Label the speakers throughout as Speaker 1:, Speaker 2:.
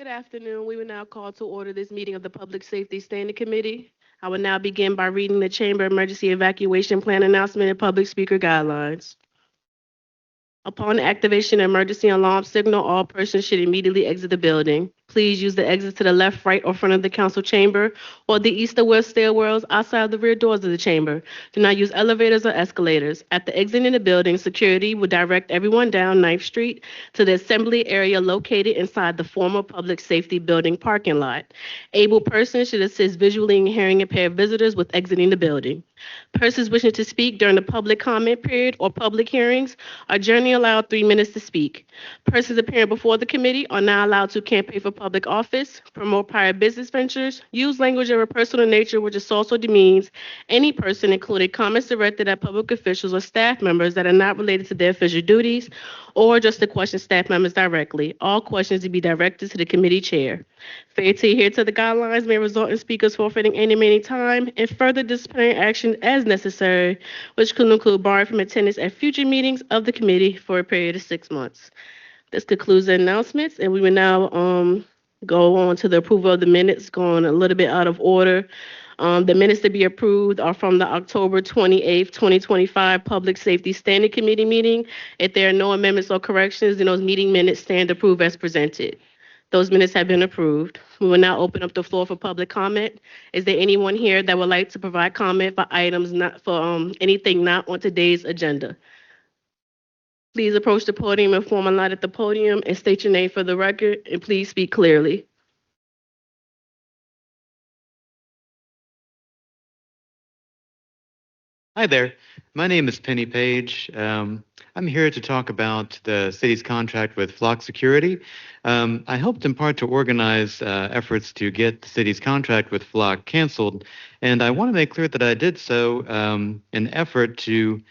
Speaker 1: Good afternoon. We will now call to order this meeting of the Public Safety Standing Committee. I will now begin by reading the Chamber Emergency Evacuation Plan announcement and public speaker guidelines. Upon activation of emergency alarm signal, all persons should immediately exit the building. Please use the exits to the left, right, or front of the council chamber or the east or west stairwells outside of the rear doors of the chamber. Do not use elevators or escalators. At the exit in the building, security will direct everyone down 9th Street to the assembly area located inside the former public safety building parking lot. Able persons should assist visually and hearing impaired visitors with exiting the building. Persons wishing to speak during the public comment period or public hearings are generally allowed 3 minutes to speak. Persons appearing before the committee are now allowed to campaign for public office, promote prior business ventures, use language of a personal nature which assaults or demeans any person, including comments directed at public officials or staff members that are not related to their official duties, or just to question staff members directly. All questions to be directed to the committee chair. Failure to adhere to the guidelines may result in speakers forfeiting any remaining time and further disciplinary action as necessary, which could include barring from attendance at future meetings of the committee for a period of 6 months. This concludes the announcements, and we will now go on to the approval of the minutes, going a little bit out of order. The minutes to be approved are from the October 28th, 2025 Public Safety Standing Committee meeting. If there are no amendments or corrections, then those meeting minutes stand approved as presented. Those minutes have been approved. We will now open up the floor for public comment. Is there anyone here that would like to provide comment for items not for anything not on today's agenda? Please approach the podium and form a line at the podium and state your name for the record, and please speak clearly.
Speaker 2: Hi there. My name is Penny Page. I'm here to talk about the city's contract with Flock Security. I helped in part to organize efforts to get the city's contract with Flock canceled, and I want to make clear that I did so in effort to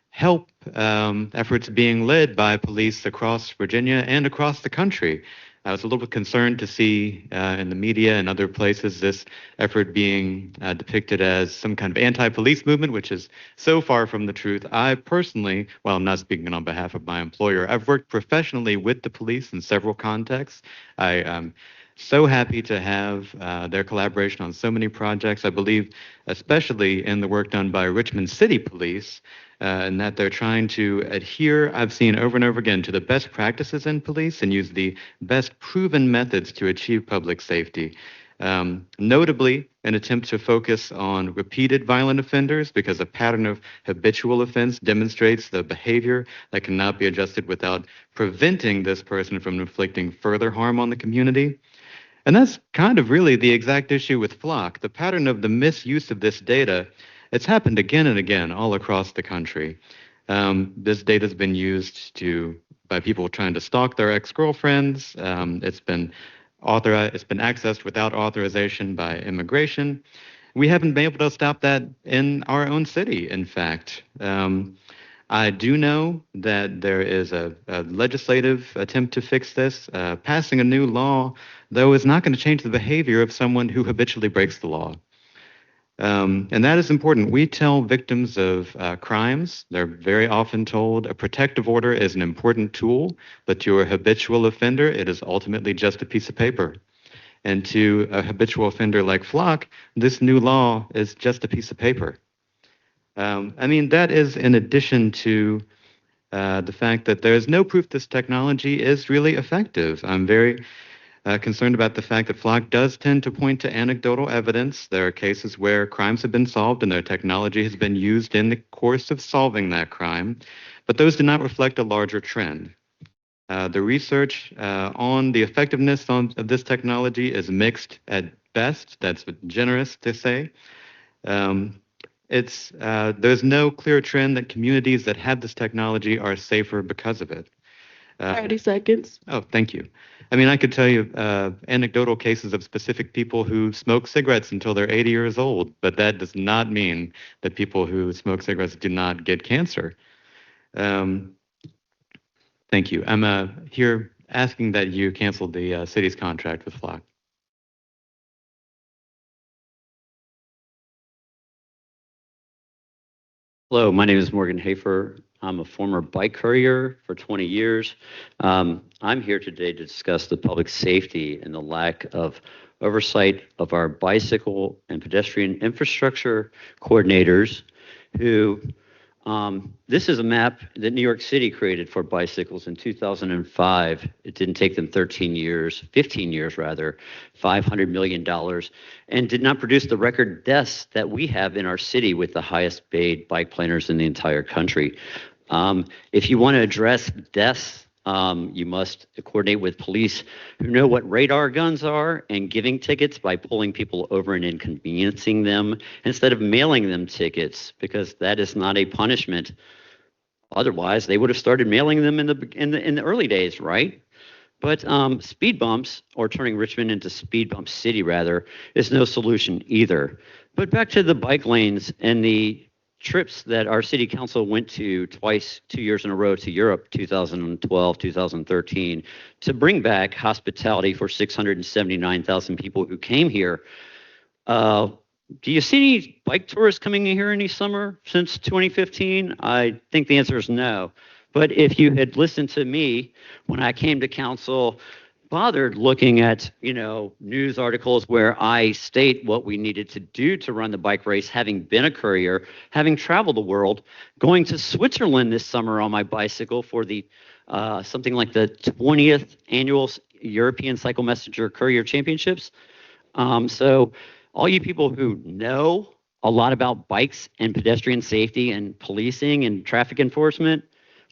Speaker 2: help efforts being led by police across Virginia and across the country. I was a little bit concerned to see in the media and other places this effort being depicted as some kind of anti-police movement, which is so far from the truth. I personally, well, I'm not speaking on behalf of my employer, I've worked professionally with the police in several contexts. I am so happy to have their collaboration on so many projects. I believe, especially in the work done by Richmond City Police, and that they're trying to adhere, I've seen over and over again, to the best practices in police and use the best proven methods to achieve public safety. Notably, an attempt to focus on repeated violent offenders because a pattern of habitual offense demonstrates the behavior that cannot be adjusted without preventing this person from inflicting further harm on the community. And that's kind of really the exact issue with Flock. The pattern of the misuse of this data, it's happened again and again all across the country. This data has been used by people trying to stalk their ex-girlfriends. It's been accessed without authorization by immigration. We haven't been able to stop that in our own city, in fact. I do know that there is a legislative attempt to fix this. Passing a new law, though, is not going to change the behavior of someone who habitually breaks the law. And that is important. We tell victims of crimes, they're very often told a protective order is an important tool, but to a habitual offender, it is ultimately just a piece of paper. And to a habitual offender like Flock, this new law is just a piece of paper. That is in addition to the fact that there is no proof this technology is really effective. I'm very concerned about the fact that Flock does tend to point to anecdotal evidence. There are cases where crimes have been solved and their technology has been used in the course of solving that crime, but those do not reflect a larger trend. The research on the effectiveness of this technology is mixed at best. That's generous to say. There's no clear trend that communities that have this technology are safer because of it.
Speaker 1: 30 seconds.
Speaker 2: Oh, thank you. I could tell you anecdotal cases of specific people who smoke cigarettes until they're 80 years old, but that does not mean that people who smoke cigarettes do not get cancer. Thank you. I'm here asking that you cancel the city's contract with Flock.
Speaker 3: Hello, my name is Morgan Hafer. I'm a former bike courier for 20 years. I'm here today to discuss the public safety and the lack of oversight of our bicycle and pedestrian infrastructure coordinators who this is a map that New York City created for bicycles in 2005. It didn't take them 13 years, 15 years rather, $500 million, and did not produce the record deaths that we have in our city with the highest paid bike planners in the entire country. If you want to address deaths, you must coordinate with police who know what radar guns are and giving tickets by pulling people over and inconveniencing them instead of mailing them tickets, because that is not a punishment. Otherwise, they would have started mailing them in the early days, right? But speed bumps, or turning Richmond into speed bump city rather, is no solution either. But back to the bike lanes and the trips that our city council went to twice, 2 years in a row to Europe, 2012, 2013, to bring back hospitality for 679,000 people who came here. Do you see any bike tourists coming in here any summer since 2015? I think the answer is no. But if you had listened to me when I came to council, bothered looking at, news articles where I state what we needed to do to run the bike race, having been a courier, having traveled the world, going to Switzerland this summer on my bicycle for the something like the 20th annual European Cycle Messenger Courier Championships. So all you people who know a lot about bikes and pedestrian safety and policing and traffic enforcement,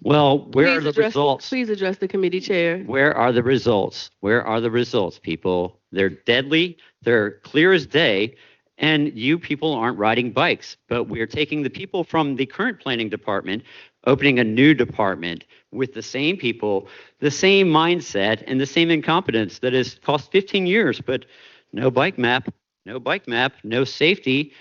Speaker 3: well, where are the results?
Speaker 1: Please address the committee chair.
Speaker 3: Where are the results? Where are the results, people? They're deadly. They're clear as day. And you people aren't riding bikes. But we're taking the people from the current planning department, opening a new department with the same people, the same mindset, and the same incompetence that has cost 15 years. But no bike map, no safety.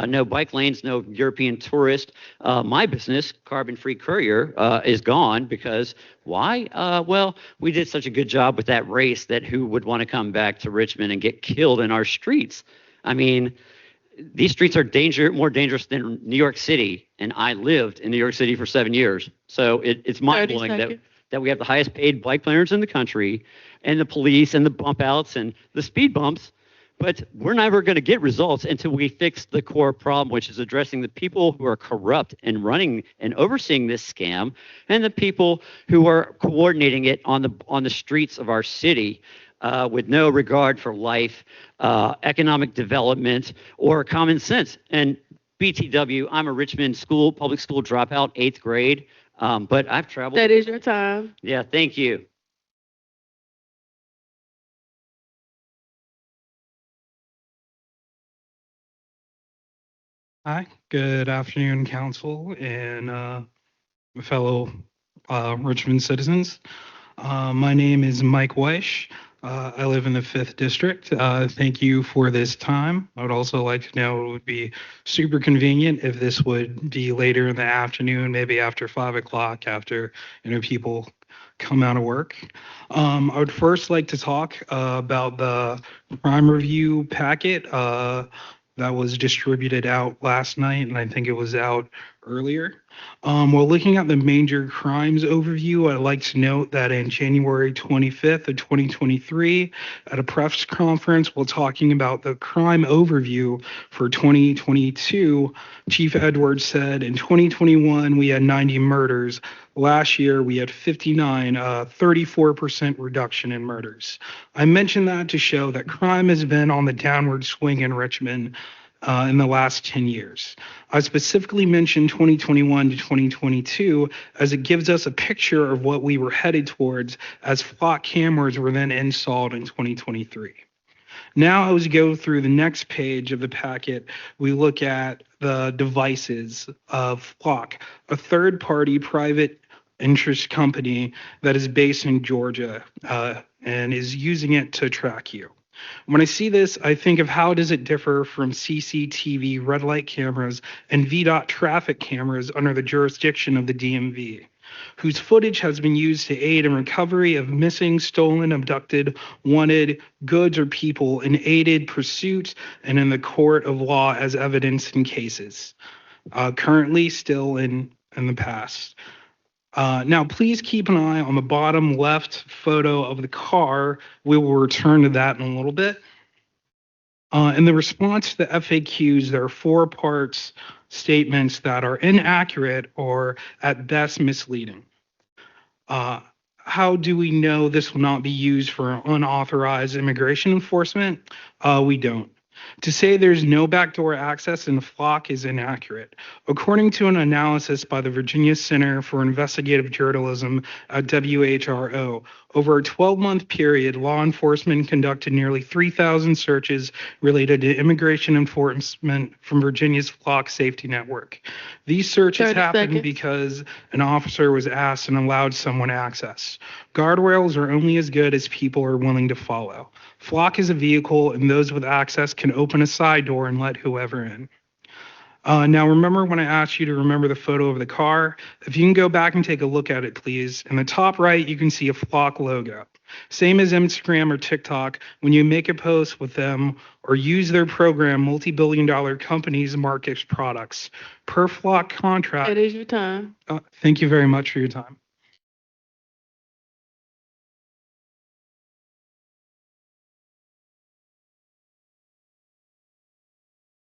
Speaker 3: No bike lanes, no European tourist. My business, Carbon Free Courier, is gone because why? Well, we did such a good job with that race that who would want to come back to Richmond and get killed in our streets? I mean, these streets are more dangerous than New York City, and I lived in New York City for 7 years. So it's mind-blowing that we have the highest paid bike planners in the country, and the police and the bump outs and the speed bumps. But we're never going to get results until we fix the core problem, which is addressing the people who are corrupt and running and overseeing this scam, and the people who are coordinating it on the streets of our city with no regard for life, economic development, or common sense. And BTW, I'm a Richmond public school dropout, 8th grade, but I've traveled.
Speaker 1: That is your time.
Speaker 3: Yeah, thank you.
Speaker 4: Hi, good afternoon, council and fellow Richmond citizens. My name is Mike Weish. I live in the 5th District. Thank you for this time. I would also like to know it would be super convenient if this would be later in the afternoon, maybe after 5 o'clock, after people come out of work. I would first like to talk about the crime review packet that was distributed out last night, and I think it was out earlier. While looking at the major crimes overview, I'd like to note that in January 25th of 2023, at a press conference while talking about the crime overview for 2022, Chief Edwards said, in 2021, we had 90 murders. Last year, we had 59, 34% reduction in murders. I mention that to show that crime has been on the downward swing in Richmond in the last 10 years. I specifically mentioned 2021 to 2022 as it gives us a picture of what we were headed towards as flock cameras were then installed in 2023. Now, as we go through the next page of the packet, we look at the devices of Flock, a third-party private interest company that is based in Georgia and is using it to track you. When I see this, I think of how does it differ from CCTV red light cameras and VDOT traffic cameras under the jurisdiction of the DMV, whose footage has been used to aid in recovery of missing, stolen, abducted, wanted goods or people in aided pursuit and in the court of law as evidence in cases. currently, still in the past. Now, please keep an eye on the bottom left photo of the car. We will return to that in a little bit. In the response to the FAQs, there are 4 parts statements that are inaccurate or at best misleading. How do we know this will not be used for unauthorized immigration enforcement? We don't. To say there's no backdoor access in FLOC is inaccurate. According to an analysis by the Virginia Center for Investigative Journalism at WHRO, over a 12-month period, law enforcement conducted nearly 3,000 searches related to immigration enforcement from Virginia's FLOC safety network. These searches
Speaker 1: 30
Speaker 4: happened
Speaker 1: seconds.
Speaker 4: because an officer was asked and allowed someone access. Guardrails are only as good as people are willing to follow. FLOC is a vehicle, and those with access can open a side door and let whoever in. Now, remember when I asked you to remember the photo of the car? If you can go back and take a look at it, please. In the top right, you can see a FLOC logo. Same as Instagram or TikTok, when you make a post with them or use their program, multi-billion-dollar companies market products. Per FLOC contract.
Speaker 1: That is your time.
Speaker 4: Thank you very much for your time.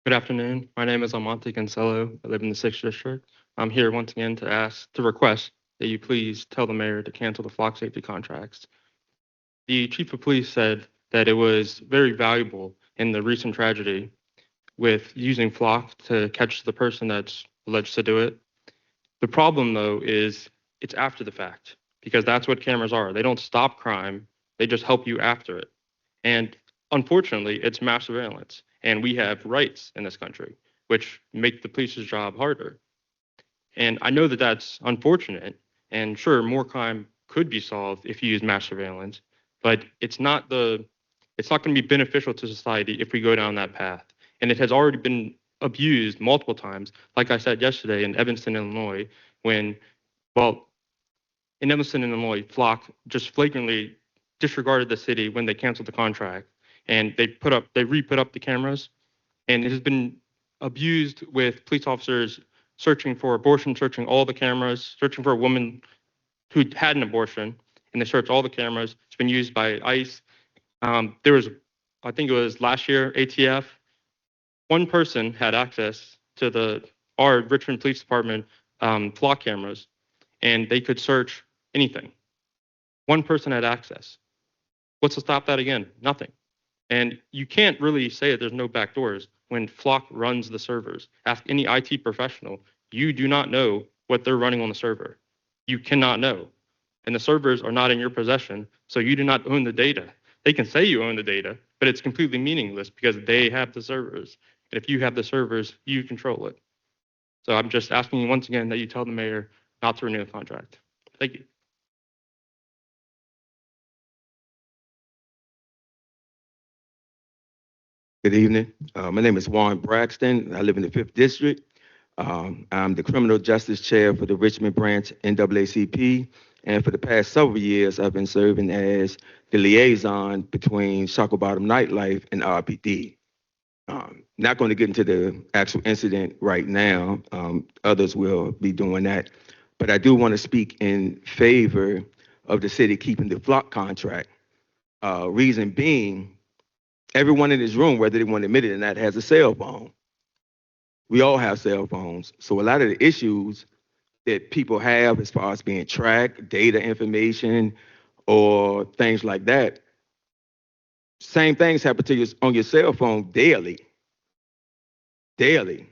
Speaker 5: Good afternoon. My name is Almonte Cancelo. I live in the 6th District. I'm here once again to request that you please tell the mayor to cancel the flock safety contracts. The chief of police said that it was very valuable in the recent tragedy with using flock to catch the person that's alleged to do it. The problem, though, is it's after the fact, because that's what cameras are. They don't stop crime. They just help you after it. And unfortunately, it's mass surveillance. And we have rights in this country, which make the police's job harder. And I know that that's unfortunate. And sure, more crime could be solved if you use mass surveillance, but it's not going to be beneficial to society if we go down that path. And it has already been abused multiple times. Like I said yesterday in Evanston, Illinois, in Evanston, Illinois, Flock just flagrantly disregarded the city when they canceled the contract. And they re-put up the cameras, and it has been abused with police officers searching for abortion, searching all the cameras, searching for a woman who had an abortion, and they searched all the cameras. It's been used by ICE. There was, I think it was last year, ATF. One person had access to our Richmond Police Department flock cameras, and they could search anything. One person had access. What's to stop that again? Nothing. And you can't really say that there's no backdoors when Flock runs the servers. Ask any IT professional. You do not know what they're running on the server. You cannot know. And the servers are not in your possession, so you do not own the data. They can say you own the data, but it's completely meaningless because they have the servers. And if you have the servers, you control it. So I'm just asking you once again that you tell the mayor not to renew the contract. Thank you.
Speaker 6: Good evening. My name is Warren Braxton. I live in the 5th District. I'm the Criminal Justice Chair for the Richmond Branch NAACP. And for the past several years, I've been serving as the liaison between Shacklebottom Bottom Nightlife and RPD. Not going to get into the actual incident right now. Others will be doing that. But I do want to speak in favor of the city keeping the flock contract. Reason being, everyone in this room, whether they want to admit it or not, has a cell phone. We all have cell phones. So a lot of the issues that people have as far as being tracked, data information, or things like that, same things happen to you on your cell phone daily. Daily.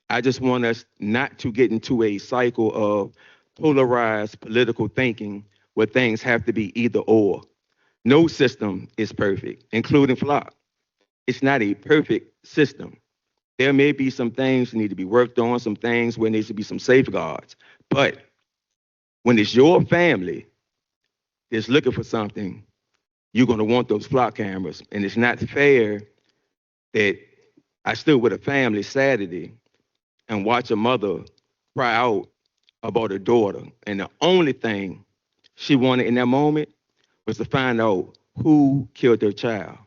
Speaker 6: I just want us not to get into a cycle of polarized political thinking where things have to be either or. No system is perfect, including Flock. It's not a perfect system. There may be some things that need to be worked on, some things where there needs to be some safeguards. But when it's your family that's looking for something, you're going to want those flock cameras. And it's not fair that I stood with a family Saturday and watched a mother cry out about her daughter. And the only thing she wanted in that moment was to find out who killed her child.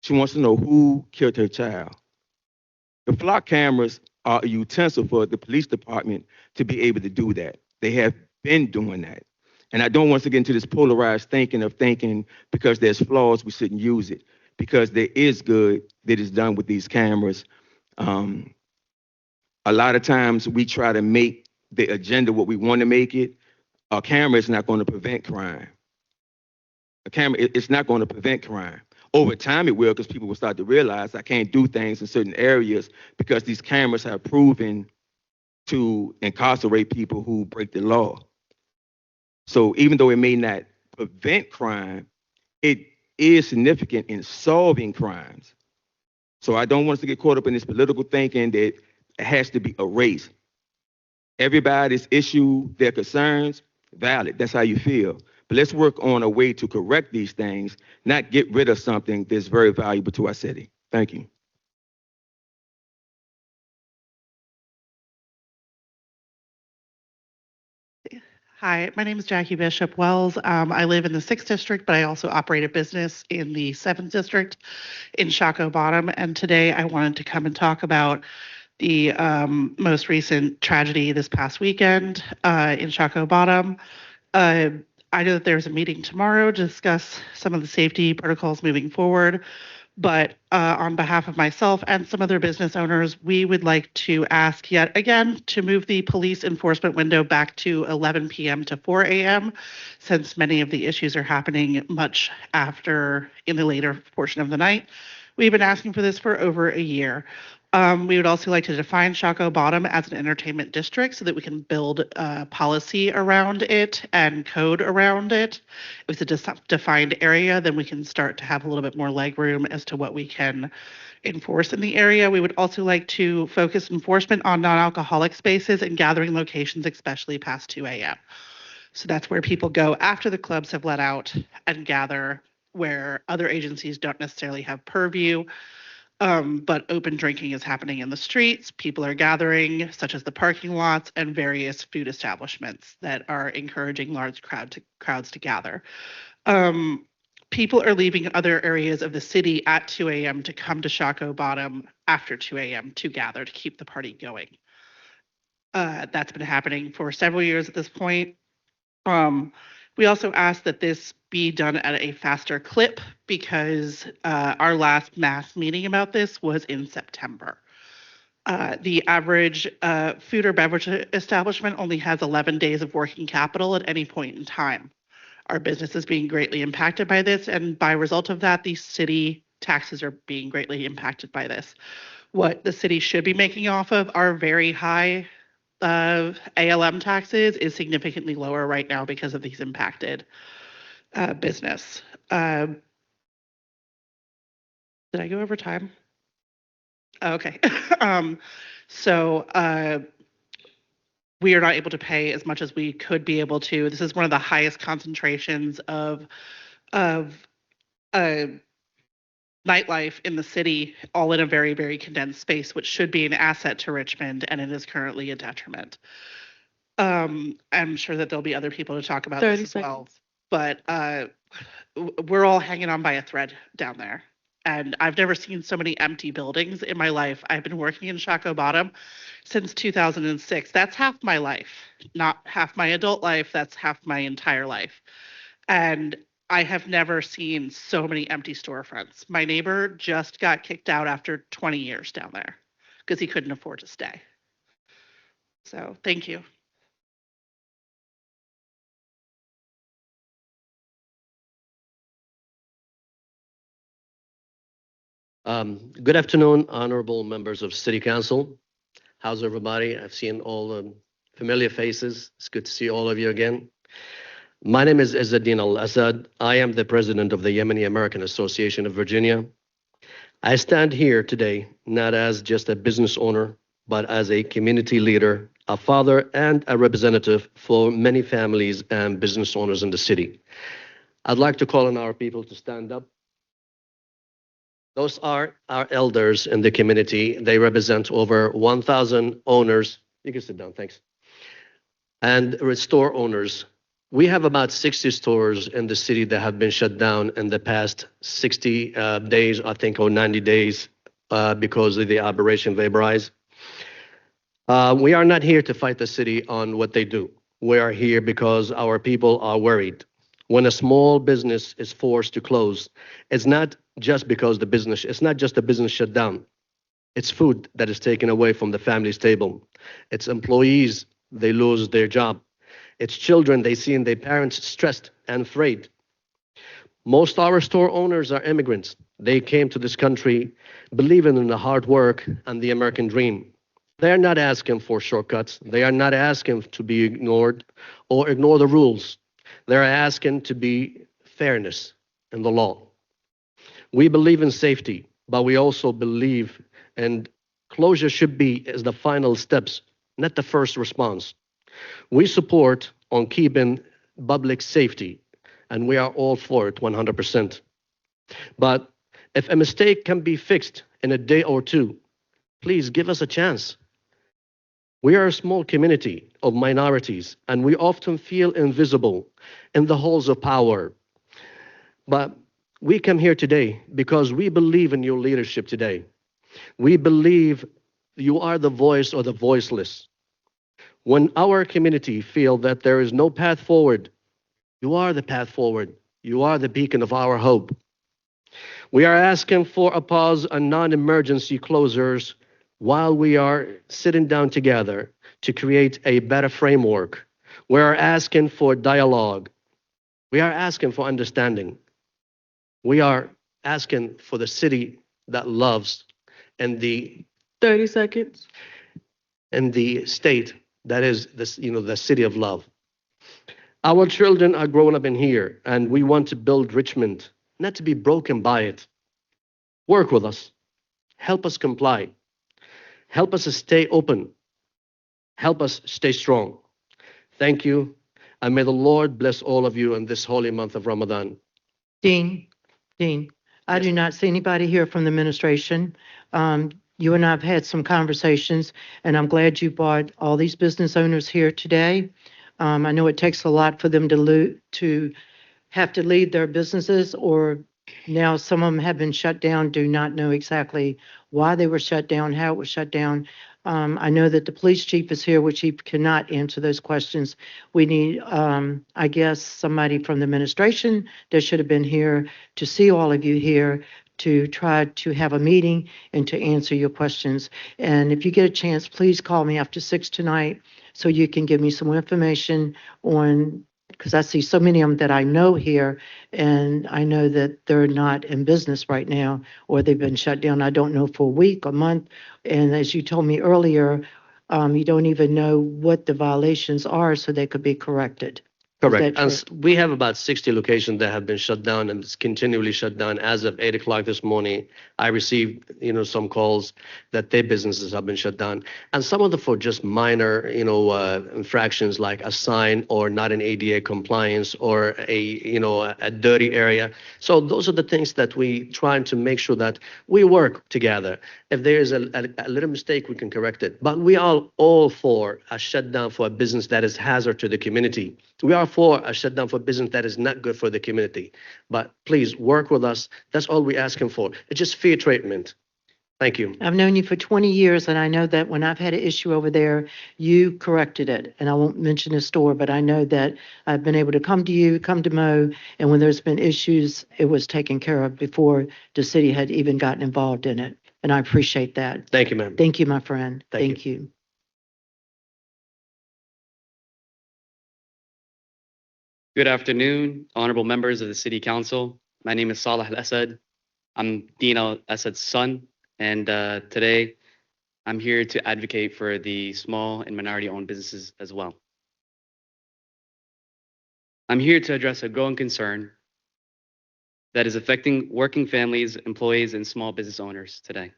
Speaker 6: She wants to know who killed her child. The flock cameras are a utensil for the police department to be able to do that. They have been doing that. And I don't want us to get into this polarized thinking because there's flaws, we shouldn't use it. Because there is good that is done with these cameras. A lot of times we try to make the agenda what we want to make it. A camera is not going to prevent crime. A camera, it's not going to prevent crime. Over time it will, because people will start to realize I can't do things in certain areas because these cameras have proven to incarcerate people who break the law. So even though it may not prevent crime, it is significant in solving crimes. So I don't want us to get caught up in this political thinking that it has to be erased. Everybody's issue, their concerns, valid. That's how you feel. But let's work on a way to correct these things, not get rid of something that's very valuable to our city. Thank you.
Speaker 7: Hi, my name is Jackie Bishop Wells. I live in the 6th District, but I also operate a business in the 7th District in Shockoe Bottom. And today I wanted to come and talk about the most recent tragedy this past weekend in Shockoe Bottom. I know that there's a meeting tomorrow to discuss some of the safety protocols moving forward. But on behalf of myself and some other business owners, we would like to ask yet again to move the police enforcement window back to 11 p.m. to 4 a.m., since many of the issues are happening much after in the later portion of the night. We've been asking for this for over a year. We would also like to define Shockoe Bottom as an entertainment district so that we can build policy around it and code around it. If it's a defined area, then we can start to have a little bit more leg room as to what we can enforce in the area. We would also like to focus enforcement on non-alcoholic spaces and gathering locations, especially past 2 a.m. So that's where people go after the clubs have let out and gather, where other agencies don't necessarily have purview. But open drinking is happening in the streets. People are gathering, such as the parking lots and various food establishments that are encouraging large crowds to gather. People are leaving other areas of the city at 2 a.m. to come to Shockoe Bottom after 2 a.m. to gather to keep the party going. That's been happening for several years at this point. We also ask that this be done at a faster clip because our last mass meeting about this was in September. The average food or beverage establishment only has 11 days of working capital at any point in time. Our business is being greatly impacted by this, and by result of that, the city taxes are being greatly impacted by this. What the city should be making off of are very high ALM taxes is significantly lower right now because of these impacted business. Did I go over time? Okay. So we are not able to pay as much as we could be able to. This is one of the highest concentrations of nightlife in the city, all in a very, very condensed space, which should be an asset to Richmond, and it is currently a detriment. I'm sure that there'll be other people to talk about this as well, but we're all hanging on by a thread down there. And I've never seen so many empty buildings in my life. I've been working in Shockoe Bottom since 2006. That's half my life, not half my adult life. That's half my entire life. And I have never seen so many empty storefronts. My neighbor just got kicked out after 20 years down there because he couldn't afford to stay. So thank you.
Speaker 8: Good afternoon, honorable members of City Council. How's everybody? I've seen all the familiar faces. It's good to see all of you again. My name is Izzeddin Al-Assad. I am the president of the Yemeni American Association of Virginia. I stand here today not as just a business owner, but as a community leader, a father, and a representative for many families and business owners in the city. I'd like to call on our people to stand up. Those are our elders in the community. They represent over 1,000 owners. You can sit down, thanks. And store owners. We have about 60 stores in the city that have been shut down in the past 60 days, I think, or 90 days because of the Operation Vaporize. We are not here to fight the city on what they do. We are here because our people are worried. When a small business is forced to close, it's not just because it's not just the business shut down. It's food that is taken away from the family's table. It's employees, they lose their job. It's children they see in their parents stressed and afraid. Most our store owners are immigrants. They came to this country believing in the hard work and the American dream. They're not asking for shortcuts. They are not asking to be ignored or ignore the rules. They're asking to be fairness in the law. We believe in safety, but we also believe in closure should be as the final steps, not the first response. We support on keeping public safety, and we are all for it 100%. But if a mistake can be fixed in a day or two, please give us a chance. We are a small community of minorities, and we often feel invisible in the halls of power. But we come here today because we believe in your leadership today. We believe you are the voice of the voiceless. When our community feel that there is no path forward, you are the path forward. You are the beacon of our hope. We are asking for a pause on non-emergency closures while we are sitting down together to create a better framework. We are asking for dialogue. We are asking for understanding. We are asking for the city that loves and the
Speaker 1: 30 seconds.
Speaker 8: state that is this, the city of love. Our children are growing up in here, and we want to build Richmond, not to be broken by it. Work with us. Help us comply. Help us stay open. Help us stay strong. Thank you, and may the Lord bless all of you in this holy month of Ramadan.
Speaker 9: Dean, I do not see anybody here from the administration. You and I have had some conversations, and I'm glad you brought all these business owners here today. I know it takes a lot for them to have to leave their businesses, or now some of them have been shut down, do not know exactly why they were shut down, how it was shut down. I know that the police chief is here, which he cannot answer those questions. We need, I guess, somebody from the administration that should have been here to see all of you here to try to have a meeting and to answer your questions. And if you get a chance, please call me after 6 tonight so you can give me some information on, because I see so many of them that I know here, and I know that they're not in business right now, or they've been shut down. I don't know for a week, a month. And as you told me earlier, you don't even know what the violations are, so they could be corrected.
Speaker 8: Correct. And we have about 60 locations that have been shut down and it's continually shut down. As of 8 o'clock this morning, I received, some calls that their businesses have been shut down. And some of them for just minor, infractions like a sign or not an ADA compliance or a dirty area. So those are the things that we trying to make sure that we work together. If there is a little mistake, we can correct it. But we are all for a shutdown for a business that is hazard to the community. We are for a shutdown for business that is not good for the community. But please work with us. That's all we're asking for. It's just fair treatment. Thank you.
Speaker 9: I've known you for 20 years, and I know that when I've had an issue over there, you corrected it. And I won't mention the store, but I know that I've been able to come to you, come to Mo, and when there's been issues, it was taken care of before the city had even gotten involved in it. And I appreciate that.
Speaker 8: Thank you, ma'am.
Speaker 9: Thank you, my friend.
Speaker 8: Thank
Speaker 9: you.
Speaker 10: Good afternoon, honorable members of the City Council. My name is Salah Al-Assad. I'm Dean Al-Assad's son, and today I'm here to advocate for the small and minority-owned businesses as well. I'm here to address a growing concern that is affecting working families, employees, and small business owners today.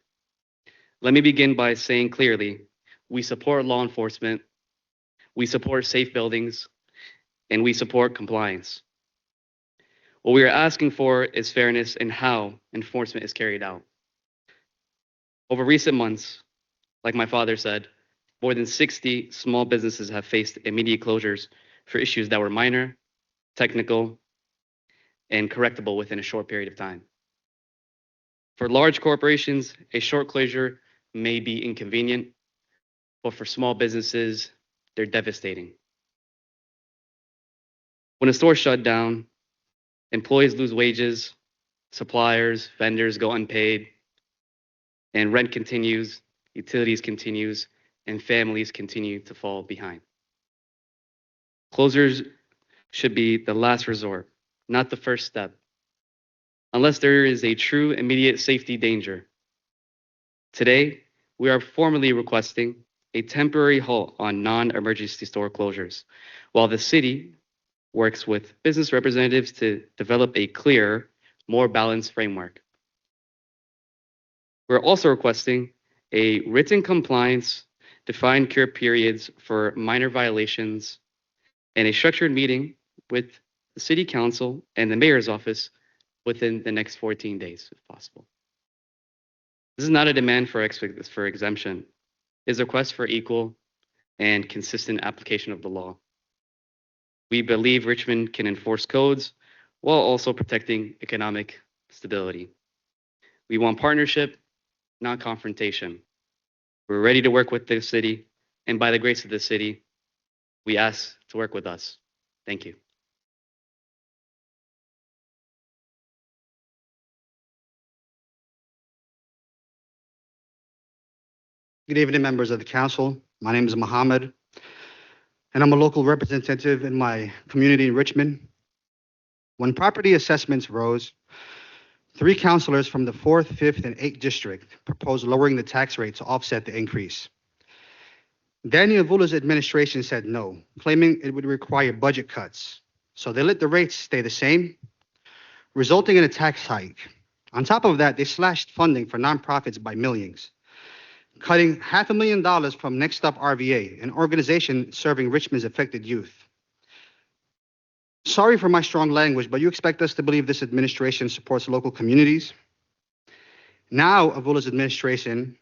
Speaker 10: Let me begin by saying clearly, we support law enforcement, we support safe buildings, and we support compliance. What we are asking for is fairness in how enforcement is carried out. Over recent months, like my father said, more than 60 small businesses have faced immediate closures for issues that were minor, technical, and correctable within a short period of time. For large corporations, a short closure may be inconvenient, but for small businesses, they're devastating. When a store shut down, employees lose wages, suppliers, vendors go unpaid, and rent continues, utilities continues, and families continue to fall behind. Closures should be the last resort, not the first step, unless there is a true immediate safety danger. Today, we are formally requesting a temporary halt on non-emergency store closures, while the city works with business representatives to develop a clearer, more balanced framework. We're also requesting a written compliance, defined cure periods for minor violations, and a structured meeting with the city council and the mayor's office within the next 14 days, if possible. This is not a demand for exemption. It's a request for equal and consistent application of the law. We believe Richmond can enforce codes while also protecting economic stability. We want partnership, not confrontation. We're ready to work with the city, and by the grace of the city, we ask to work with us. Thank you.
Speaker 11: Good evening, members of the council. My name is Mohammed, and I'm a local representative in my community in Richmond. When property assessments rose, 3 councilors from the 4th, 5th, and 8th district proposed lowering the tax rate to offset the increase. Daniel Avula's administration said no, claiming it would require budget cuts. So they let the rates stay the same, resulting in a tax hike. On top of that, they slashed funding for nonprofits by millions, cutting $500,000 from Next Up RVA, an organization serving Richmond's affected youth. Sorry for my strong language, but you expect us to believe this administration supports local communities? Now, Avula's administration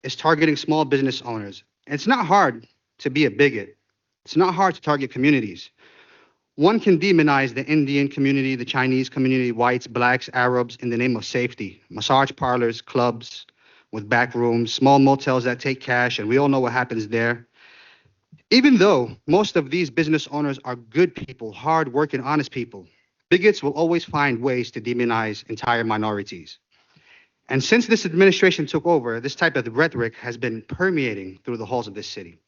Speaker 11: is targeting small business owners. It's not hard to be a bigot. It's not hard to target communities. One can demonize the Indian community, the Chinese community, whites, blacks, Arabs in the name of safety. Massage parlors, clubs with back rooms, small motels that take cash, and we all know what happens there. Even though most of these business owners are good people, hard-working, honest people, bigots will always find ways to demonize entire minorities. And since this administration took over, this type of rhetoric has been permeating through the halls of this city.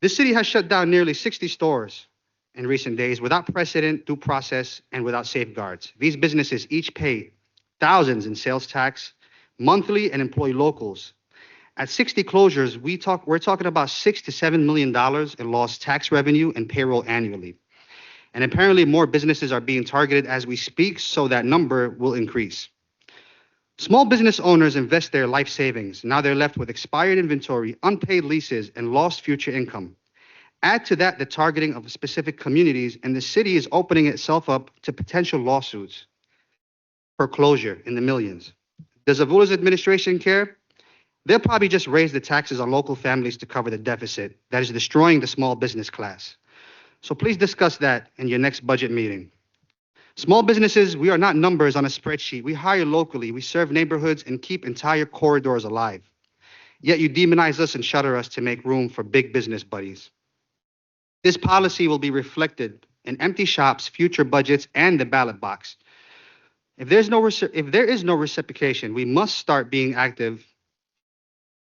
Speaker 11: This city has shut down nearly 60 stores in recent days without precedent, due process, and without safeguards. These businesses each pay thousands in sales tax monthly and employ locals. At 60 closures, we're talking about $6 to $7 million in lost tax revenue and payroll annually. And apparently more businesses are being targeted as we speak, so that number will increase. Small business owners invest their life savings. Now they're left with expired inventory, unpaid leases, and lost future income. Add to that the targeting of specific communities, and the city is opening itself up to potential lawsuits for closure in the millions. Does Avula's administration care? They'll probably just raise the taxes on local families to cover the deficit that is destroying the small business class. So please discuss that in your next budget meeting. Small businesses, we are not numbers on a spreadsheet. We hire locally, we serve neighborhoods, and keep entire corridors alive. Yet you demonize us and shutter us to make room for big business buddies. This policy will be reflected in empty shops, future budgets, and the ballot box. If there is no reciprocation, we must start being active,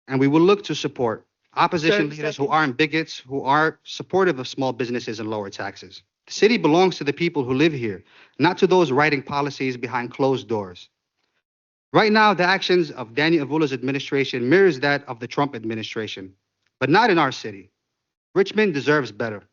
Speaker 11: and we will look to support opposition leaders who aren't bigots, who are supportive of small businesses and lower taxes. The city belongs to the people who live here, not to those writing policies behind closed doors. Right now, the actions of Daniel Avula's administration mirrors that of the Trump administration, but not in our city. Richmond deserves better.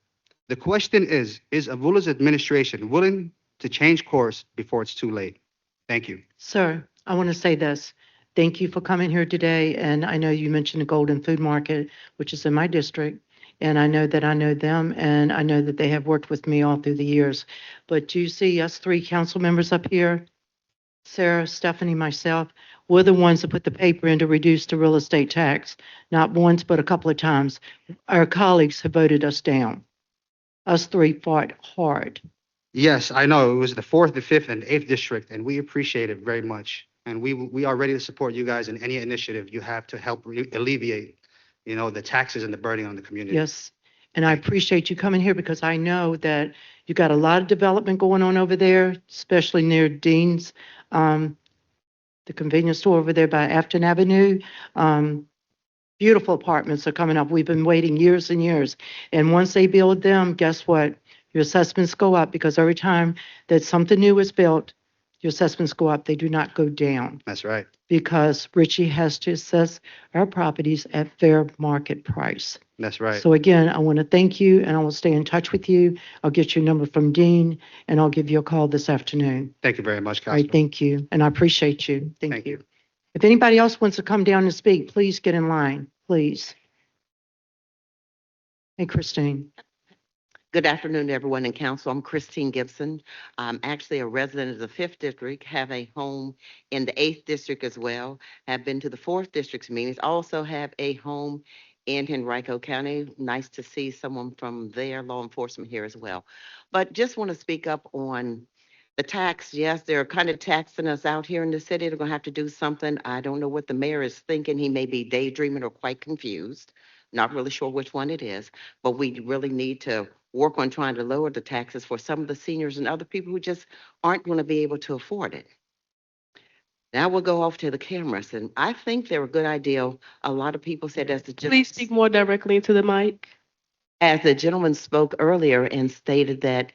Speaker 11: The question is Avula's administration willing to change course before it's too late? Thank you.
Speaker 9: Sir, I want to say this. Thank you for coming here today. And I know you mentioned the Golden Food Market, which is in my district. And I know that I know them, and I know that they have worked with me all through the years. But do you see us 3 council members up here? Sarah, Stephanie, myself, we're the ones that put the paper in to reduce the real estate tax. Not once, but a couple of times. Our colleagues have voted us down. Us 3 fought hard.
Speaker 11: Yes, I know. It was the 4th, the 5th, and 8th district, and we appreciate it very much. And we are ready to support you guys in any initiative you have to help alleviate, the taxes and the burden on the community.
Speaker 9: Yes. And I appreciate you coming here because I know that you got a lot of development going on over there, especially near Dean's, the convenience store over there by Afton Avenue. Beautiful apartments are coming up. We've been waiting years and years. And once they build them, guess what? Your assessments go up because every time that something new is built, your assessments go up. They do not go down
Speaker 11: That's right.
Speaker 9: because Richie has to assess our properties at fair market price.
Speaker 11: That's right.
Speaker 9: So again, I want to thank you and I will stay in touch with you. I'll get your number from Dean and I'll give you a call this afternoon.
Speaker 11: Thank you very much,
Speaker 9: All right,
Speaker 11: Councilman.
Speaker 9: thank you. And I appreciate you. Thank
Speaker 11: Thank
Speaker 9: you.
Speaker 11: you.
Speaker 9: If anybody else wants to come down and speak, please get in line, please. Hey, Christine.
Speaker 12: Good afternoon, everyone in council. I'm Christine Gibson. I'm actually a resident of the 5th District, have a home in the 8th District as well, have been to the 4th District's meetings, also have a home in Henrico County. Nice to see someone from their law enforcement here as well. But just want to speak up on the tax. Yes, they're kind of taxing us out here in the city. They're going to have to do something. I don't know what the mayor is thinking. He may be daydreaming or quite confused. Not really sure which one it is, but we really need to work on trying to lower the taxes for some of the seniors and other people who just aren't going to be able to afford it. Now we'll go off to the cameras, and I think they're a good idea. A lot of people said as the
Speaker 1: Please speak more directly into the mic.
Speaker 12: as the gentleman spoke earlier and stated that,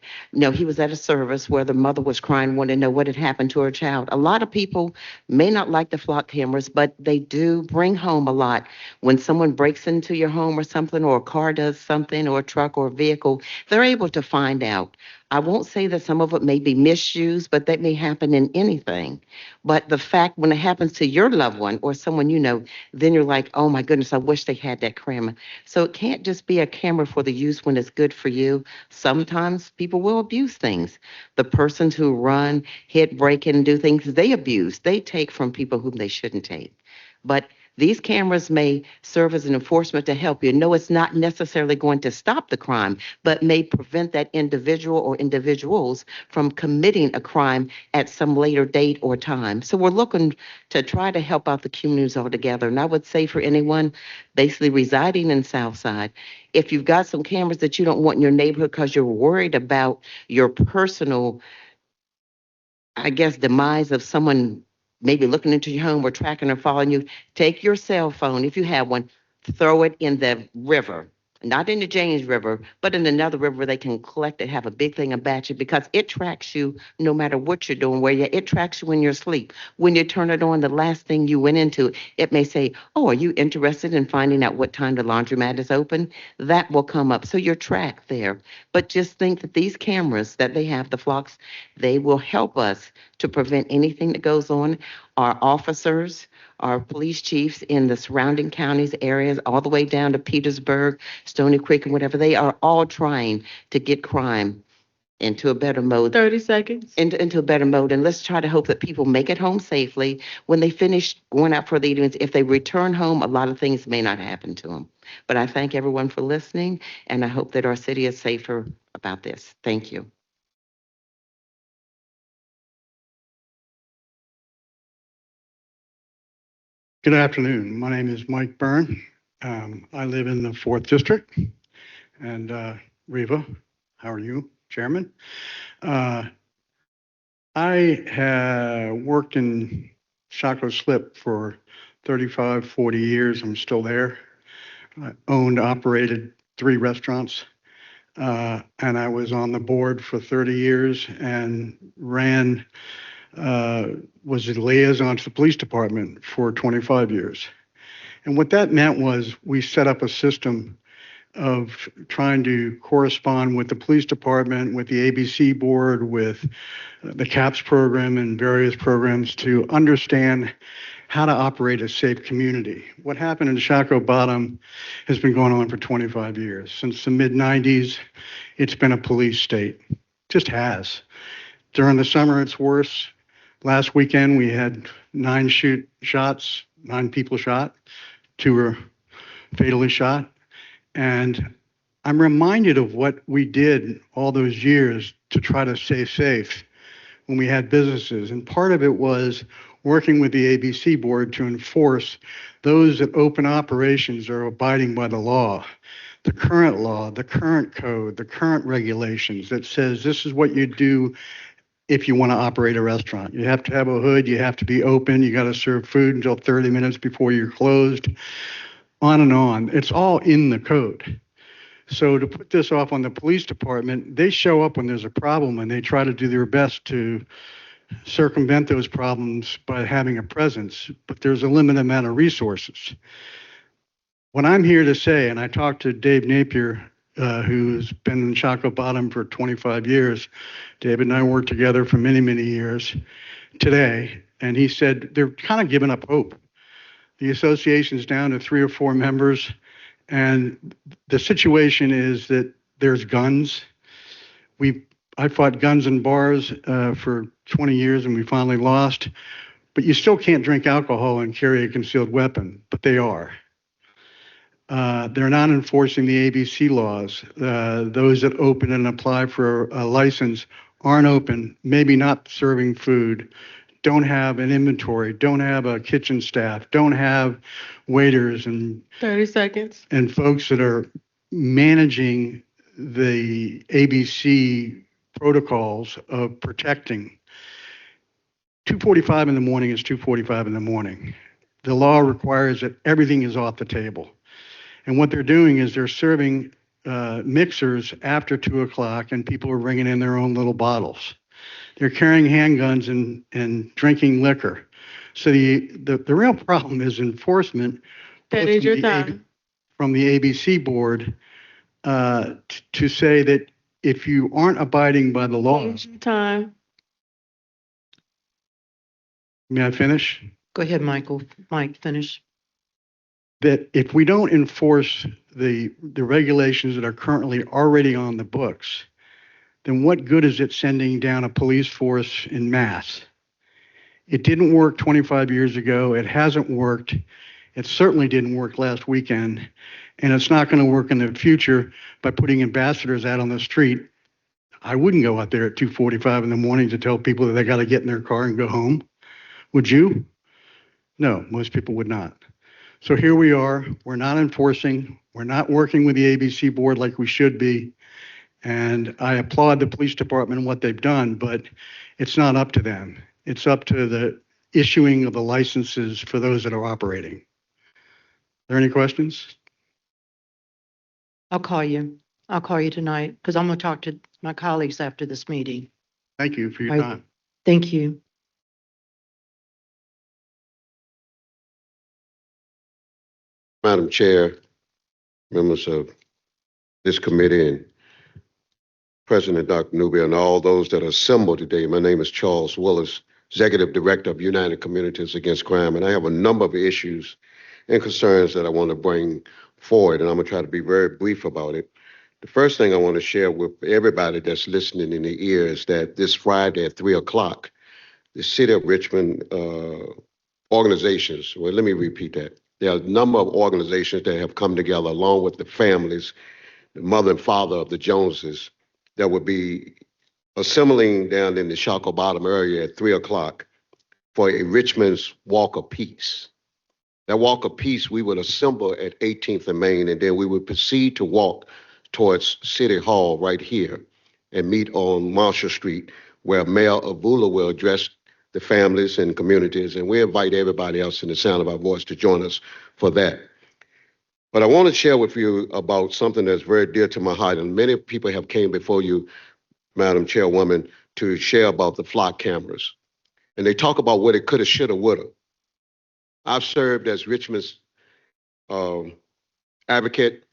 Speaker 12: he was at a service where the mother was crying, wanting to know what had happened to her child. A lot of people may not like the flock cameras, but they do bring home a lot. When someone breaks into your home or something, or a car does something, or a truck or a vehicle, they're able to find out. I won't say that some of it may be misused, but that may happen in anything. But the fact when it happens to your loved one or someone then you're like, oh my goodness, I wish they had that camera. So it can't just be a camera for the use when it's good for you. Sometimes people will abuse things. The persons who run, hit, break in, and do things, they abuse. They take from people whom they shouldn't take. But these cameras may serve as an enforcement to help you. No, it's not necessarily going to stop the crime, but may prevent that individual or individuals from committing a crime at some later date or time. So we're looking to try to help out the communities altogether. And I would say for anyone basically residing in Southside, if you've got some cameras that you don't want in your neighborhood because you're worried about your personal, demise of someone maybe looking into your home or tracking or following you, take your cell phone, if you have one, throw it in the river. Not in the James River, but in another river where they can collect it, have a big thing about you, because it tracks you no matter what you're doing, it tracks you when you're asleep. When you turn it on, the last thing you went into, it may say, oh, are you interested in finding out what time the laundromat is open? That will come up. So you're tracked there. But just think that these cameras that they have, the flocks, they will help us to prevent anything that goes on. Our officers, our police chiefs in the surrounding counties, areas, all the way down to Petersburg, Stony Creek, and whatever, they are all trying to get crime into a better mode.
Speaker 1: 30 seconds.
Speaker 12: Into a better mode. And let's try to hope that people make it home safely. When they finish going out for the evenings, if they return home, a lot of things may not happen to them. But I thank everyone for listening, and I hope that our city is safer about this. Thank you.
Speaker 13: Good afternoon. My name is Mike Byrne. I live in the 4th District. And Reva, how are you, Chairman? I have worked in Shockoe Slip for 35, 40 years. I'm still there. I owned, operated 3 restaurants. And I was on the board for 30 years and was a liaison to the police department for 25 years. And what that meant was we set up a system of trying to correspond with the police department, with the ABC board, with the CAPS program and various programs to understand how to operate a safe community. What happened in Shockoe Bottom has been going on for 25 years. Since the mid-90s, it's been a police state. Just has. During the summer, it's worse. Last weekend, we had 9 people shot. 2 were fatally shot. And I'm reminded of what we did all those years to try to stay safe when we had businesses. And part of it was working with the ABC board to enforce those that open operations are abiding by the law, the current code, the current regulations that says this is what you do if you want to operate a restaurant. You have to have a hood, you have to be open, you got to serve food until 30 minutes before you're closed, on and on. It's all in the code. So to put this off on the police department, they show up when there's a problem and they try to do their best to circumvent those problems by having a presence, but there's a limited amount of resources. What I'm here to say, and I talked to Dave Napier, who's been in Shockoe Bottom for 25 years. David and I worked together for many, many years today, and he said they're kind of giving up hope. The association's down to 3 or 4 members, and the situation is that there's guns. I fought guns in bars for 20 years, and we finally lost. But you still can't drink alcohol and carry a concealed weapon, but they are. They're not enforcing the ABC laws. Those that open and apply for a license aren't open, maybe not serving food, don't have an inventory, don't have a kitchen staff, don't have waiters and
Speaker 1: 30 seconds.
Speaker 13: and folks that are managing the ABC protocols of protecting. 2:45 in the morning is 2:45 in the morning. The law requires that everything is off the table. And what they're doing is they're serving mixers after 2 o'clock, and people are bringing in their own little bottles. They're carrying handguns and drinking liquor. So the real problem is enforcement.
Speaker 1: That is your time.
Speaker 13: From the ABC board to say that if you aren't abiding by the law.
Speaker 1: Time.
Speaker 13: May I finish?
Speaker 9: Go ahead, Michael. Mike, finish.
Speaker 13: That if we don't enforce the regulations that are currently already on the books, then what good is it sending down a police force in mass? It didn't work 25 years ago. It hasn't worked. It certainly didn't work last weekend. And it's not going to work in the future by putting ambassadors out on the street. I wouldn't go out there at 2:45 in the morning to tell people that they got to get in their car and go home. Would you? No, most people would not. So here we are. We're not enforcing. We're not working with the ABC board like we should be. And I applaud the police department and what they've done, but it's not up to them. It's up to the issuing of the licenses for those that are operating. Are there any questions?
Speaker 9: I'll call you. I'll call you tonight because I'm going to talk to my colleagues after this meeting.
Speaker 13: Thank you for your
Speaker 9: All right.
Speaker 13: time.
Speaker 9: Thank you.
Speaker 14: Madam Chair, members of this committee, and President Dr. Nubia, and all those that are assembled today, my name is Charles Willis, Executive Director of United Communities Against Crime, and I have a number of issues and concerns that I want to bring forward, and I'm going to try to be very brief about it. The first thing I want to share with everybody that's listening in the ear is that this Friday at 3 o'clock, the City of Richmond organizations, well, let me repeat that. There are a number of organizations that have come together along with the families, the mother and father of the Joneses, that will be assembling down in the Shockoe Bottom area at 3 o'clock for a Richmond's Walk of Peace. That Walk of Peace, we would assemble at 18th and Main, and then we would proceed to walk towards City Hall right here and meet on Marshall Street, where Mayor Avula will address the families and communities, and we invite everybody else in the sound of our voice to join us for that. But I want to share with you about something that's very dear to my heart, and many people have came before you, Madam Chairwoman, to share about the flock cameras. And they talk about what it coulda, shoulda, woulda. I've served as Richmond's advocate,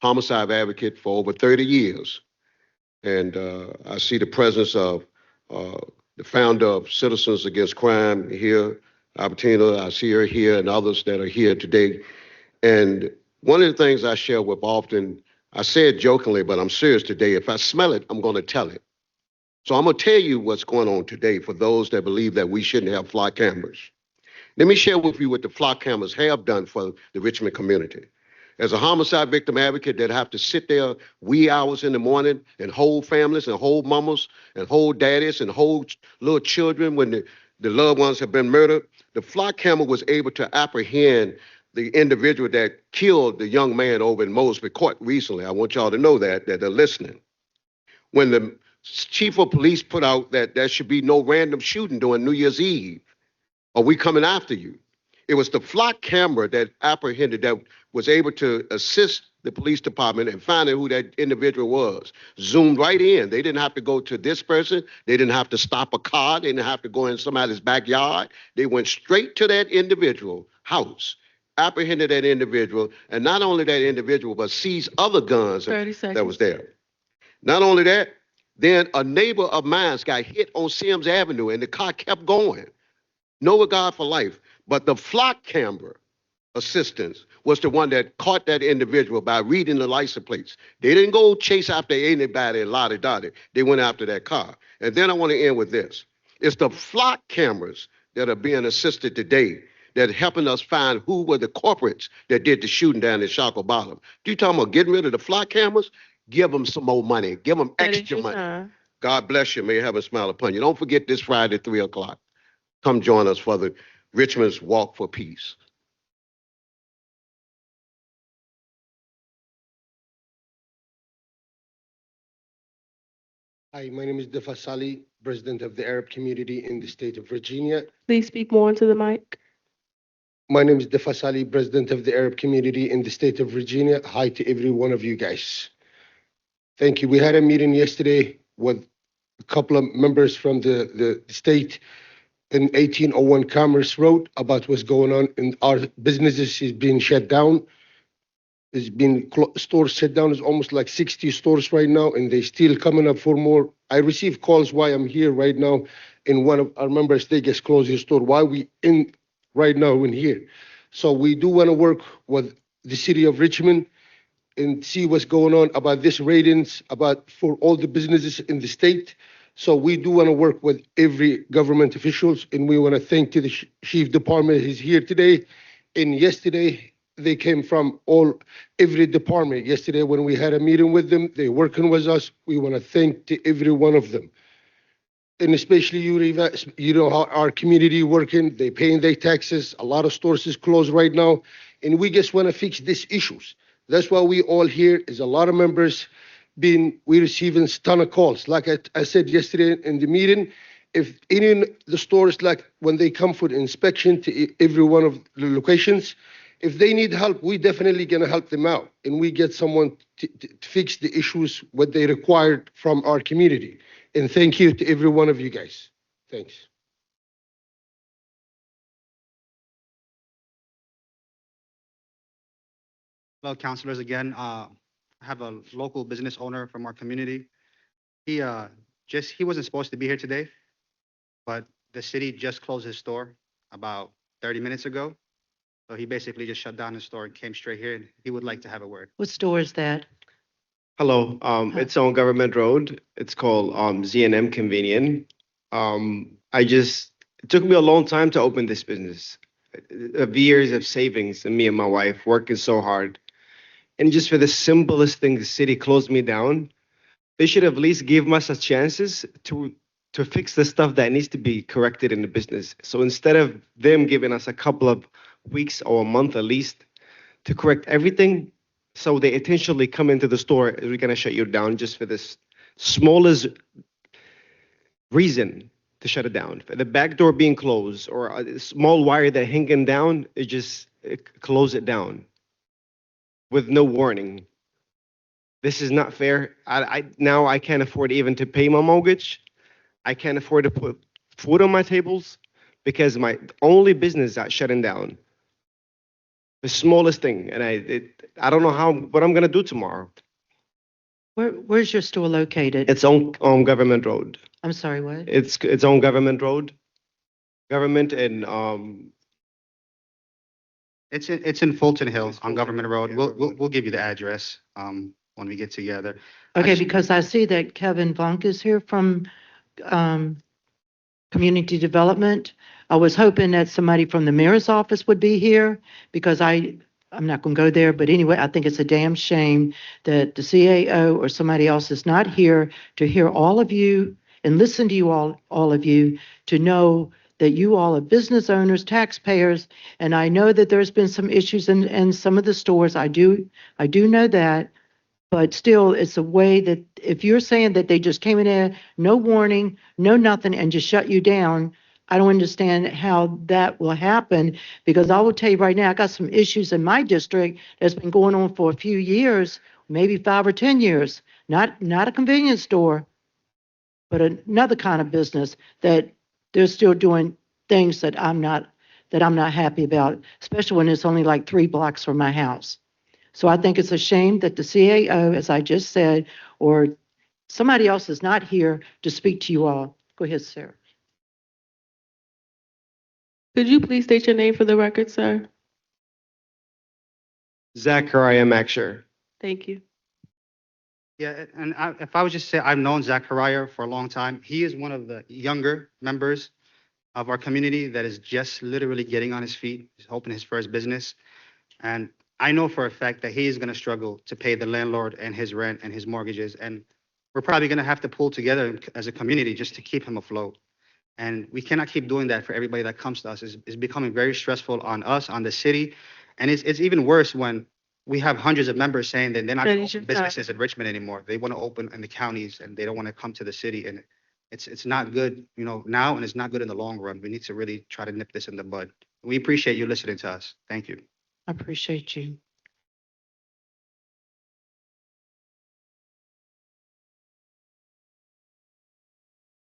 Speaker 14: homicide advocate for over 30 years. And I see the presence of the founder of Citizens Against Crime here, Albertina, I see her here, and others that are here today. And one of the things I share with often, I say it jokingly, but I'm serious today. If I smell it, I'm going to tell it. So I'm going to tell you what's going on today for those that believe that we shouldn't have flock cameras. Let me share with you what the flock cameras have done for the Richmond community. As a homicide victim advocate that have to sit there wee hours in the morning and hold families and hold mamas and hold daddies and hold little children when the loved ones have been murdered. The flock camera was able to apprehend the individual that killed the young man over in Mosby Court recently. I want y'all to know that they're listening. When the chief of police put out that there should be no random shooting during New Year's Eve, are we coming after you? It was the flock camera that apprehended, that was able to assist the police department in finding who that individual was. Zoomed right in. They didn't have to go to this person. They didn't have to stop a car. They didn't have to go in somebody's backyard. They went straight to that individual house, apprehended that individual, and not only that individual, but seized other guns
Speaker 1: 30 seconds.
Speaker 14: that was there. Not only that, then a neighbor of mine got hit on Sims Avenue, and the car kept going. No regard for life. But the flock camera assistance was the one that caught that individual by reading the license plates. They didn't go chase after anybody and lottie-dottie. They went after that car. And then I want to end with this. It's the flock cameras that are being assisted today that are helping us find who were the corporates that did the shooting down in Shockoe Bottom. You talking about getting rid of the flock cameras? Give them some more money. Give them extra money. God bless you. May heaven smile upon you. Don't forget this Friday, 3 o'clock. Come join us for the Richmond's Walk for Peace.
Speaker 15: Hi, my name is Defa Sali, President of the Arab community in the state of Virginia.
Speaker 1: Please speak more into the mic.
Speaker 15: My name is Defa Sali, President of the Arab community in the state of Virginia. Hi to every one of you guys. Thank you. We had a meeting yesterday with a couple of members from the state in 1801 Commerce Road about what's going on in our businesses is being shut down. It's been stores shut down. It's almost like 60 stores right now, and they still coming up for more. I receive calls why I'm here right now, and one of our members, they just closed his store. Why we in right now in here? So we do want to work with the city of Richmond and see what's going on about this ratings, about for all the businesses in the state. So we do want to work with every government officials, and we want to thank to the chief department who's here today. And yesterday, they came from every department. Yesterday, when we had a meeting with them, they're working with us. We want to thank to every one of them. And especially you, Riva, you know how our community working, they paying their taxes. A lot of stores is closed right now. And we just want to fix these issues. That's why we all here is a lot of members we receiving a ton of calls. Like I said yesterday in the meeting, if any of the stores, like when they come for the inspection to every one of the locations, if they need help, we definitely gonna help them out. And we get someone to fix the issues, what they required from our community. And thank you to every one of you guys. Thanks.
Speaker 11: Hello, councilors again. I have a local business owner from our community. He wasn't supposed to be here today, but the city just closed his store about 30 minutes ago. So he basically just shut down his store and came straight here, and he would like to have a word.
Speaker 9: What store is that?
Speaker 16: Hello, it's on Government Road. It's called Z&M Convenient. It took me a long time to open this business. Of years of savings, and me and my wife working so hard. And just for the simplest thing, the city closed me down. They should have at least give us a chances to fix the stuff that needs to be corrected in the business. So instead of them giving us a couple of weeks or a month at least to correct everything, so they intentionally come into the store, we're gonna shut you down just for this smallest reason to shut it down. The back door being closed or a small wire that hanging down, it close it down with no warning. This is not fair. Now I can't afford even to pay my mortgage. I can't afford to put food on my tables because my only business got shutting down. The smallest thing, and I don't know what I'm gonna do tomorrow.
Speaker 9: Where's your store located?
Speaker 16: It's on Government Road.
Speaker 9: I'm sorry, what?
Speaker 16: It's on Government Road. Government and
Speaker 11: It's in Fulton Hill on Government Road. We'll give you the address when we get together.
Speaker 9: Okay, because I see that Kevin Vunk is here from Community Development. I was hoping that somebody from the mayor's office would be here because I'm not going to go there, but anyway, I think it's a damn shame that the CAO or somebody else is not here to hear all of you and listen to you all of you to know that you all are business owners, taxpayers, and I know that there's been some issues in some of the stores. I do know that. But still, it's a way that if you're saying that they just came in there, no warning, no nothing, and just shut you down, I don't understand how that will happen. Because I will tell you right now, I got some issues in my district that's been going on for a few years, maybe 5 or 10 years. Not a convenience store, but another kind of business that they're still doing things that I'm not happy about, especially when it's only like 3 blocks from my house. So I think it's a shame that the CAO, as I just said, or somebody else is not here to speak to you all. Go ahead, Sarah.
Speaker 1: Could you please state your name for the record, sir?
Speaker 16: Zachariah Maxer.
Speaker 1: Thank you.
Speaker 11: Yeah, and if I was just say, I've known Zachariah for a long time. He is one of the younger members of our community that is just literally getting on his feet, he's opening his first business. And I know for a fact that he is going to struggle to pay the landlord and his rent and his mortgages. And we're probably going to have to pull together as a community just to keep him afloat. And we cannot keep doing that for everybody that comes to us. It's becoming very stressful on us, on the city. And it's even worse when we have hundreds of members saying that they're not going to open businesses in Richmond anymore. They want to open in the counties and they don't want to come to the city. And it's not good, now, and it's not good in the long run. We need to really try to nip this in the bud. We appreciate you listening to us. Thank you.
Speaker 9: I appreciate you.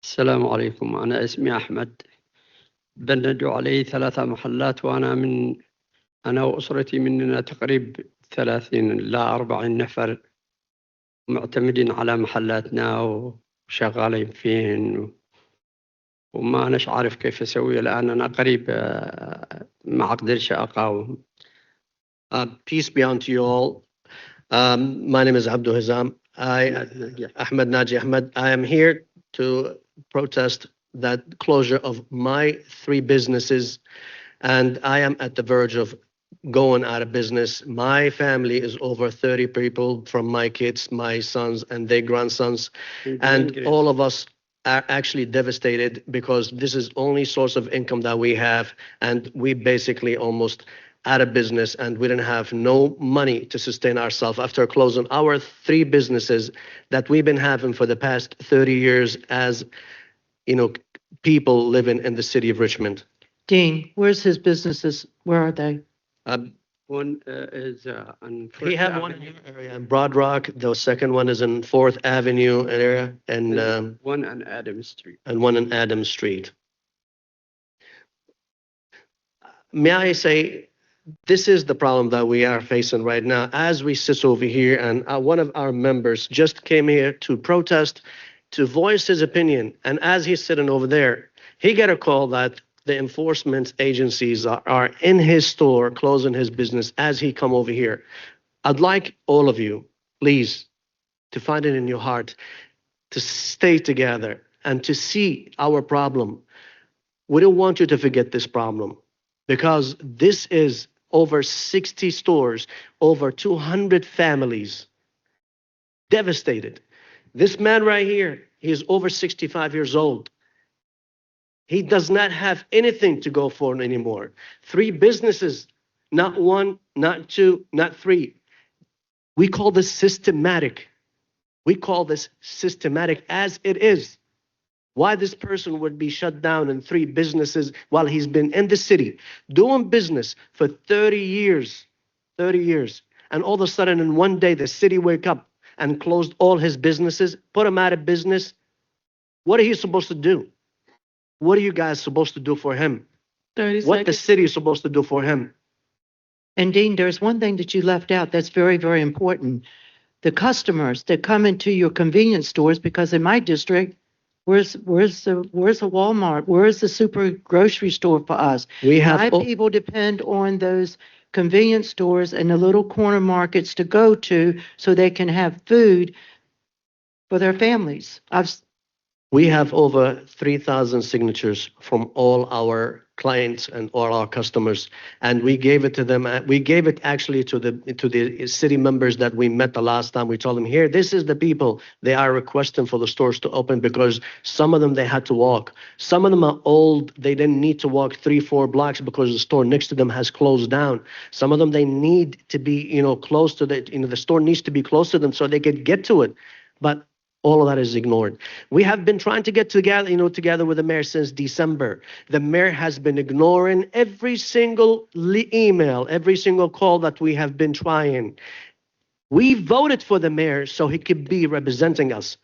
Speaker 17: السلام عليكم. أنا اسمي أحمد. بندوا علي 3 محلات أنا وأسرتي مننا تقريب 30 إلى 40 نفر معتمدين على محلاتنا وشغالين فيهن وما أناش عارف كيف أسوي الآن. أنا قريب ما أقدرش أقاوم.
Speaker 8: Peace be unto you all. My name is Abdul Hizam. Ahmed Naji Ahmed. I am here to protest that closure of my 3 businesses, and I am at the verge of going out of business. My family is over 30 people, from my kids, my sons, and their grandsons, and all of us are actually devastated because this is only source of income that we have, and we basically almost out of business, and we didn't have no money to sustain ourselves after closing our 3 businesses that we've been having for the past 30 years as people living in the city of Richmond.
Speaker 9: Dean, where's his businesses? Where are they?
Speaker 17: One is on
Speaker 8: We have one in your area in Broad Rock. The second one is in 4th Avenue area, and
Speaker 17: one on Adams Street.
Speaker 8: And one in Adams Street. May I say, this is the problem that we are facing right now as we sit over here, and one of our members just came here to protest, to voice his opinion, and as he's sitting over there, he got a call that the enforcement agencies are in his store closing his business as he come over here. I'd like all of you, please, to find it in your heart to stay together and to see our problem. We don't want you to forget this problem, because this is over 60 stores, over 200 families devastated. This man right here, he is over 65 years old. He does not have anything to go for anymore. 3 businesses, not 1, not 2, not 3. We call this systematic. We call this systematic as it is. Why this person would be shut down in 3 businesses while he's been in the city doing business for 30 years, and all of a sudden in one day the city wake up and closed all his businesses, put him out of business. What are he supposed to do? What are you guys supposed to do for him?
Speaker 1: 30
Speaker 8: What the
Speaker 1: seconds.
Speaker 8: city is supposed to do for him?
Speaker 9: And Dean, there's one thing that you left out that's very, very important. The customers that come into your convenience stores, because in my district, where's the Walmart? Where's the super grocery store for us?
Speaker 8: We have
Speaker 9: My people depend on those convenience stores and the little corner markets to go to so they can have food for their families.
Speaker 8: We have over 3,000 signatures from all our clients and all our customers, and we gave it to them. We gave it actually to the city members that we met the last time. We told them, here, this is the people they are requesting for the stores to open, because some of them they had to walk. Some of them are old. They didn't need to walk 3-4 blocks because the store next to them has closed down. Some of them they need to be, close to the store needs to be close to them so they could get to it. But all of that is ignored. We have been trying to get together with the mayor since December. The mayor has been ignoring every single email, every single call that we have been trying. We voted for the mayor so he could be representing us.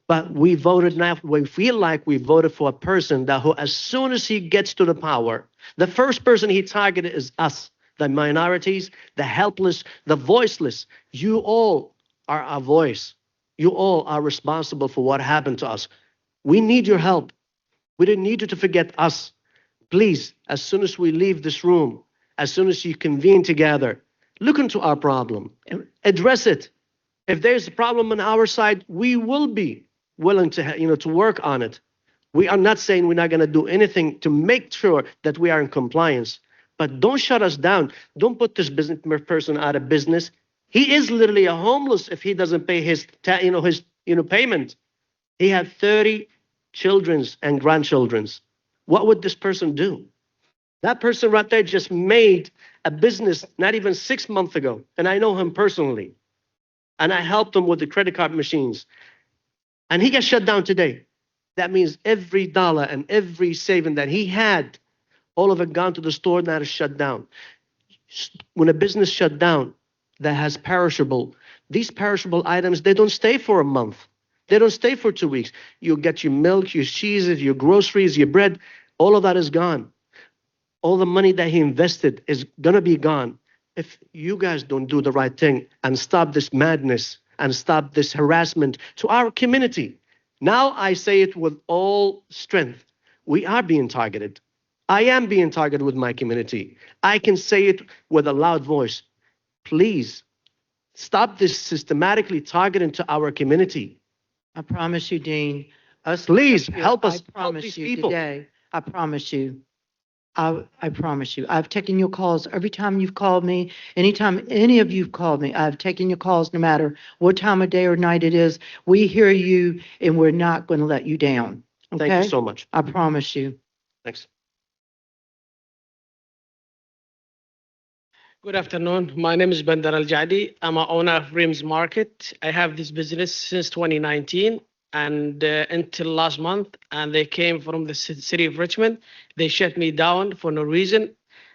Speaker 8: But we voted now, we feel like we voted for a person that who, as soon as he gets to the power, the first person he targeted is us, the minorities, the helpless, the voiceless. You all are our voice. You all are responsible for what happened to us. We need your help. We didn't need you to forget us. Please, as soon as we leave this room, as soon as you convene together, look into our problem and address it. If there's a problem on our side, we will be willing to, to work on it. We are not saying we're not going to do anything to make sure that we are in compliance, but don't shut us down. Don't put this business person out of business. He is literally a homeless if he doesn't pay his payment. He had 30 children's and grandchildren's. What would this person do? That person right there just made a business not even 6 months ago, and I know him personally. And I helped him with the credit card machines. And he got shut down today. That means every dollar and every saving that he had, all of it gone to the store, now is shut down. When a business shut down that has these perishable items, they don't stay for a month. They don't stay for 2 weeks. You get your milk, your cheeses, your groceries, your bread, all of that is gone. All the money that he invested is gonna be gone. If you guys don't do the right thing and stop this madness and stop this harassment to our community. Now I say it with all strength. We are being targeted. I am being targeted with my community. I can say it with a loud voice. Please stop this systematically targeting to our community.
Speaker 9: I promise you, Dean.
Speaker 8: Please help us.
Speaker 9: I promise you today. I promise you. I promise you. I've taken your calls every time you've called me. Anytime any of you've called me, I've taken your calls no matter what time of day or night it is. We hear you and we're not going to let you down. Okay?
Speaker 8: Thank you so much.
Speaker 9: I promise you.
Speaker 8: Thanks.
Speaker 18: Good afternoon. My name is Bandar Al Jadi. I'm an owner of Rims Market. I have this business since 2019 and until last month, and they came from the city of Richmond. They shut me down for no reason.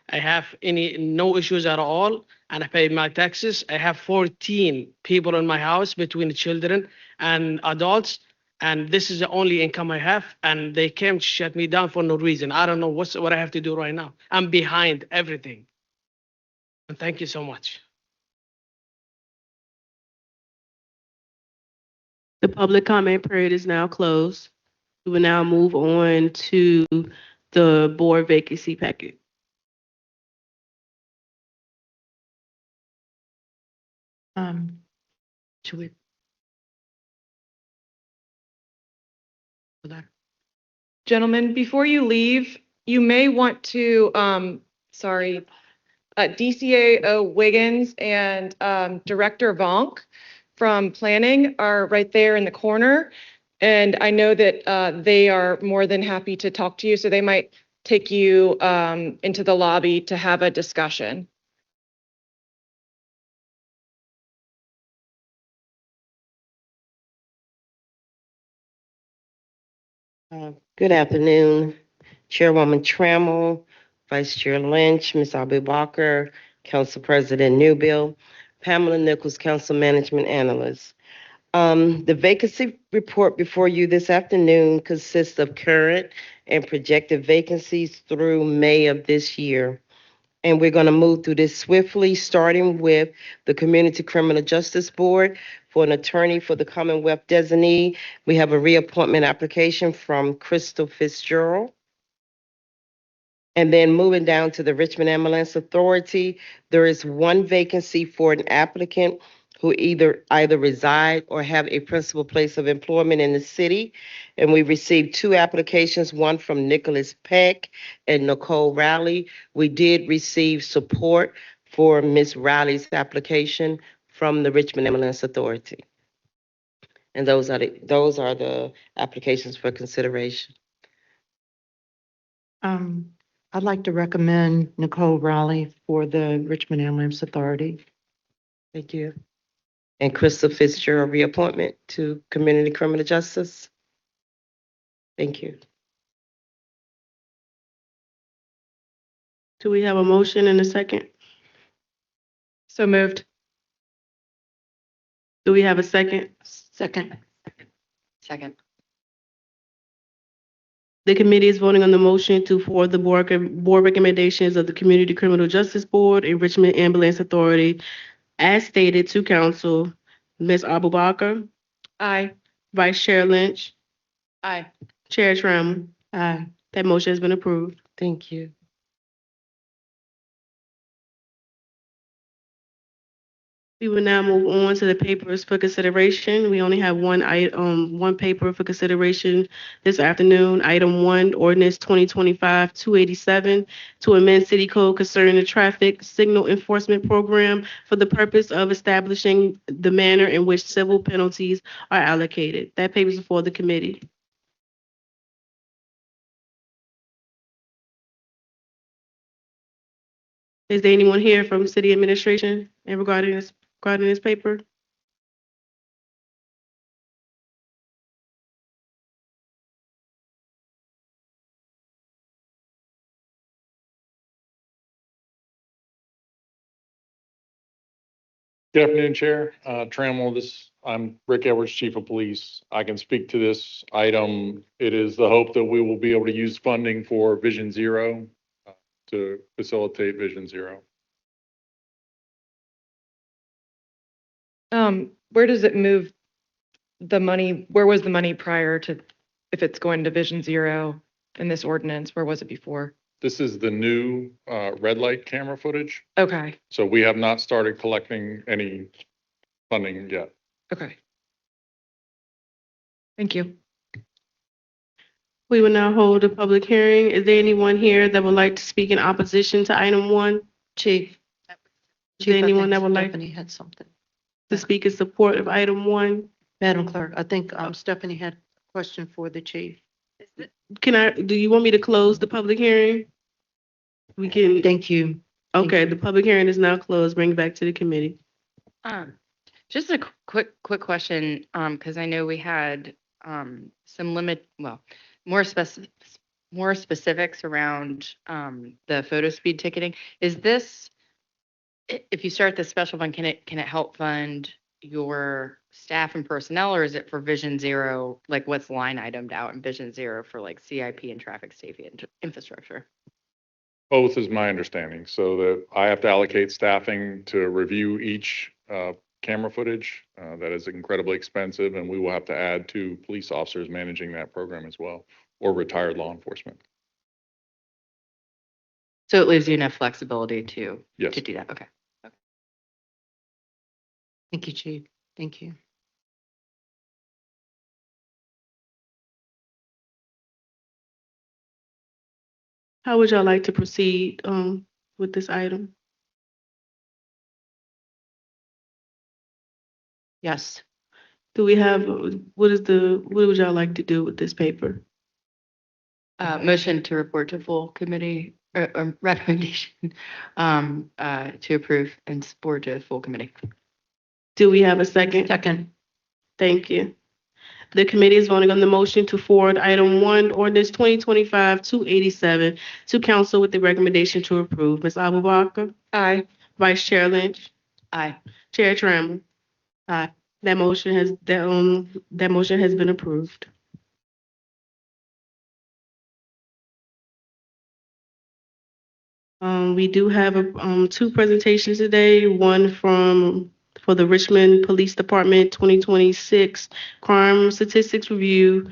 Speaker 18: I have no issues at all, and I pay my taxes. I have 14 people in my house between children and adults, and this is the only income I have, and they came to shut me down for no reason. I don't know what I have to do right now. I'm behind everything. And thank you so much.
Speaker 1: The public comment period is now closed. We will now move on to the board vacancy packet.
Speaker 19: Gentlemen, before you leave, you may want to, DCAO Wiggins and Director Vonk from Planning are right there in the corner. And I know that they are more than happy to talk to you, so they might take you into the lobby to have a discussion.
Speaker 12: Good afternoon, Chairwoman Trammell, Vice Chair Lynch, Ms. Abu Bakr, Council President Newbill, Pamela Nichols, Council Management Analyst. The vacancy report before you this afternoon consists of current and projected vacancies through May of this year. And we're going to move through this swiftly, starting with the Community Criminal Justice Board. For an attorney for the Commonwealth designee, we have a reappointment application from Crystal Fitzgerald. And then moving down to the Richmond Ambulance Authority, there is one vacancy for an applicant who either reside or have a principal place of employment in the city. And we received 2 applications, one from Nicholas Peck and Nicole Riley. We did receive support for Ms. Riley's application from the Richmond Ambulance Authority. And those are the applications for consideration.
Speaker 9: I'd like to recommend Nicole Raleigh for the Richmond Ambulance Authority.
Speaker 12: Thank you. And Crystal Fitzgerald reappointment to Community Criminal Justice. Thank you.
Speaker 1: Do we have a motion and a second?
Speaker 19: So moved.
Speaker 1: Do we have a second?
Speaker 9: Second.
Speaker 19: Second.
Speaker 1: The committee is voting on the motion to forward the board recommendations of the Community Criminal Justice Board and Richmond Ambulance Authority as stated to council. Ms. Abubakar,
Speaker 19: Aye.
Speaker 1: Vice Chair Lynch,
Speaker 19: Aye.
Speaker 1: Chair Trammell.
Speaker 9: Aye.
Speaker 1: That motion has been approved.
Speaker 12: Thank you.
Speaker 1: We will now move on to the papers for consideration. We only have one paper for consideration this afternoon. Item 1, Ordinance 2025-287 to amend City Code concerning the traffic signal enforcement program for the purpose of establishing the manner in which civil penalties are allocated. That paper is before the committee. Is there anyone here from city administration regarding this paper?
Speaker 20: Good afternoon, Chair. Trammell, I'm Rick Edwards, Chief of Police. I can speak to this item. It is the hope that we will be able to use funding for Vision Zero to facilitate Vision Zero.
Speaker 19: Where does it move the money? Where was the money prior to, if it's going to Vision Zero in this ordinance? Where was it before?
Speaker 20: This is the new red light camera footage.
Speaker 19: Okay.
Speaker 20: So we have not started collecting any funding yet.
Speaker 19: Okay. Thank you.
Speaker 1: We will now hold a public hearing. Is there anyone here that would like to speak in opposition to item 1?
Speaker 9: Chief.
Speaker 1: Is there anyone that would like
Speaker 9: Stephanie had something.
Speaker 1: to speak in support of item 1?
Speaker 9: Madam Clerk, I think Stephanie had a question for the chief.
Speaker 1: Do you want me to close the public hearing? We can.
Speaker 9: Thank you.
Speaker 1: Okay, the public hearing is now closed. Bring it back to the committee.
Speaker 21: Just a quick question, because I know we had some more specifics around the photo speed ticketing. Is this, if you start this special fund, can it help fund your staff and personnel, or is it for Vision Zero? Like, what's line itemed out in Vision Zero for like CIP and traffic safety and infrastructure?
Speaker 20: Both is my understanding. So that I have to allocate staffing to review each camera footage. That is incredibly expensive, and we will have to add 2 police officers managing that program as well, or retired law enforcement.
Speaker 21: So it leaves you enough flexibility to
Speaker 20: Yes.
Speaker 21: do that. Okay.
Speaker 9: Thank you, Chief. Thank you.
Speaker 1: How would y'all like to proceed with this item?
Speaker 9: Yes.
Speaker 1: Do we have, what would y'all like to do with this paper?
Speaker 21: Motion to report to full committee, or recommendation to approve and support to full committee.
Speaker 1: Do we have a second?
Speaker 9: Second.
Speaker 1: Thank you. The committee is voting on the motion to forward item 1, ordinance 2025-287 to council with the recommendation to approve. Ms. Abubakar?
Speaker 19: Aye.
Speaker 1: Vice Chair Lynch?
Speaker 21: Aye.
Speaker 1: Chair Trammell? Aye. That motion has been approved. We do have 2 presentations today, one for the Richmond Police Department 2026 Crime Statistics Review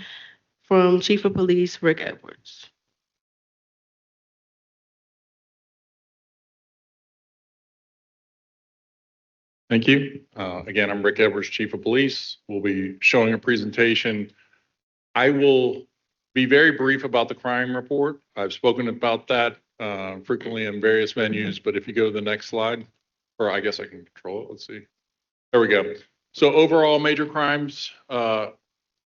Speaker 1: from Chief of Police Rick Edwards.
Speaker 20: Thank you. Again, I'm Rick Edwards, Chief of Police. We'll be showing a presentation. I will be very brief about the crime report. I've spoken about that frequently in various venues, but if you go to the next slide, or I guess I can control it. Let's see. There we go. So overall major crimes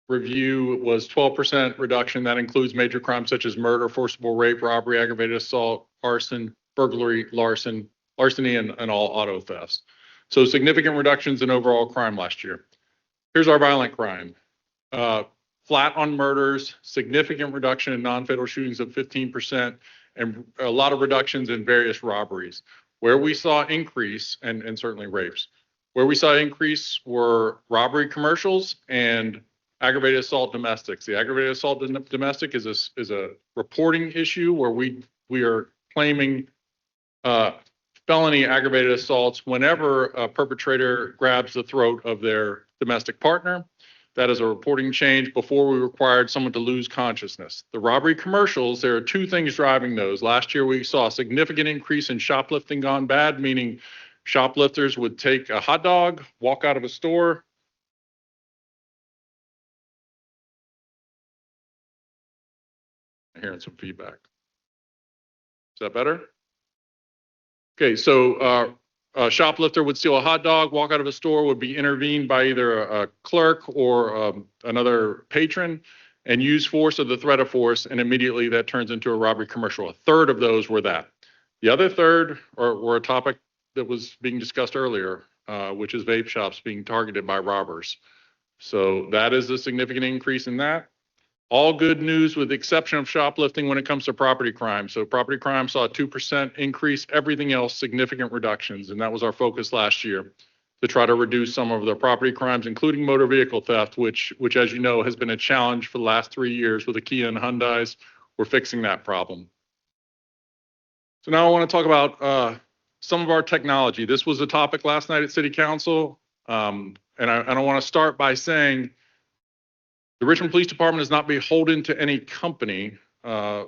Speaker 20: review was 12% reduction. That includes major crimes such as murder, forcible rape, robbery, aggravated assault, arson, burglary, larceny, and all auto thefts. So significant reductions in overall crime last year. Here's our violent crime. Flat on murders, significant reduction in non-fatal shootings of 15%, and a lot of reductions in various robberies. Where we saw increase, and certainly rapes, where we saw increase were robbery commercials and aggravated assault domestics. The aggravated assault domestic is a reporting issue where we are claiming felony aggravated assaults whenever a perpetrator grabs the throat of their domestic partner. That is a reporting change. Before, we required someone to lose consciousness. The robbery commercials, there are two things driving those. Last year, we saw a significant increase in shoplifting gone bad, meaning shoplifters would take a hot dog, walk out of a store. I'm hearing some feedback. Is that better? Okay, so a shoplifter would steal a hot dog, walk out of a store, would be intervened by either a clerk or another patron, and use force or the threat of force, and immediately that turns into a robbery commercial. A third of those were that. The other third were a topic that was being discussed earlier, which is vape shops being targeted by robbers. So that is a significant increase in that. All good news with the exception of shoplifting when it comes to property crime. So property crime saw a 2% increase, everything else significant reductions. And that was our focus last year, to try to reduce some of the property crimes, including motor vehicle theft, which as you know, has been a challenge for the last 3 years with the Kia and Hyundais. We're fixing that problem. So now I want to talk about some of our technology. This was a topic last night at City Council. And I want to start by saying, the Richmond Police Department is not beholden to any company.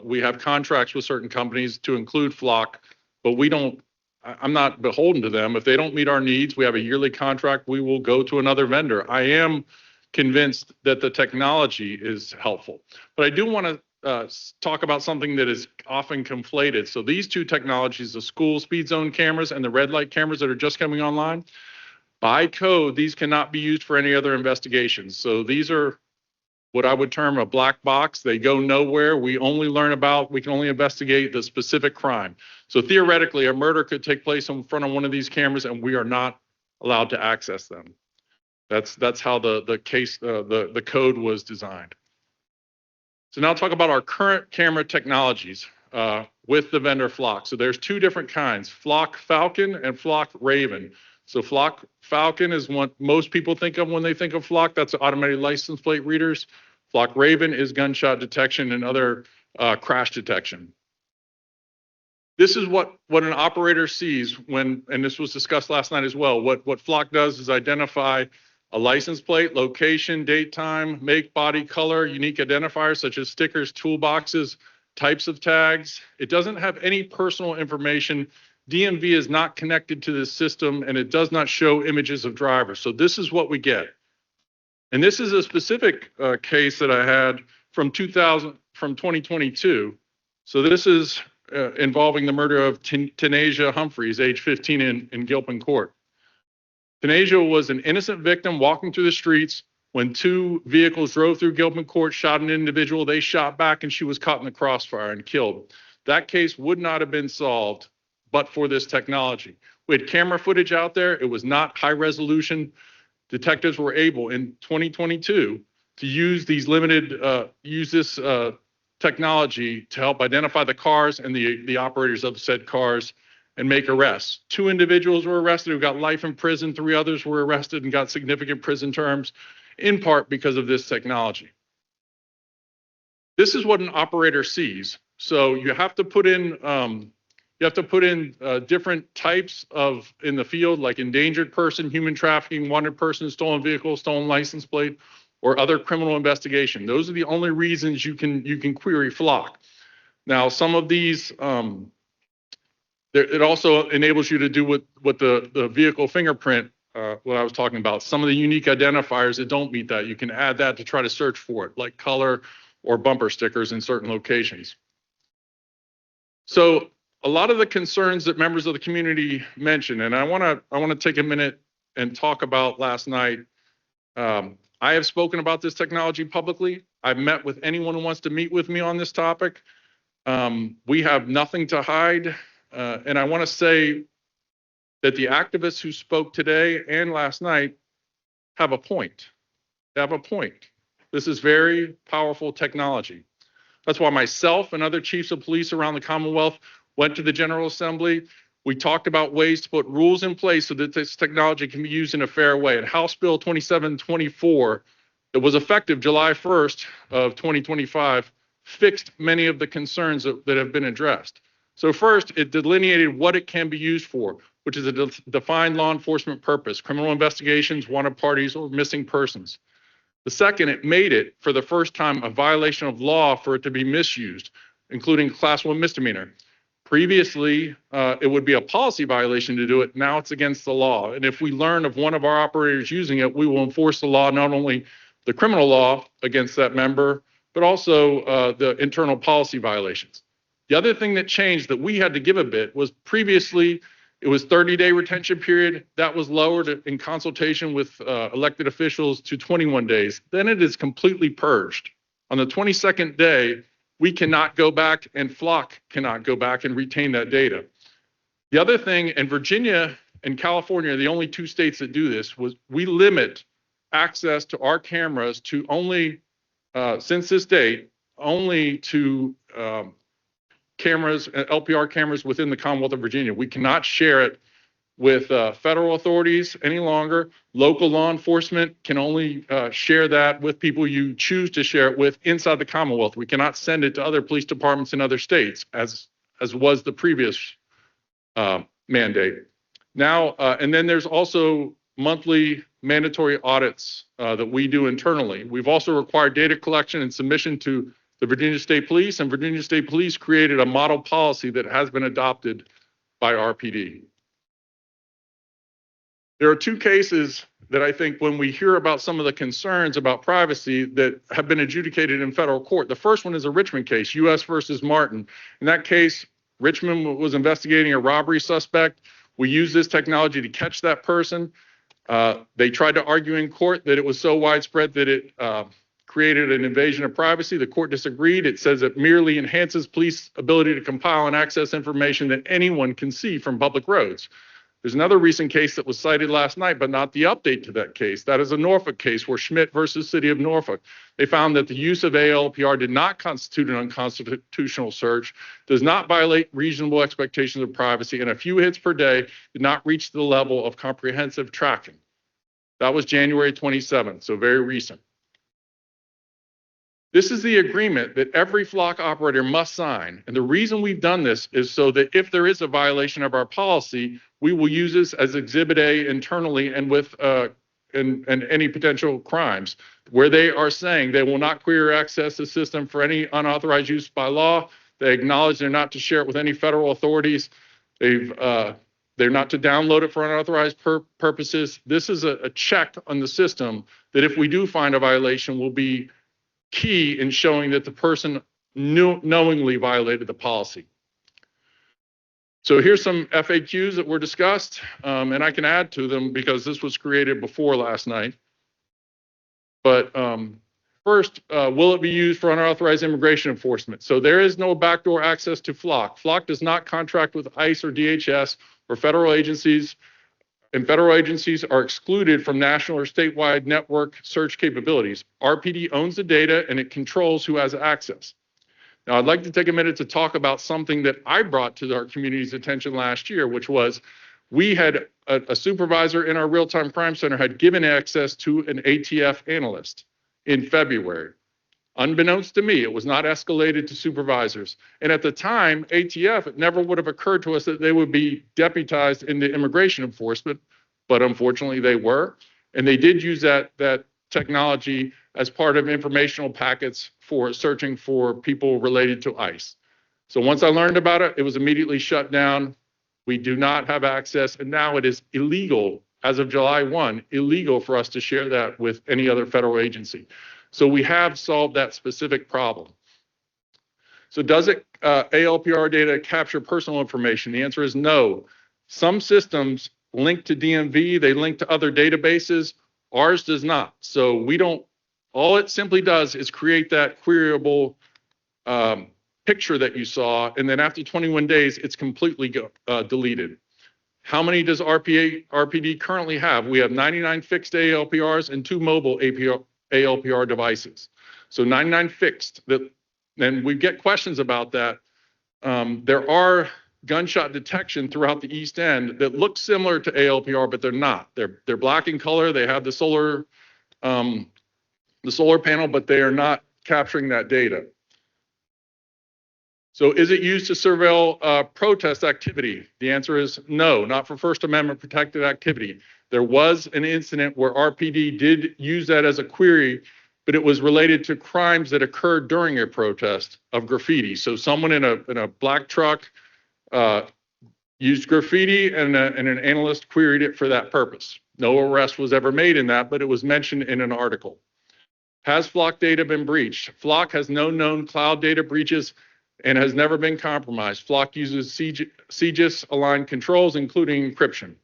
Speaker 20: We have contracts with certain companies to include Flock, but I'm not beholden to them. If they don't meet our needs, we have a yearly contract, we will go to another vendor. I am convinced that the technology is helpful, but I do want to talk about something that is often conflated. So these two technologies, the school speed zone cameras and the red light cameras that are just coming online, by code, these cannot be used for any other investigations. So these are what I would term a black box. They go nowhere. We can only investigate the specific crime. So theoretically, a murder could take place in front of one of these cameras and we are not allowed to access them. That's how the code was designed. So now I'll talk about our current camera technologies with the vendor Flock. So there's two different kinds, Flock Falcon and Flock Raven. So Flock Falcon is what most people think of when they think of Flock. That's automated license plate readers. Flock Raven is gunshot detection and other crash detection. This is what an operator sees when, and this was discussed last night as well, what Flock does is identify a license plate, location, date, time, make, body, color, unique identifiers such as stickers, toolboxes, types of tags. It doesn't have any personal information. DMV is not connected to this system and it does not show images of drivers. So this is what we get. And this is a specific case that I had from 2022. So this is involving the murder of Tanasia Humphreys, age 15 in Gilpin Court. Tanasia was an innocent victim walking through the streets when two vehicles drove through Gilpin Court, shot an individual. They shot back and she was caught in the crossfire and killed. That case would not have been solved but for this technology. We had camera footage out there. It was not high resolution. Detectives were able in 2022 to use these this technology to help identify the cars and the operators of said cars and make arrests. 2 individuals were arrested who got life in prison. 3 others were arrested and got significant prison terms, in part because of this technology. This is what an operator sees. So you have to put in different types in the field, like endangered person, human trafficking, wanted person, stolen vehicle, stolen license plate, or other criminal investigation. Those are the only reasons you can query Flock. Now, some of these, it also enables you to do what the vehicle fingerprint what I was talking about. Some of the unique identifiers that don't meet that, you can add that to try to search for it, like color or bumper stickers in certain locations. So a lot of the concerns that members of the community mentioned, and I want to take a minute and talk about last night. I have spoken about this technology publicly. I've met with anyone who wants to meet with me on this topic. We have nothing to hide. And I want to say that the activists who spoke today and last night have a point. They have a point. This is very powerful technology. That's why myself and other chiefs of police around the Commonwealth went to the General Assembly. We talked about ways to put rules in place so that this technology can be used in a fair way. And House Bill 2724, that was effective July 1st of 2025, fixed many of the concerns that have been addressed. So first, it delineated what it can be used for, which is a defined law enforcement purpose, criminal investigations, wanted parties, or missing persons. The second, it made it, for the first time, a violation of law for it to be misused, including class 1 misdemeanor. Previously, it would be a policy violation to do it. Now it's against the law. And if we learn of one of our operators using it, we will enforce the law, not only the criminal law against that member, but also the internal policy violations. The other thing that changed that we had to give a bit was previously it was 30-day retention period. That was lowered in consultation with elected officials to 21 days. Then it is completely purged. On the 22nd day, we cannot go back, and Flock cannot go back and retain that data. The other thing, and Virginia and California are the only two states that do this, was we limit access to our cameras to only, since this date, only to cameras, LPR cameras within the Commonwealth of Virginia. We cannot share it with federal authorities any longer. Local law enforcement can only share that with people you choose to share it with inside the Commonwealth. We cannot send it to other police departments in other states, as was the previous mandate. Now, and then there's also monthly mandatory audits that we do internally. We've also required data collection and submission to the Virginia State Police, and Virginia State Police created a model policy that has been adopted by RPD. There are two cases that I think when we hear about some of the concerns about privacy that have been adjudicated in federal court. The first one is a Richmond case, U.S. versus Martin. In that case, Richmond was investigating a robbery suspect. We used this technology to catch that person. They tried to argue in court that it was so widespread that it created an invasion of privacy. The court disagreed. It says it merely enhances police ability to compile and access information that anyone can see from public roads. There's another recent case that was cited last night, but not the update to that case. That is a Norfolk case where Schmidt versus City of Norfolk. They found that the use of ALPR did not constitute an unconstitutional search, does not violate reasonable expectations of privacy, and a few hits per day did not reach the level of comprehensive tracking. That was January 27th, so very recent. This is the agreement that every Flock operator must sign. And the reason we've done this is so that if there is a violation of our policy, we will use this as Exhibit A internally and with and any potential crimes where they are saying they will not query or access the system for any unauthorized use by law. They acknowledge they're not to share it with any federal authorities. They're not to download it for unauthorized purposes. This is a check on the system that if we do find a violation will be key in showing that the person knowingly violated the policy. So here's some FAQs that were discussed, and I can add to them because this was created before last night. But first, will it be used for unauthorized immigration enforcement? So there is no backdoor access to Flock. Flock does not contract with ICE or DHS or federal agencies, and federal agencies are excluded from national or statewide network search capabilities. RPD owns the data and it controls who has access. Now, I'd like to take a minute to talk about something that I brought to our community's attention last year, which was we had a supervisor in our real-time crime center had given access to an ATF analyst in February. Unbeknownst to me, it was not escalated to supervisors. And at the time, ATF, it never would have occurred to us that they would be deputized into immigration enforcement, but unfortunately they were. And they did use that technology as part of informational packets for searching for people related to ICE. So once I learned about it, it was immediately shut down. We do not have access, and now it is illegal as of July 1, illegal for us to share that with any other federal agency. So we have solved that specific problem. So does ALPR data capture personal information? The answer is no. Some systems link to DMV, they link to other databases. Ours does not. So we don't, all it simply does is create that queryable picture that you saw, and then after 21 days, it's completely deleted. How many does RPD currently have? We have 99 fixed ALPRs and 2 mobile ALPR devices. So 99 fixed. And we get questions about that. There are gunshot detection throughout the East End that look similar to ALPR, but they're not. They're black in color. They have the solar panel, but they are not capturing that data. So is it used to surveil protest activity? The answer is no, not for First Amendment protected activity. There was an incident where RPD did use that as a query, but it was related to crimes that occurred during a protest of graffiti. So someone in a black truck used graffiti, and an analyst queried it for that purpose. No arrest was ever made in that, but it was mentioned in an article. Has Flock data been breached? Flock has no known cloud data breaches and has never been compromised. Flock uses CGIS-aligned controls, including encryption.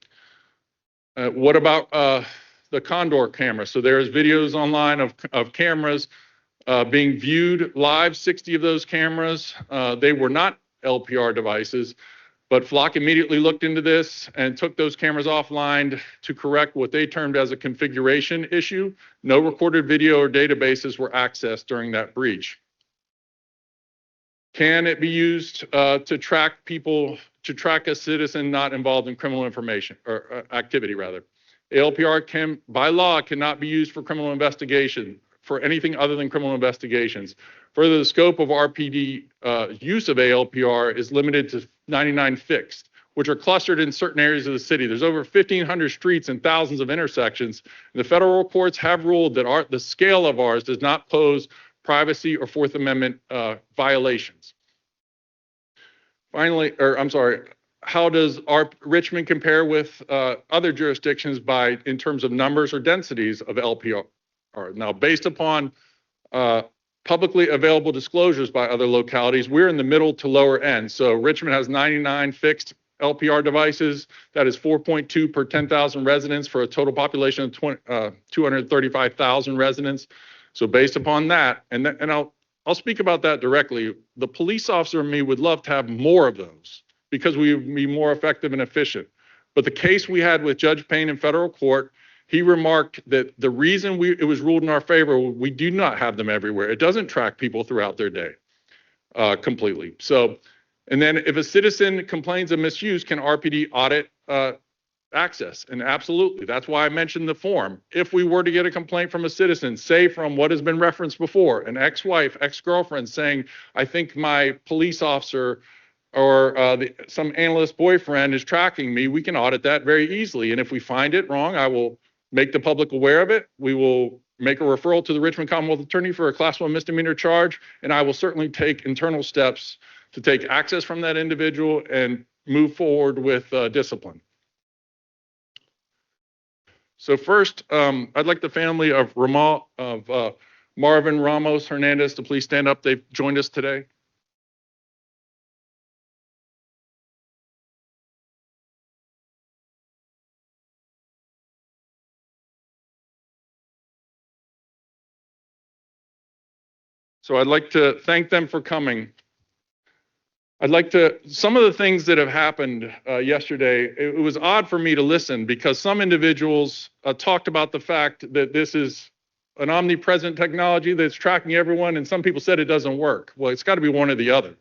Speaker 20: What about the Condor camera? So there's videos online of cameras being viewed live, 60 of those cameras. They were not LPR devices, but Flock immediately looked into this and took those cameras offline to correct what they termed as a configuration issue. No recorded video or databases were accessed during that breach. Can it be used to track people, to track a citizen not involved in criminal information or activity rather? ALPR by law cannot be used for criminal investigation, for anything other than criminal investigations. Further, the scope of RPD use of ALPR is limited to 99 fixed, which are clustered in certain areas of the city. There's over 1,500 streets and thousands of intersections. The federal courts have ruled that the scale of ours does not pose privacy or Fourth Amendment violations. Finally, how does Richmond compare with other jurisdictions in terms of numbers or densities of LPR? Now, based upon publicly available disclosures by other localities, we're in the middle to lower end. So Richmond has 99 fixed LPR devices. That is 4.2 per 10,000 residents for a total population of 235,000 residents. So based upon that, and I'll speak about that directly. The police officer in me would love to have more of those because we would be more effective and efficient. But the case we had with Judge Payne in federal court, he remarked that the reason it was ruled in our favor, we do not have them everywhere. It doesn't track people throughout their day completely. So, and then if a citizen complains of misuse, can RPD audit access? And absolutely, that's why I mentioned the form. If we were to get a complaint from a citizen, say from what has been referenced before, an ex-wife, ex-girlfriend saying, I think my police officer or some analyst boyfriend is tracking me, we can audit that very easily. And if we find it wrong, I will make the public aware of it. We will make a referral to the Richmond Commonwealth Attorney for a Class 1 misdemeanor charge, and I will certainly take internal steps to take access from that individual and move forward with discipline. So first, I'd like the family of Marvin Ramos Hernandez to please stand up. They've joined us today. So I'd like to thank them for coming. Some of the things that have happened yesterday, it was odd for me to listen because some individuals talked about the fact that this is an omnipresent technology that's tracking everyone, and some people said it doesn't work. Well, it's got to be one or the other.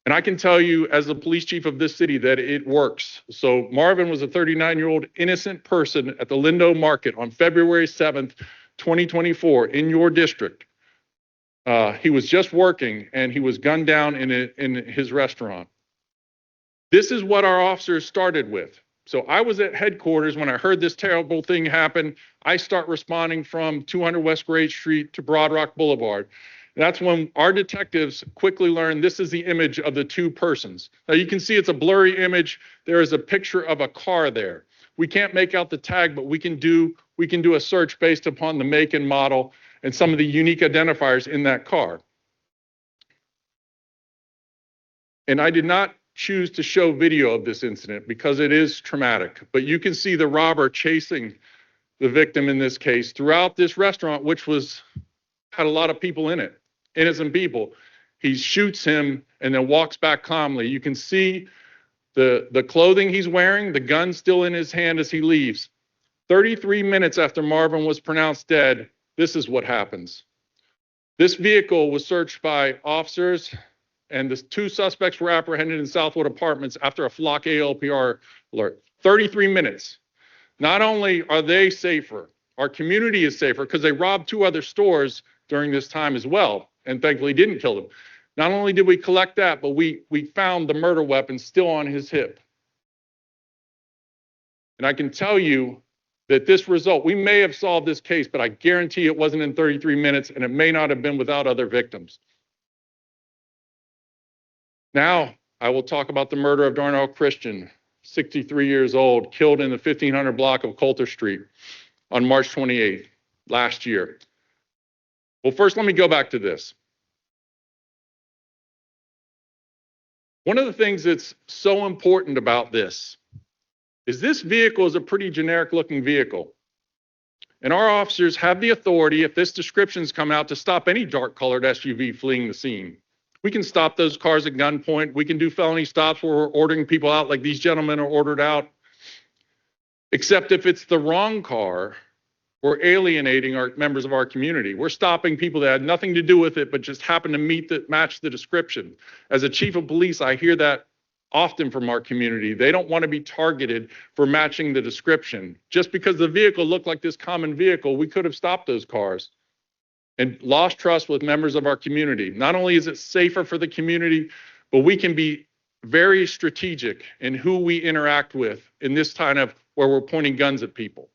Speaker 20: And I can tell you as the police chief of this city that it works. So Marvin was a 39-year-old innocent person at the Lindo Market on February 7th, 2024 in your district. He was just working and he was gunned down in his restaurant. This is what our officers started with. So I was at headquarters when I heard this terrible thing happen. I start responding from 200 West Grade Street to Broad Rock Boulevard. That's when our detectives quickly learned this is the image of the two persons. Now you can see it's a blurry image. There is a picture of a car there. We can't make out the tag, but we can do a search based upon the make and model and some of the unique identifiers in that car. And I did not choose to show video of this incident because it is traumatic, but you can see the robber chasing the victim in this case throughout this restaurant, which had a lot of people in it, innocent people. He shoots him and then walks back calmly. You can see the clothing he's wearing, the gun still in his hand as he leaves. 33 minutes after Marvin was pronounced dead, this is what happens. This vehicle was searched by officers, and the 2 suspects were apprehended in Southwood Apartments after a flock ALPR alert. 33 minutes. Not only are they safer, our community is safer because they robbed 2 other stores during this time as well, and thankfully didn't kill them. Not only did we collect that, but we found the murder weapon still on his hip. And I can tell you that this result, we may have solved this case, but I guarantee it wasn't in 33 minutes, and it may not have been without other victims. Now, I will talk about the murder of Darnell Christian, 63 years old, killed in the 1500 block of Coulter Street on March 28th, last year. Well, first, let me go back to this. One of the things that's so important about this is vehicle is a pretty generic looking vehicle. And our officers have the authority, if this description's come out, to stop any dark colored SUV fleeing the scene. We can stop those cars at gunpoint. We can do felony stops where we're ordering people out like these gentlemen are ordered out. Except if it's the wrong car, we're alienating our members of our community. We're stopping people that had nothing to do with it, but just happen to match the description. As a chief of police, I hear that often from our community. They don't want to be targeted for matching the description. Just because the vehicle looked like this common vehicle, we could have stopped those cars and lost trust with members of our community. Not only is it safer for the community, but we can be very strategic in who we interact with in this kind of where we're pointing guns at people.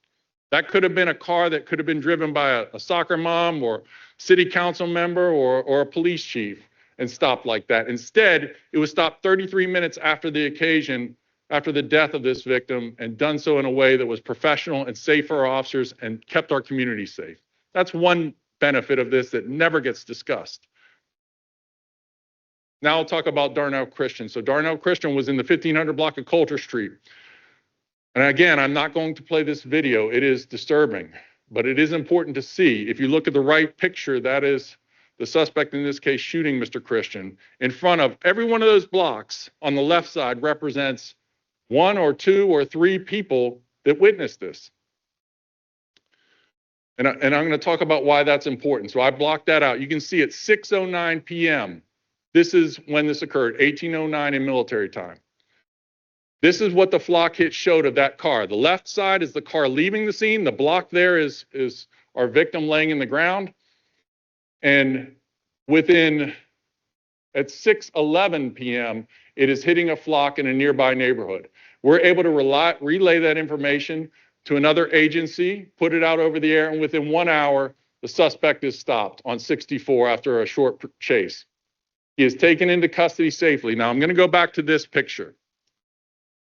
Speaker 20: That could have been a car that could have been driven by a soccer mom or city council member or a police chief and stopped like that. Instead, it was stopped 33 minutes after the occasion, after the death of this victim, and done so in a way that was professional and safe for our officers and kept our community safe. That's one benefit of this that never gets discussed. Now I'll talk about Darnell Christian. So Darnell Christian was in the 1500 block of Coulter Street. And again, I'm not going to play this video. It is disturbing, but it is important to see. If you look at the right picture, that is the suspect in this case shooting Mr. Christian. In front of every one of those blocks on the left side represents 1 or 2 or 3 people that witnessed this. And I'm going to talk about why that's important. So I blocked that out. You can see at 6:09 p.m. This is when this occurred, 1809 in military time. This is what the flock hit showed of that car. The left side is the car leaving the scene. The block there is our victim laying in the ground. And at 6:11 p.m., it is hitting a flock in a nearby neighborhood. We're able to relay that information to another agency, put it out over the air, and within 1 hour, the suspect is stopped on 64 after a short chase. He is taken into custody safely. Now, I'm going to go back to this picture.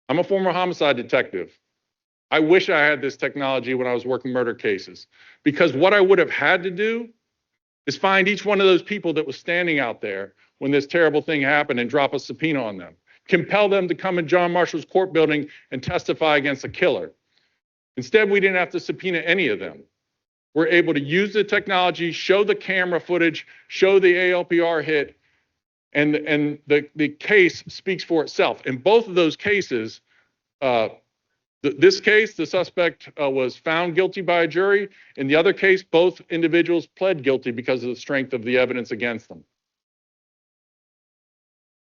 Speaker 20: I'm a former homicide detective. I wish I had this technology when I was working murder cases, because what I would have had to do is find each one of those people that was standing out there when this terrible thing happened and drop a subpoena on them. Compel them to come in John Marshall's court building and testify against a killer. Instead, we didn't have to subpoena any of them. We're able to use the technology, show the camera footage, show the ALPR hit, and the case speaks for itself. In both of those cases, this case, the suspect was found guilty by a jury. In the other case, both individuals pled guilty because of the strength of the evidence against them.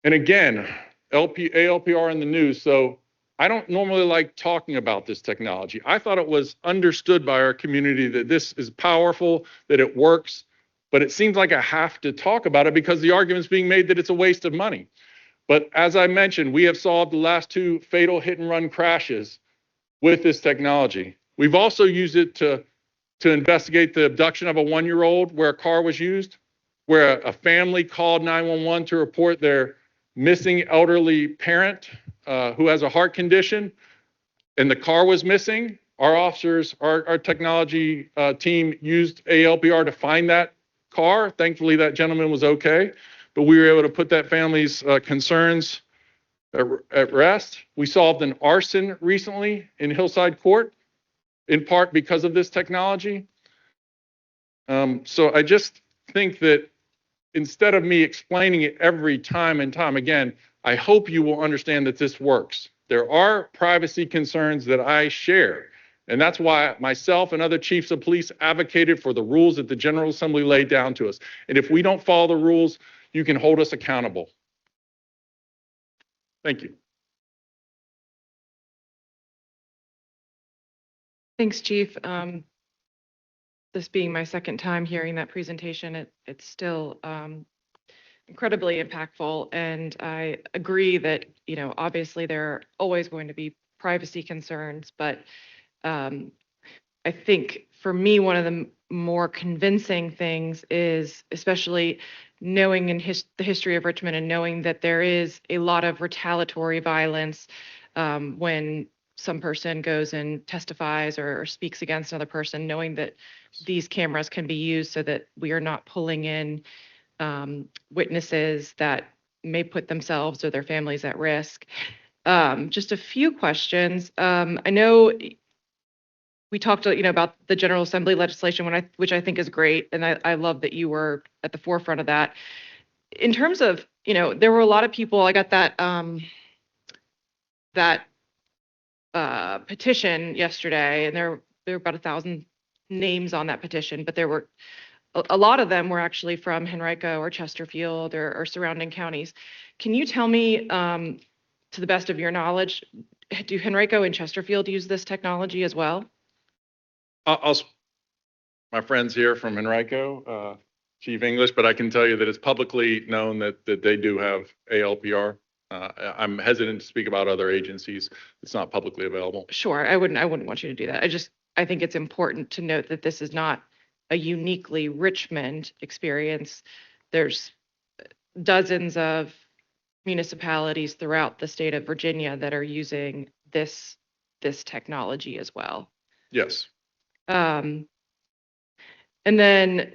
Speaker 20: And again, ALPR in the news, so I don't normally like talking about this technology. I thought it was understood by our community that this is powerful, that it works, but it seems like I have to talk about it because the argument's being made that it's a waste of money. But as I mentioned, we have solved the last 2 fatal hit and run crashes with this technology. We've also used it to investigate the abduction of a 1-year-old where a car was used, where a family called 911 to report their missing elderly parent who has a heart condition. and the car was missing, our officers, our technology team used ALPR to find that car. Thankfully, that gentleman was okay, but we were able to put that family's concerns at rest. We solved an arson recently in Hillside Court, in part because of this technology. So I just think that instead of me explaining it every time and time again, I hope you will understand that this works. There are privacy concerns that I share. And that's why myself and other chiefs of police advocated for the rules that the General Assembly laid down to us. And if we don't follow the rules, you can hold us accountable. Thank you.
Speaker 19: Thanks, Chief. This being my second time hearing that presentation, it's still incredibly impactful. And I agree that, you know, obviously there are always going to be privacy concerns, but I think for me, one of the more convincing things is, especially knowing in the history of Richmond and knowing that there is a lot of retaliatory violence when some person goes and testifies or speaks against another person, knowing that these cameras can be used so that we are not pulling in witnesses that may put themselves or their families at risk. Just a few questions. I know we talked, you know, about the General Assembly legislation, which I think is great, and I love that you were at the forefront of that. In terms of, you know, there were a lot of people. I got that petition yesterday, and there were about 1,000 names on that petition, but there were a lot of them were actually from Henrico or Chesterfield or surrounding counties. Can you tell me, to the best of your knowledge, do Henrico and Chesterfield use this technology as well?
Speaker 20: My friends here from Henrico, Chief English, but I can tell you that it's publicly known that they do have ALPR. I'm hesitant to speak about other agencies. It's not publicly available.
Speaker 19: Sure, I wouldn't want you to do that. I think it's important to note that this is not a uniquely Richmond experience. There's dozens of municipalities throughout the state of Virginia that are using this technology as well.
Speaker 20: Yes.
Speaker 19: And then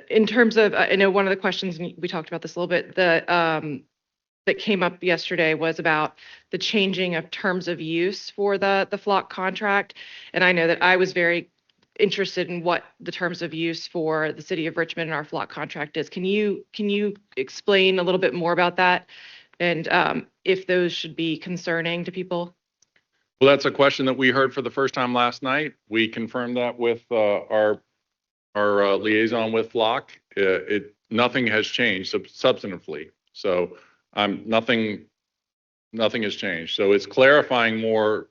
Speaker 19: in terms of, I know one of the questions, and we talked about this a little bit, that came up yesterday was about the changing of terms of use for the flock contract. And I know that I was very interested in what the terms of use for the city of Richmond and our flock contract is. Can you explain a little bit more about that and if those should be concerning to people?
Speaker 20: Well, that's a question that we heard for the first time last night. We confirmed that with our liaison with Flock. Nothing has changed substantively. So nothing has changed. So it's clarifying more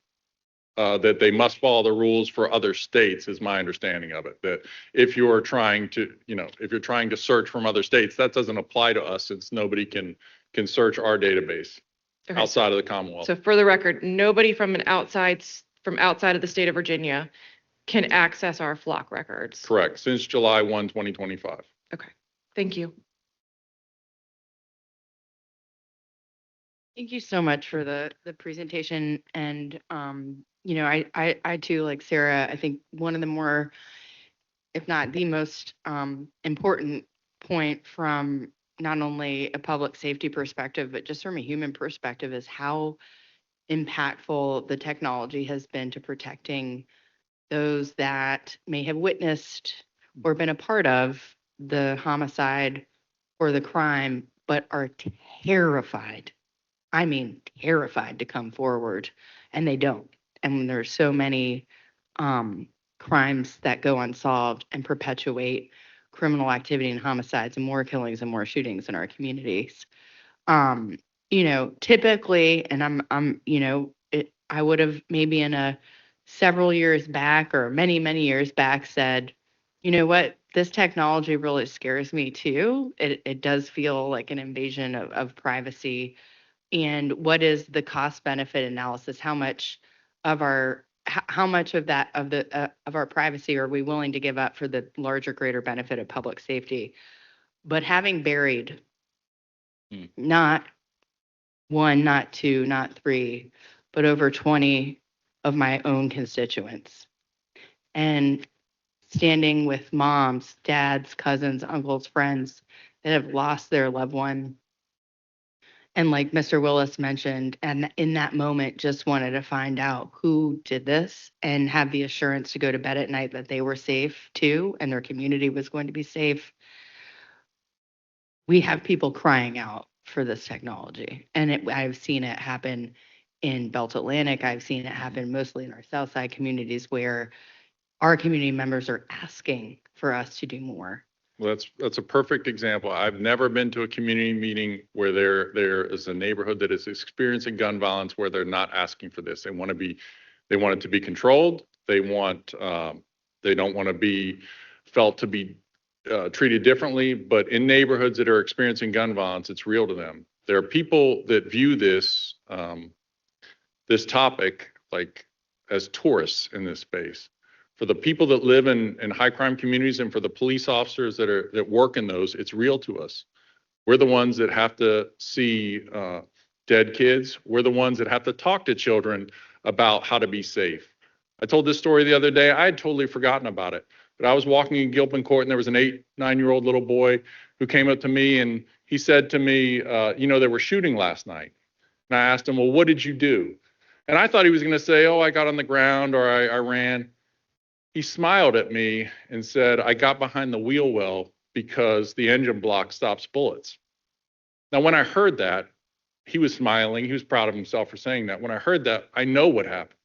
Speaker 20: that they must follow the rules for other states, is my understanding of it. That if you're trying to, if you're trying to search from other states, that doesn't apply to us since nobody can search our database. Okay. Outside of the Commonwealth.
Speaker 19: So for the record, nobody from outside of the state of Virginia can access our flock records.
Speaker 20: Correct. Since July 1, 2025.
Speaker 19: Okay. Thank you.
Speaker 21: Thank you so much for the presentation. And, I too, like Sarah, I think one of the more, if not the most important point from not only a public safety perspective, but just from a human perspective is how impactful the technology has been to protecting those that may have witnessed or been a part of the homicide or the crime, but are terrified. I mean, terrified to come forward, and they don't. And there's so many crimes that go unsolved and perpetuate criminal activity and homicides and more killings and more shootings in our communities. Typically, and I would have maybe in several years back or many, many years back said, you know what, this technology really scares me too. It does feel like an invasion of privacy. And what is the cost benefit analysis? How much of our privacy are we willing to give up for the larger, greater benefit of public safety? But having buried not one, not two, not three, but over 20 of my own constituents. And standing with moms, dads, cousins, uncles, friends that have lost their loved one. And like Mr. Willis mentioned, and in that moment, just wanted to find out who did this and have the assurance to go to bed at night that they were safe too, and their community was going to be safe. We have people crying out for this technology. And I've seen it happen in Belt Atlantic. I've seen it happen mostly in our South Side communities where our community members are asking for us to do more.
Speaker 20: Well, that's a perfect example. I've never been to a community meeting where there is a neighborhood that is experiencing gun violence where they're not asking for this. They want it to be controlled. They don't want to be felt to be treated differently. But in neighborhoods that are experiencing gun violence, it's real to them. There are people that view this this topic like as tourists in this space. For the people that live in high crime communities and for the police officers that work in those, it's real to us. We're the ones that have to see dead kids. We're the ones that have to talk to children about how to be safe. I told this story the other day. I had totally forgotten about it, but I was walking in Gilpin Court and there was an 8-9-year-old little boy who came up to me and he said to me, they were shooting last night. And I asked him, well, what did you do? And I thought he was going to say, oh, I got on the ground or I ran. He smiled at me and said, I got behind the wheel well because the engine block stops bullets. Now, when I heard that, he was smiling. He was proud of himself for saying that. When I heard that, I know what happened.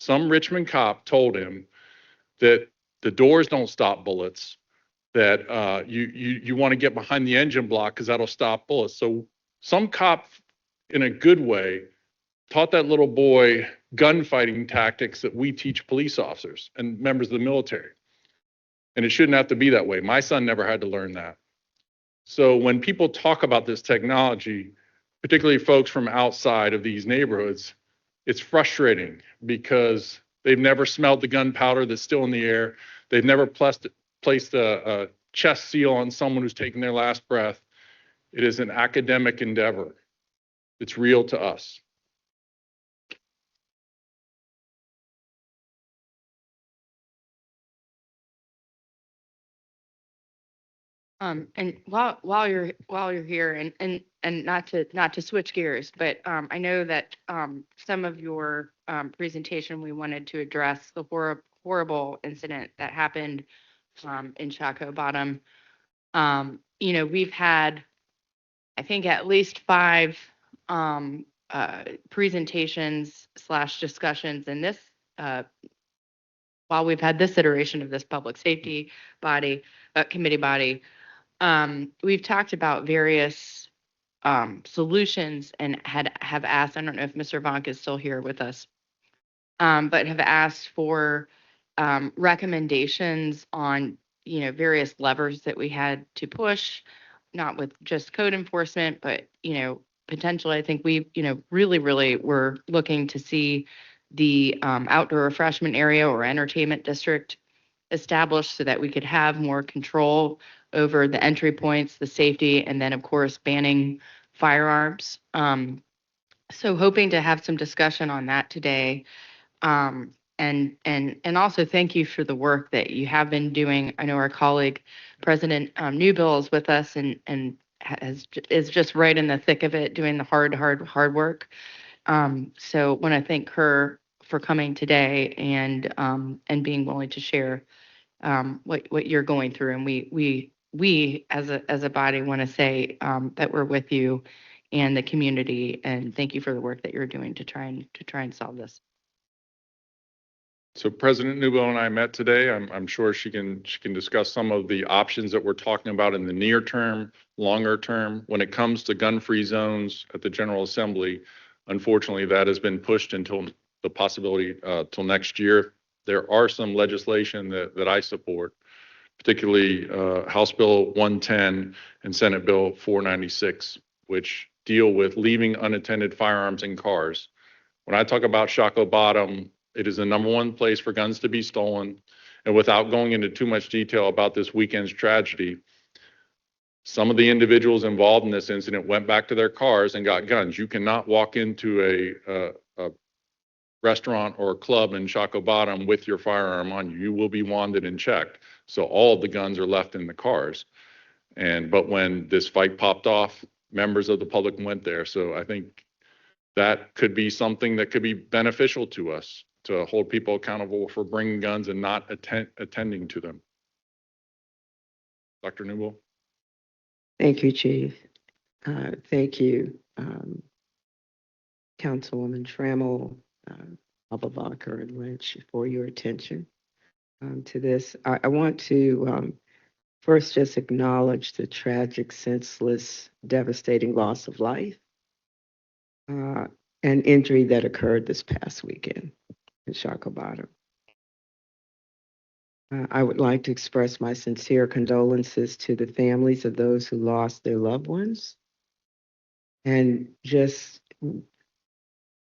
Speaker 20: Some Richmond cop told him that the doors don't stop bullets, that you want to get behind the engine block because that'll stop bullets. So some cop, in a good way, taught that little boy gunfighting tactics that we teach police officers and members of the military. And it shouldn't have to be that way. My son never had to learn that. So when people talk about this technology, particularly folks from outside of these neighborhoods, it's frustrating because they've never smelled the gunpowder that's still in the air. They've never placed a chest seal on someone who's taking their last breath. It is an academic endeavor. It's real to us.
Speaker 21: And while you're here, and not to switch gears, but I know that some of your presentation we wanted to address the horrible incident that happened in Chaco Bottom. We've had, I think, at least 5 presentations / discussions in this while we've had this iteration of this public safety body committee body. We've talked about various solutions and have asked, I don't know if Mr. Vonk is still here with us, but have asked for recommendations on, various levers that we had to push, not with just code enforcement, but, potentially, I think we, really were looking to see the outdoor refreshment area or entertainment district established so that we could have more control over the entry points, the safety, and then of course banning firearms. So hoping to have some discussion on that today. And also thank you for the work that you have been doing. I know our colleague, President Newbill, is with us and is just right in the thick of it, doing the hard work. So want to thank her for coming today and being willing to share what you're going through. And we as a body want to say that we're with you and the community, and thank you for the work that you're doing to try and solve this.
Speaker 20: So President Newbill and I met today. I'm sure she can discuss some of the options that we're talking about in the near term, longer term. When it comes to gun-free zones at the General Assembly, unfortunately, that has been pushed until the possibility till next year. There are some legislation that I support, particularly House Bill 110 and Senate Bill 496, which deal with leaving unattended firearms in cars. When I talk about Chaco Bottom, it is the #1 place for guns to be stolen. And without going into too much detail about this weekend's tragedy, some of the individuals involved in this incident went back to their cars and got guns. You cannot walk into a restaurant or club in Shockoe Bottom with your firearm on you. You will be wanded and checked. So all of the guns are left in the cars. But when this fight popped off, members of the public went there. So I think that could be something that could be beneficial to us, to hold people accountable for bringing guns and not attending to them. Dr. Newell?
Speaker 2: Thank you, Chief. Thank you, Councilwoman Trammell, Abubakar, and Lynch, for your attention to this. I want to first just acknowledge the tragic, senseless, devastating loss of life and injury that occurred this past weekend in Shockoe Bottom. I would like to express my sincere condolences to the families of those who lost their loved ones, and just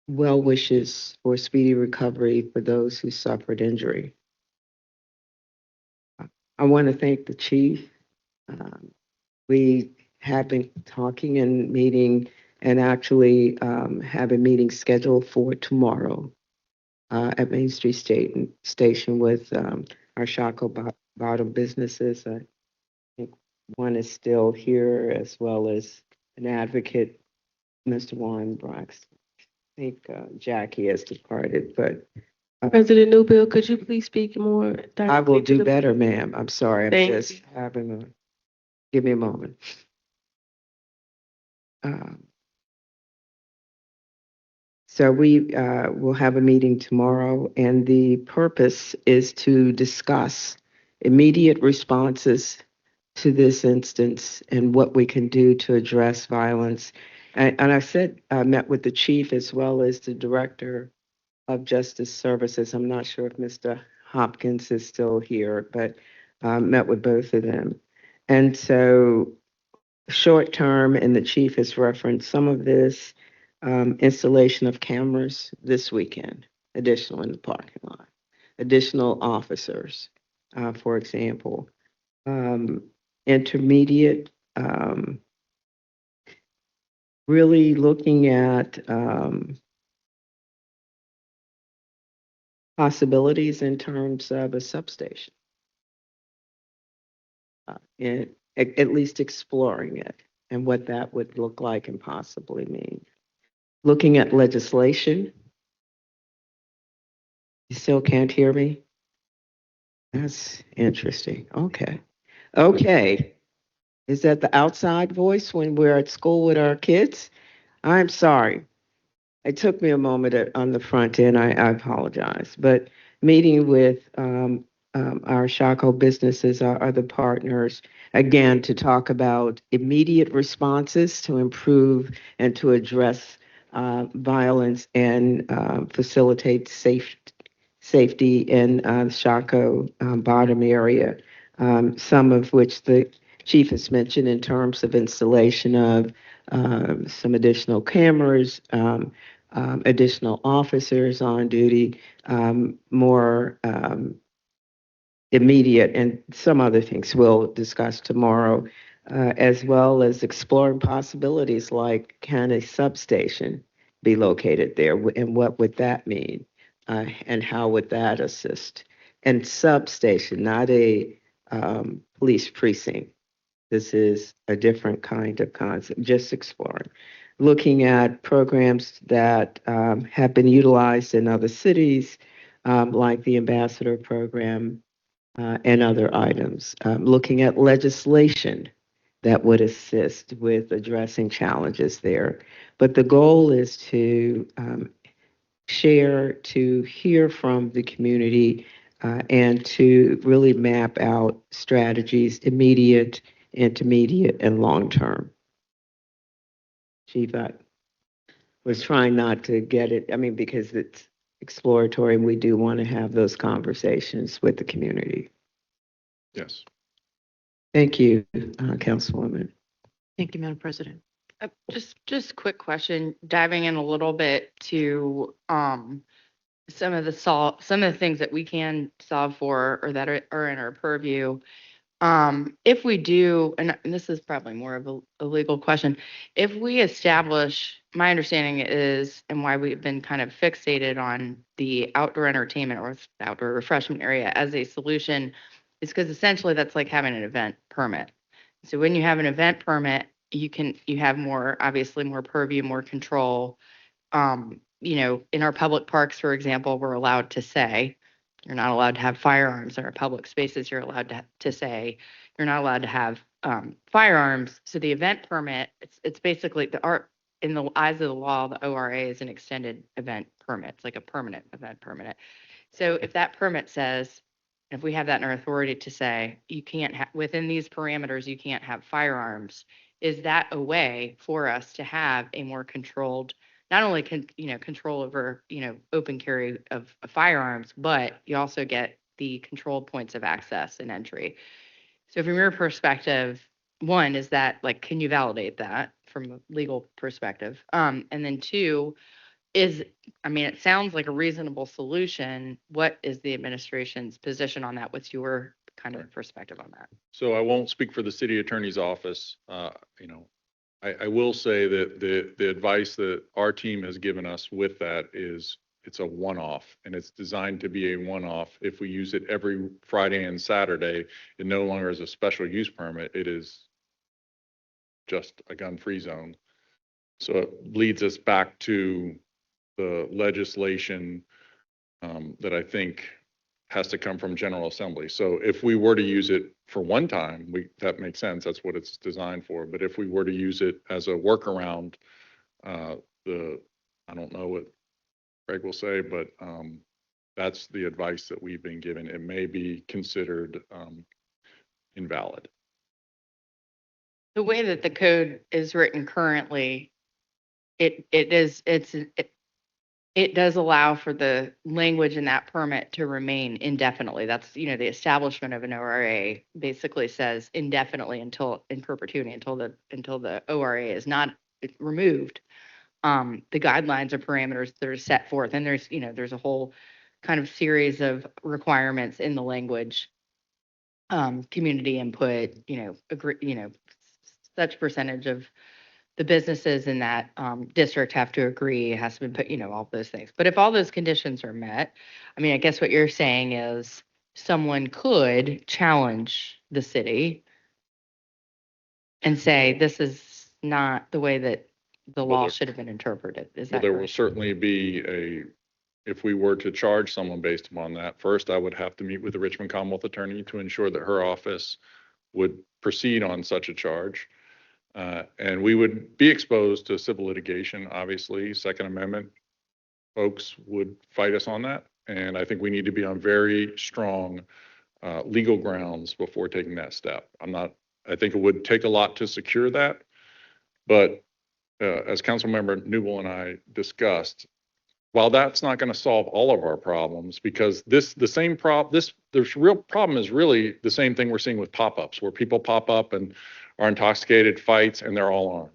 Speaker 2: well wishes for speedy recovery for those who suffered injury. I want to thank the chief. We have been talking and meeting, and actually have a meeting scheduled for tomorrow at Main Street Station with our Shockoe Bottom businesses. I think one is still here, as well as an advocate, Mr. Warren Braxton. I think Jackie has departed, but
Speaker 1: President Newbill, could you please speak more directly?
Speaker 2: I will
Speaker 1: to
Speaker 2: do
Speaker 1: the-
Speaker 2: better, ma'am. I'm sorry. I'm
Speaker 1: Thank
Speaker 2: just
Speaker 1: you.
Speaker 2: having a, give me a moment. So we will have a meeting tomorrow, and the purpose is to discuss immediate responses to this instance and what we can do to address violence. And I said, I met with the chief as well as the director of Justice Services. I'm not sure if Mr. Hopkins is still here, but met with both of them. And so short term, and the chief has referenced some of this, installation of cameras this weekend, additional in the parking lot, additional officers, for example. Intermediate, really looking at possibilities in terms of a substation, and at least exploring it and what that would look like and possibly mean. Looking at legislation. You still can't hear me? That's interesting. Okay. Okay. Is that the outside voice when we're at school with our kids? I'm sorry. It took me a moment on the front end. I apologize. But meeting with our Shockoe businesses, our other partners, again, to talk about immediate responses to improve and to address violence and facilitate safety in the Shockoe Bottom area, some of which the chief has mentioned in terms of installation of some additional cameras, additional officers on duty, more immediate, and some other things we'll discuss tomorrow, as well as exploring possibilities like, can a substation be located there, and what would that mean, and how would that assist? And substation, not a police precinct. This is a different kind of concept, just exploring. Looking at programs that have been utilized in other cities, like the Ambassador Program and other items. Looking at legislation that would assist with addressing challenges there. But the goal is to share, to hear from the community, and to really map out strategies, immediate, intermediate, and long term. Chief, I was trying not to get it, I mean, because it's exploratory and we do want to have those conversations with the community.
Speaker 20: Yes.
Speaker 2: Thank you, Councilwoman.
Speaker 9: Thank you, Madam President.
Speaker 21: Just quick question, diving in a little bit to some of the things that we can solve for or that are in our purview. If we do, and this is probably more of a legal question, if we establish, my understanding is, and why we've been kind of fixated on the outdoor entertainment or the outdoor refreshment area as a solution, is because essentially that's like having an event permit. So when you have an event permit, you have more, obviously more purview, more control. In our public parks, for example, we're allowed to say, you're not allowed to have firearms. In our public spaces, you're allowed to say you're not allowed to have firearms. So the event permit, it's basically in the eyes of the law, the ORA is an extended event permit. It's like a permanent event permit. So if that permit says, if we have that in our authority to say you can't have within these parameters, you can't have firearms, is that a way for us to have a more controlled, not only control over, open carry of firearms, but you also get the controlled points of access and entry. So from your perspective, one, is that like, can you validate that from a legal perspective? And then two, it sounds like a reasonable solution. What is the administration's position on that? What's your kind of perspective on that?
Speaker 20: So I won't speak for the city attorney's office. I will say that the advice that our team has given us with that is it's a one-off, and it's designed to be a one-off. If we use it every Friday and Saturday, it no longer is a special use permit. It is just a gun-free zone. So it leads us back to the legislation that I think has to come from General Assembly. So if we were to use it for one time, that makes sense. That's what it's designed for. But if we were to use it as a workaround, I don't know what Greg will say, but that's the advice that we've been given. It may be considered invalid.
Speaker 21: The way that the code is written currently, it does allow for the language in that permit to remain indefinitely. That's, the establishment of an ORA basically says indefinitely until in perpetuity, until the ORA is not removed. The guidelines or parameters that are set forth, and there's a whole kind of series of requirements in the language, community input, agree, such percentage of the businesses in that district have to agree, it has to be put, all those things. But if all those conditions are met, I guess what you're saying is someone could challenge the city and say, this is not the way that the law should have been interpreted. Is that
Speaker 20: There will
Speaker 21: correct?
Speaker 20: certainly be if we were to charge someone based upon that, first I would have to meet with the Richmond Commonwealth Attorney to ensure that her office would proceed on such a charge. And we would be exposed to civil litigation, obviously. Second Amendment folks would fight us on that. And I think we need to be on very strong legal grounds before taking that step. I think it would take a lot to secure that. But as Councilmember Newell and I discussed, while that's not going to solve all of our problems, because the real problem is really the same thing we're seeing with pop-ups, where people pop up and are intoxicated, fights, and they're all armed.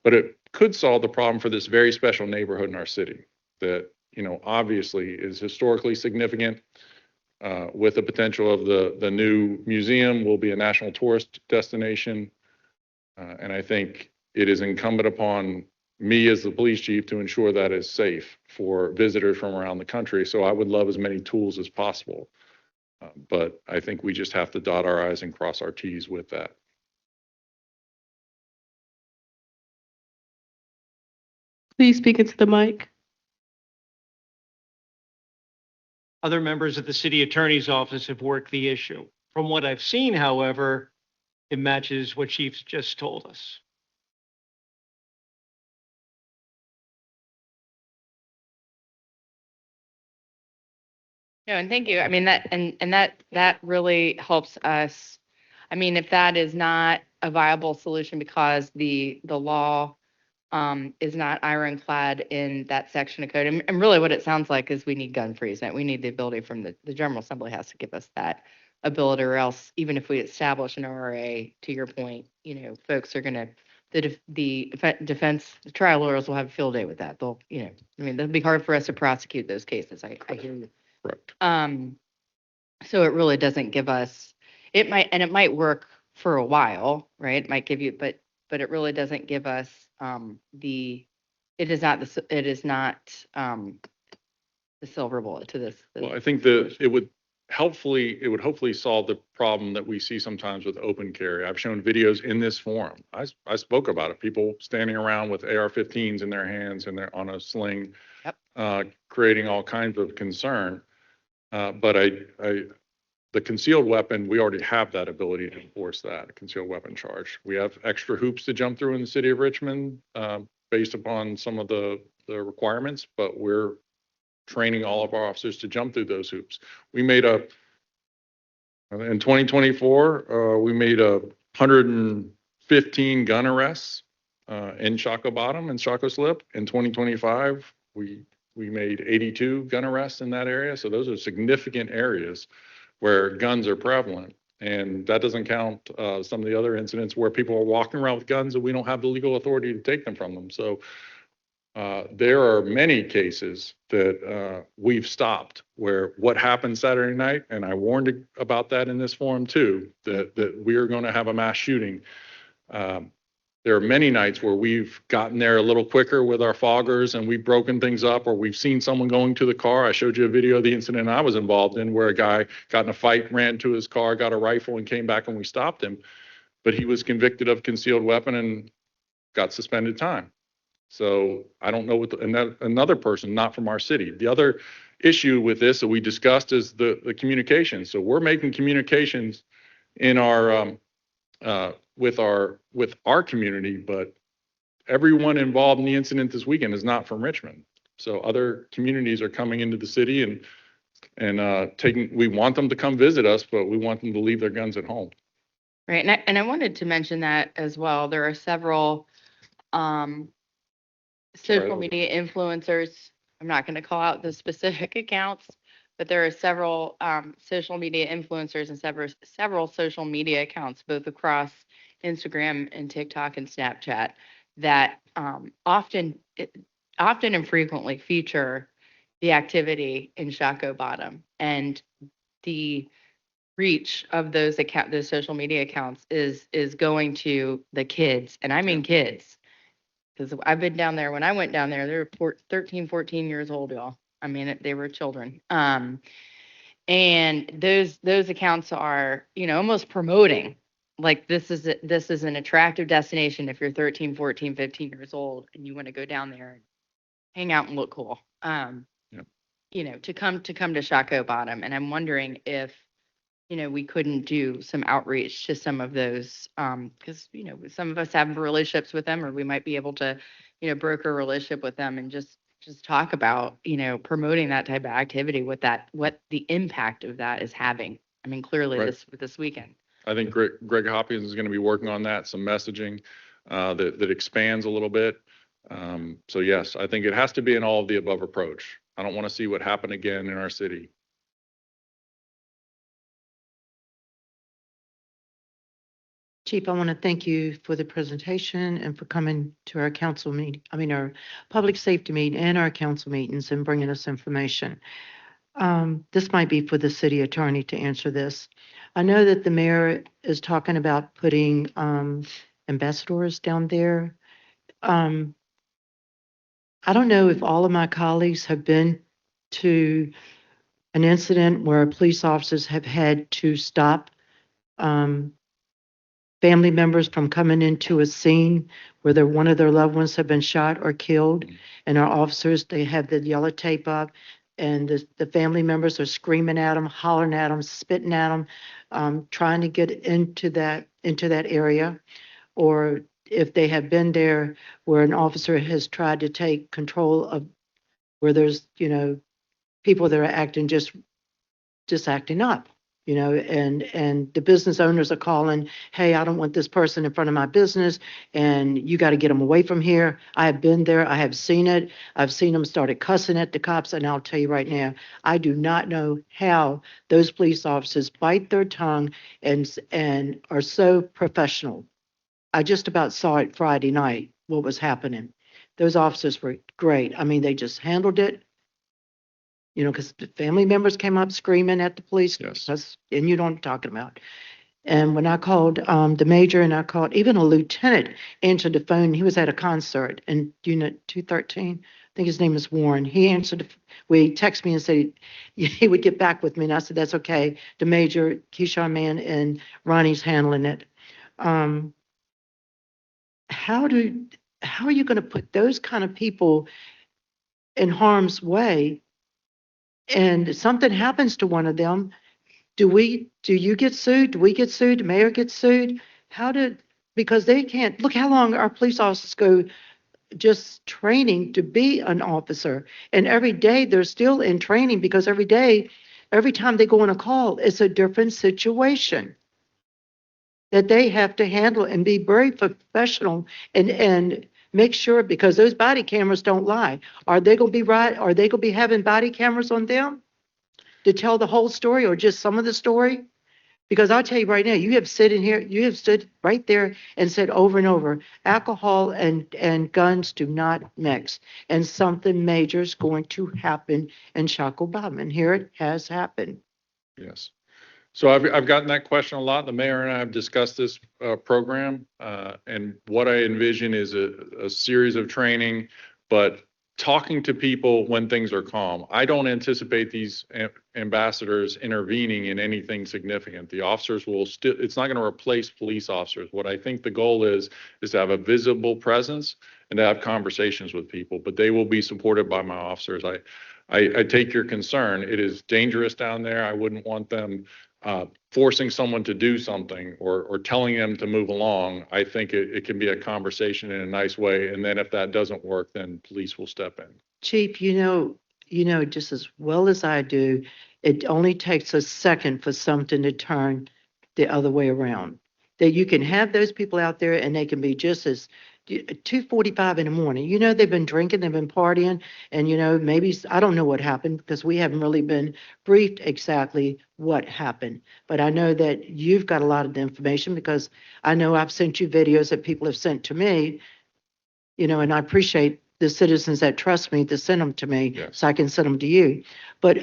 Speaker 20: But it could solve the problem for this very special neighborhood in our city that, obviously is historically significant, with the potential of the new museum will be a national tourist destination. And I think it is incumbent upon me as the police chief to ensure that is safe for visitors from around the country. So I would love as many tools as possible. But I think we just have to dot our I's and cross our T's with that.
Speaker 1: Please speak into the mic.
Speaker 3: Other members of the city attorney's office have worked the issue. From what I've seen, however, it matches what Chief's just told us.
Speaker 21: No, and thank you. That really helps us. If that is not a viable solution because the law is not ironclad in that section of code, and really what it sounds like is we need gun freeze. We need the ability from the General Assembly has to give us that ability, or else even if we establish an ORA, to your point, folks are gonna, the defense trial lawyers will have a field day with that. They'll, that'll be hard for us to prosecute those cases. I hear you.
Speaker 20: Correct.
Speaker 21: So it really doesn't give us, it might work for a while, right? It might give you, but it really doesn't give us, it is not, the silver bullet to this.
Speaker 20: Well, I think it would hopefully solve the problem that we see sometimes with open carry. I've shown videos in this forum. I spoke about it. People standing around with AR-15s in their hands and they're on a sling, creating all kinds of concern. But the concealed weapon, we already have that ability to enforce that concealed weapon charge. We have extra hoops to jump through in the city of Richmond, based upon some of the requirements, but we're training all of our officers to jump through those hoops. In 2024, we made 115 gun arrests in Shockoe Bottom and Shockoe Slip. In 2025, we made 82 gun arrests in that area. So those are significant areas where guns are prevalent. And that doesn't count some of the other incidents where people are walking around with guns and we don't have the legal authority to take them from them. So there are many cases that we've stopped where what happened Saturday night, and I warned about that in this forum too, that we are going to have a mass shooting. There are many nights where we've gotten there a little quicker with our foggers and we've broken things up, or we've seen someone going to the car. I showed you a video of the incident I was involved in where a guy got in a fight, ran to his car, got a rifle and came back and we stopped him. But he was convicted of concealed weapon and got suspended time. So I don't know another person, not from our city. The other issue with this that we discussed is the communication. So we're making communications in our with our community, but everyone involved in the incident this weekend is not from Richmond. So other communities are coming into the city and we want them to come visit us, but we want them to leave their guns at home.
Speaker 21: Right. And I wanted to mention that as well. There are several social media influencers. I'm not going to call out the specific accounts, but there are several social media influencers and several social media accounts, both across Instagram and TikTok and Snapchat, that often and frequently feature the activity in Shockoe Bottom. And the reach of those social media accounts is going to the kids, and I mean kids. Because I've been down there. When I went down there, they were 13, 14 years old, y'all. I mean, they were children. And those accounts are, almost promoting, like this is an attractive destination if you're 13, 14, 15 years old and you want to go down there and hang out and look cool. To come to Shockoe Bottom. And I'm wondering if we couldn't do some outreach to some of those, because, some of us have relationships with them, or we might be able to, broker a relationship with them and just talk about, promoting that type of activity, what the impact of that is having. I mean, clearly
Speaker 20: Right.
Speaker 21: this weekend.
Speaker 20: I think Greg Hopkins is going to be working on that, some messaging that expands a little bit. So yes, I think it has to be an all of the above approach. I don't want to see what happened again in our city.
Speaker 9: Chief, I want to thank you for the presentation and for coming to our council meeting, our public safety meeting and our council meetings and bringing us information. This might be for the city attorney to answer this. I know that the mayor is talking about putting ambassadors down there. I don't know if all of my colleagues have been to an incident where police officers have had to stop family members from coming into a scene where one of their loved ones have been shot or killed, and our officers, they have the yellow tape up, and the family members are screaming at them, hollering at them, spitting at them, trying to get into that area. Or if they have been there where an officer has tried to take control of where there's, people that are acting just acting up. And the business owners are calling, hey, I don't want this person in front of my business, and you got to get them away from here. I have been there. I have seen it. I've seen them started cussing at the cops, and I'll tell you right now, I do not know how those police officers bite their tongue and are so professional. I just about saw it Friday night, what was happening. Those officers were great. I mean, they just handled it. Because the family members came up screaming at the police.
Speaker 20: Yes.
Speaker 9: And you know what I'm talking about. And when I called the major and I called even a lieutenant answered the phone. He was at a concert in Unit 213. I think his name is Warren. He answered. He texted me and said he would get back with me. And I said, that's okay. The major, Keyshawn Man, and Ronnie's handling it. How are you going to put those kind of people in harm's way? And if something happens to one of them, do you get sued? Do we get sued? The mayor gets sued? Because they can't, look how long our police officers go just training to be an officer. And every day they're still in training because every day, every time they go on a call, it's a different situation that they have to handle and be very professional and make sure, because those body cameras don't lie. Are they going to be right? Are they going to be having body cameras on them to tell the whole story or just some of the story? Because I'll tell you right now, you have stood right there and said over and over, alcohol and guns do not mix. And something major is going to happen in Shacobama. And here it has happened.
Speaker 20: Yes. So I've gotten that question a lot. The mayor and I have discussed this program, and what I envision is a series of training, but talking to people when things are calm. I don't anticipate these ambassadors intervening in anything significant. The officers will still, it's not going to replace police officers. What I think the goal is to have a visible presence and to have conversations with people, but they will be supported by my officers. I take your concern. It is dangerous down there. I wouldn't want them forcing someone to do something or telling them to move along. I think it can be a conversation in a nice way. And then if that doesn't work, then police will step in.
Speaker 9: Chief, you know just as well as I do, it only takes a second for something to turn the other way around. That you can have those people out there and they can be just as 2:45 in the morning. You know, they've been drinking, they've been partying, and maybe I don't know what happened because we haven't really been briefed exactly what happened. But I know that you've got a lot of information because I know I've sent you videos that people have sent to me, and I appreciate the citizens that trust me to send them to me so I can send them to you. But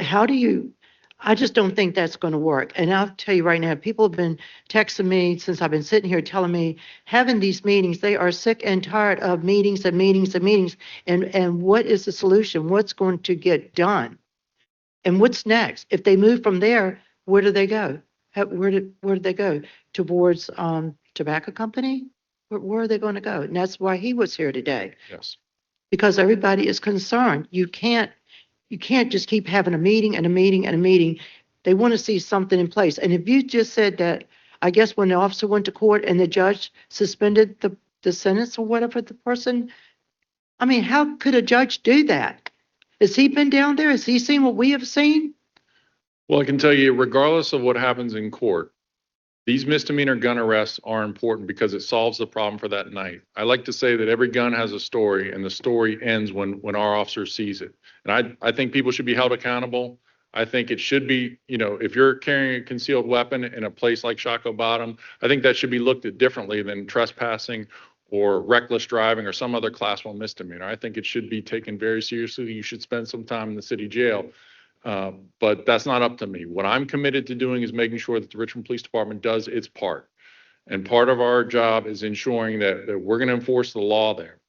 Speaker 9: I just don't think that's going to work. And I'll tell you right now, people have been texting me since I've been sitting here telling me, having these meetings, they are sick and tired of meetings and meetings and meetings. And what is the solution? What's going to get done? And what's next? If they move from there, where do they go? Where do they go? Towards tobacco company? Where are they going to go? And that's why he was here today.
Speaker 20: Yes.
Speaker 9: Because everybody is concerned. You can't just keep having a meeting and a meeting and a meeting. They want to see something in place. And if you just said that, I guess when the officer went to court and the judge suspended the sentence or whatever the person, I mean, how could a judge do that? Has he been down there? Has he seen what we have seen?
Speaker 20: Well, I can tell you, regardless of what happens in court, these misdemeanor gun arrests are important because it solves the problem for that night. I like to say that every gun has a story, and the story ends when our officer sees it. And I think people should be held accountable. I think it should be, if you're carrying a concealed weapon in a place like Shockoe Bottom, I think that should be looked at differently than trespassing or reckless driving or some other class 1 misdemeanor. I think it should be taken very seriously. You should spend some time in the city jail. But that's not up to me. What I'm committed to doing is making sure that the Richmond Police Department does its part. And part of our job is ensuring that we're going to enforce the law there.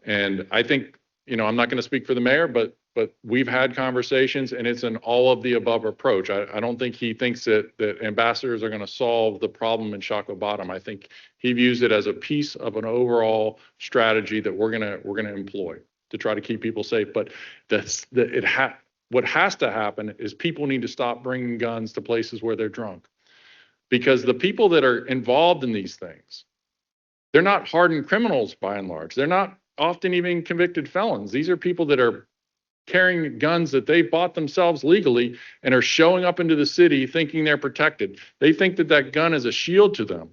Speaker 20: And I think, I'm not going to speak for the mayor, but we've had conversations, and it's an all of the above approach. I don't think he thinks that ambassadors are going to solve the problem in Shockoe Bottom. I think he views it as a piece of an overall strategy that we're going to employ to try to keep people safe. But what has to happen is people need to stop bringing guns to places where they're drunk, because the people that are involved in these things, they're not hardened criminals by and large. They're not often even convicted felons. These are people that are carrying guns that they bought themselves legally and are showing up into the city thinking they're protected. They think that gun is a shield to them.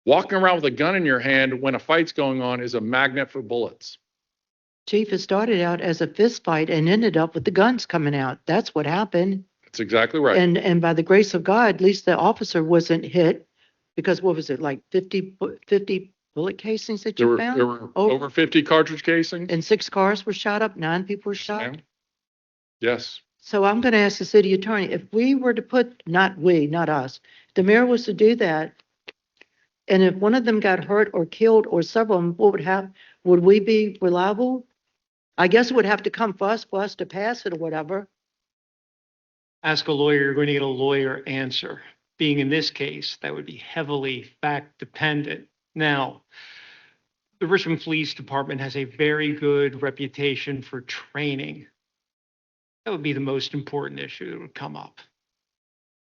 Speaker 20: Walking around with a gun in your hand when a fight's going on is a magnet for bullets.
Speaker 9: Chief, it started out as a fist fight and ended up with the guns coming out. That's what happened.
Speaker 20: That's exactly right.
Speaker 9: And by the grace of God, at least the officer wasn't hit, because what was it, like 50 bullet casings that you found?
Speaker 20: There were over 50 cartridge casings.
Speaker 9: And 6 cars were shot up, 9 people were shot.
Speaker 20: Yes.
Speaker 9: So I'm going to ask the city attorney, if we were to put, not we, not us, the mayor was to do that, and if one of them got hurt or killed or several of them, what would happen? Would we be reliable? I guess it would have to come for us to pass it or whatever.
Speaker 3: Ask a lawyer, you're going to get a lawyer answer. Being in this case, that would be heavily fact dependent. Now, the Richmond Police Department has a very good reputation for training. That would be the most important issue that would come up.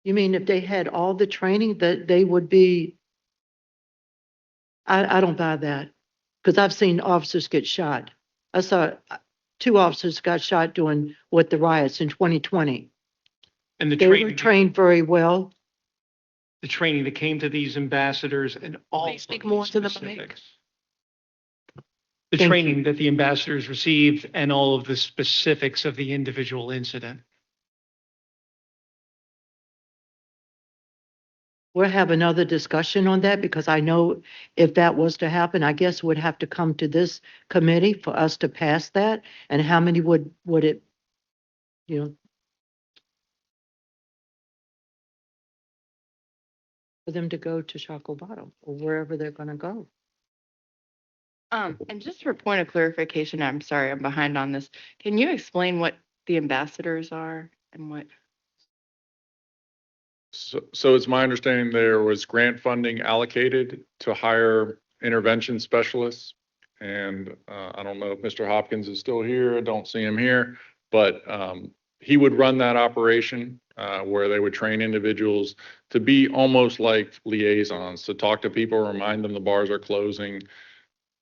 Speaker 9: You mean if they had all the training that they would be, I don't buy that. Because I've seen officers get shot. I saw 2 officers got shot doing what the riots in 2020.
Speaker 3: And the
Speaker 9: They were
Speaker 3: training,
Speaker 9: trained very well.
Speaker 3: the training that came to these ambassadors and all.
Speaker 1: Please speak more to the mic.
Speaker 3: specifics. The
Speaker 9: Thank
Speaker 3: training that the ambassadors received and all of the specifics of the individual incident.
Speaker 9: We'll have another discussion on that because I know if that was to happen, I guess it would have to come to this committee for us to pass that. And how many would it, you know, for them to go to Shockoe Bottom or wherever they're going to go?
Speaker 21: And just for point of clarification, I'm sorry, I'm behind on this. Can you explain what the ambassadors are and what?
Speaker 20: So it's my understanding there was grant funding allocated to hire intervention specialists. And I don't know if Mr. Hopkins is still here. I don't see him here, but he would run that operation where they would train individuals to be almost like liaisons, to talk to people, remind them the bars are closing,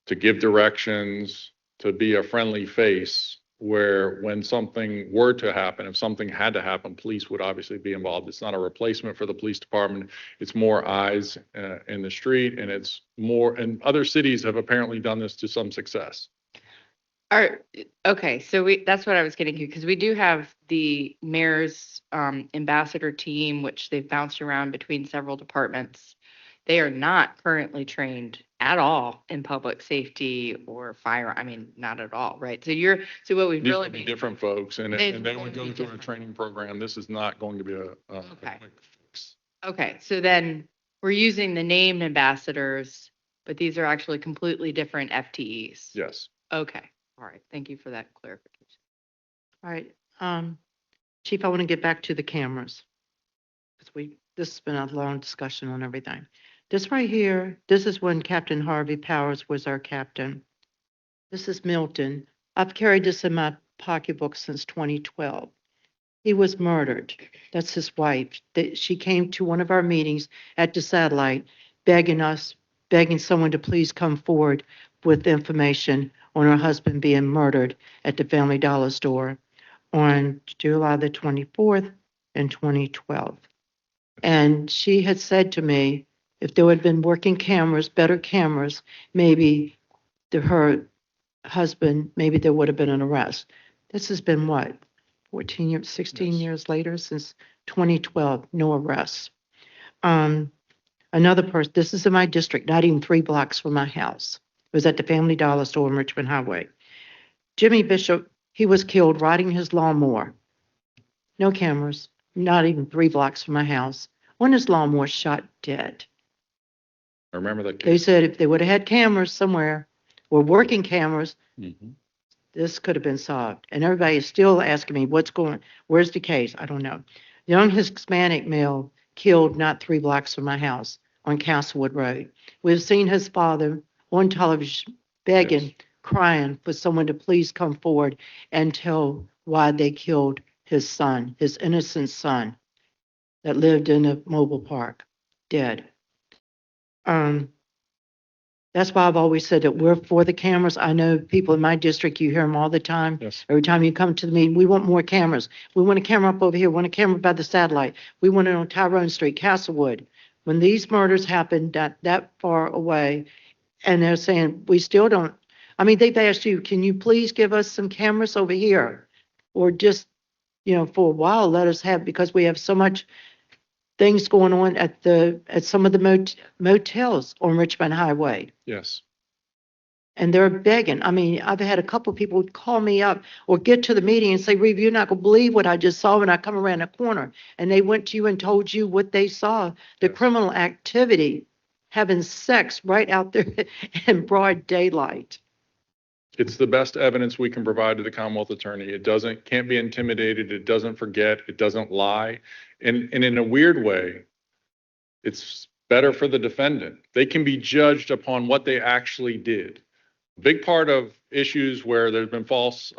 Speaker 20: to give directions, to be a friendly face, where when something were to happen, if something had to happen, police would obviously be involved. It's not a replacement for the police department. It's more eyes in the street, and it's more, and other cities have apparently done this to some success.
Speaker 21: Okay, so that's what I was getting to, because we do have the mayor's ambassador team, which they've bounced around between several departments. They are not currently trained at all in public safety or fire. I mean, not at all, right? So what we've
Speaker 20: These
Speaker 21: really
Speaker 20: would be
Speaker 21: been,
Speaker 20: different folks, and
Speaker 21: They
Speaker 20: they would
Speaker 21: would
Speaker 20: go
Speaker 21: be
Speaker 20: through a
Speaker 21: different.
Speaker 20: training program. This is not going to be a
Speaker 21: Okay.
Speaker 20: quick fix.
Speaker 21: okay, so then we're using the named ambassadors, but these are actually completely different FTEs.
Speaker 20: Yes.
Speaker 21: Okay, all right, thank you for that clarification.
Speaker 9: All right. Chief, I want to get back to the cameras. Because this has been a long discussion on everything. This right here, this is when Captain Harvey Powers was our captain. This is Milton. I've carried this in my pocketbook since 2012. He was murdered. That's his wife. She came to one of our meetings at the satellite, begging someone to please come forward with information on her husband being murdered at the Family Dollar store on July the 24th in 2012. And she had said to me, if there had been working cameras, better cameras, maybe her husband, maybe there would have been an arrest. This has been what, 14 years, 16
Speaker 20: Yes.
Speaker 9: years later, since 2012, no arrests. Another person, this is in my district, not even 3 blocks from my house. It was at the Family Dollar store on Richmond Highway. Jimmy Bishop, he was killed riding his lawnmower. No cameras, not even 3 blocks from my house. On his lawnmower, shot dead.
Speaker 20: I remember that
Speaker 9: They
Speaker 20: case.
Speaker 9: said if they would have had cameras somewhere, or working cameras,
Speaker 20: Mhm.
Speaker 9: this could have been solved. And everybody is still asking me, where's the case? I don't know. Young Hispanic male killed not 3 blocks from my house on Castlewood Road. We've seen his father on television begging,
Speaker 20: Yes.
Speaker 9: crying for someone to please come forward and tell why they killed his son, his innocent son that lived in a mobile park, dead. That's why I've always said that we're for the cameras. I know people in my district, you hear them all the time.
Speaker 20: Yes.
Speaker 9: Every time you come to the meeting, we want more cameras. We want a camera up over here, we want a camera by the satellite. We want it on Tyrone Street, Castlewood. When these murders happen that far away, and they're saying, we still don't, I mean, they've asked you, can you please give us some cameras over here? Or just, for a while, let us have, because we have so much things going on at some of the motels on Richmond Highway.
Speaker 20: Yes.
Speaker 9: And they're begging. I mean, I've had a couple of people call me up or get to the meeting and say, Reeve, you're not going to believe what I just saw when I come around the corner. And they went to you and told you what they saw, the criminal activity, having sex right out there in broad daylight.
Speaker 20: It's the best evidence we can provide to the Commonwealth Attorney. It can't be intimidated. It doesn't forget. It doesn't lie. And in a weird way, it's better for the defendant. They can be judged upon what they actually did. A big part of issues where there's been false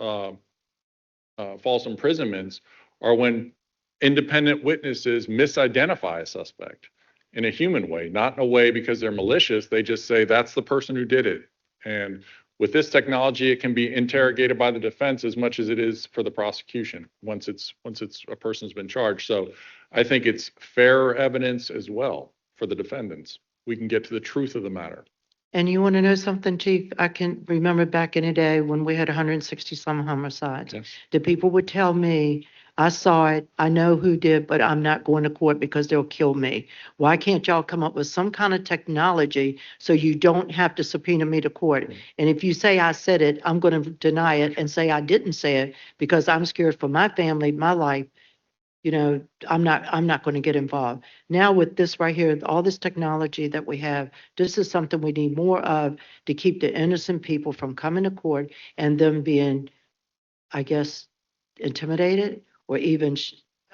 Speaker 20: imprisonments are when independent witnesses misidentify a suspect in a human way, not in a way because they're malicious. They just say that's the person who did it. And with this technology, it can be interrogated by the defense as much as it is for the prosecution once a person's been charged. So I think it's fair evidence as well for the defendants. We can get to the truth of the matter.
Speaker 9: And you want to know something, Chief? I can remember back in the day when we had 160 some homicides.
Speaker 20: Yes.
Speaker 9: The people would tell me, I saw it, I know who did, but I'm not going to court because they'll kill me. Why can't y'all come up with some kind of technology so you don't have to subpoena me to court? And if you say I said it, I'm going to deny it and say I didn't say it because I'm scared for my family, my life. You know, I'm not going to get involved. Now with this right here, all this technology that we have, this is something we need more of to keep the innocent people from coming to court and them being, I guess, intimidated or even,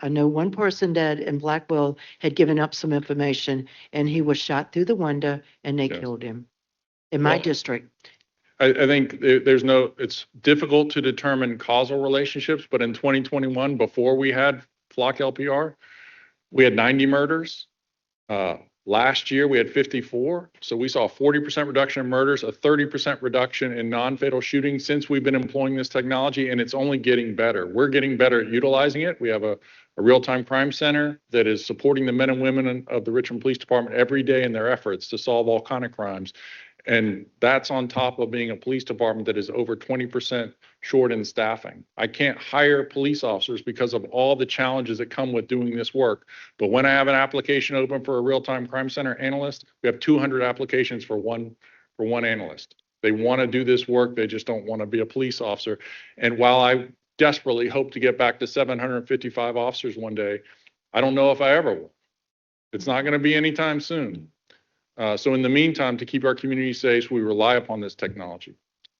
Speaker 9: I know one person that in Blackwell had given up some information and he was shot through the window and they killed him in my district.
Speaker 20: I think it's difficult to determine causal relationships, but in 2021, before we had Flock LPR, we had 90 murders. Last year, we had 54. So we saw a 40% reduction in murders, a 30% reduction in non-fatal shootings since we've been employing this technology, and it's only getting better. We're getting better at utilizing it. We have a real-time crime center that is supporting the men and women of the Richmond Police Department every day in their efforts to solve all kinds of crimes. And that's on top of being a police department that is over 20% short in staffing. I can't hire police officers because of all the challenges that come with doing this work. But when I have an application open for a real-time crime center analyst, we have 200 applications for one analyst. They want to do this work. They just don't want to be a police officer. And while I desperately hope to get back to 755 officers one day, I don't know if I ever will. It's not going to be anytime soon. So in the meantime, to keep our community safe, we rely upon this technology.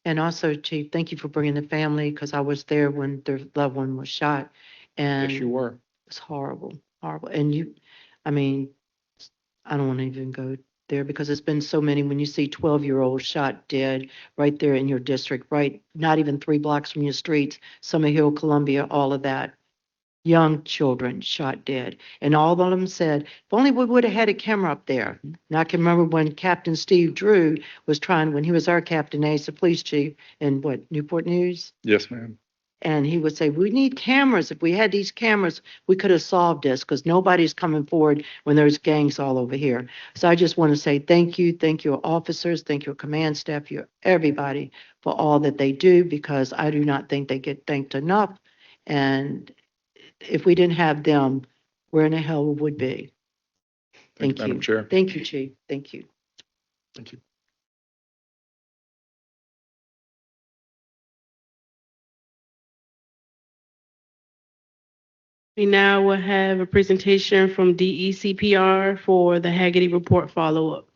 Speaker 9: And also, Chief, thank you for bringing the family because I was there when their loved one was shot. And
Speaker 20: Yes, you were.
Speaker 9: it's horrible, horrible. And I mean, I don't want to even go there because it's been so many when you see 12-year-olds shot dead right there in your district, right? Not even 3 blocks from your streets, Summer Hill, Columbia, all of that. Young children shot dead. And all of them said, if only we would have had a camera up there. And I can remember when Captain Steve Drew was when he was our captain, he's the police chief in Newport News?
Speaker 20: Yes, ma'am.
Speaker 9: And he would say, we need cameras. If we had these cameras, we could have solved this because nobody's coming forward when there's gangs all over here. So I just want to say thank you officers, thank you command staff, everybody for all that they do because I do not think they get thanked enough. And if we didn't have them, where in the hell we would be?
Speaker 20: Thank you, Madam Chair.
Speaker 9: Thank you, Chief. Thank you.
Speaker 20: Thank you.
Speaker 1: We now will have a presentation from DECPR for the Haggerty Report follow-up.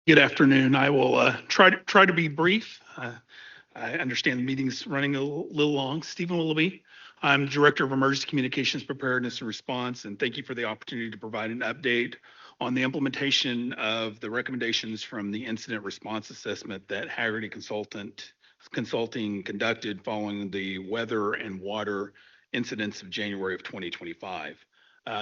Speaker 4: Good afternoon. I will try to be brief. I understand the meeting's running a little long. Stephen Willoughby. I'm Director of Emergency Communications Preparedness and Response, and thank you for the opportunity to provide an update on the implementation of the recommendations from the incident response assessment that Haggerty Consulting conducted following the weather and water incidents of January of 2025.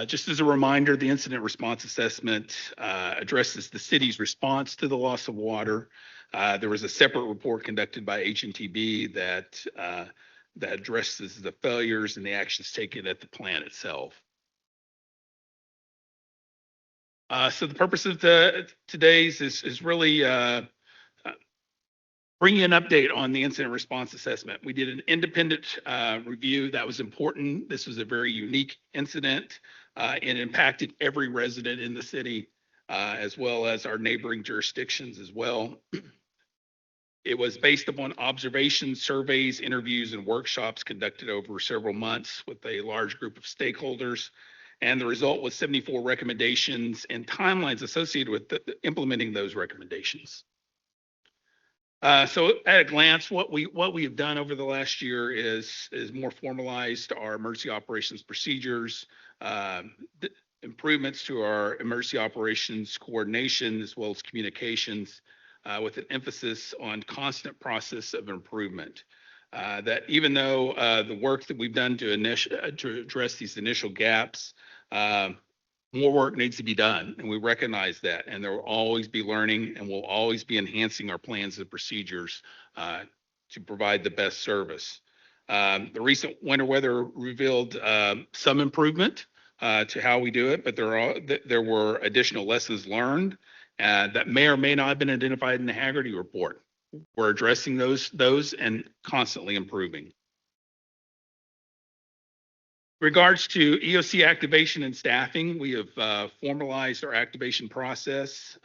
Speaker 4: Just as a reminder, the incident response assessment addresses the city's response to the loss of water. There was a separate report conducted by HNTB that addresses the failures and the actions taken at the plant itself. So the purpose of today's is really bringing an update on the incident response assessment. We did an independent review that was important. This was a very unique incident. and impacted every resident in the city, as well as our neighboring jurisdictions as well. It was based upon observations, surveys, interviews, and workshops conducted over several months with a large group of stakeholders. And the result was 74 recommendations and timelines associated with implementing those recommendations. So at a glance, what we have done over the last year is more formalized our emergency operations procedures, improvements to our emergency operations coordination, as well as communications, with an emphasis on constant process of improvement. That even though the work that we've done to address these initial gaps, more work needs to be done, and we recognize that. And there will always be learning, and we'll always be enhancing our plans and procedures to provide the best service. The recent winter weather revealed some improvement to how we do it, but there were additional lessons learned that may or may not have been identified in the Haggerty report. We're addressing those and constantly improving. Regards to EOC activation and staffing, we have formalized our activation process,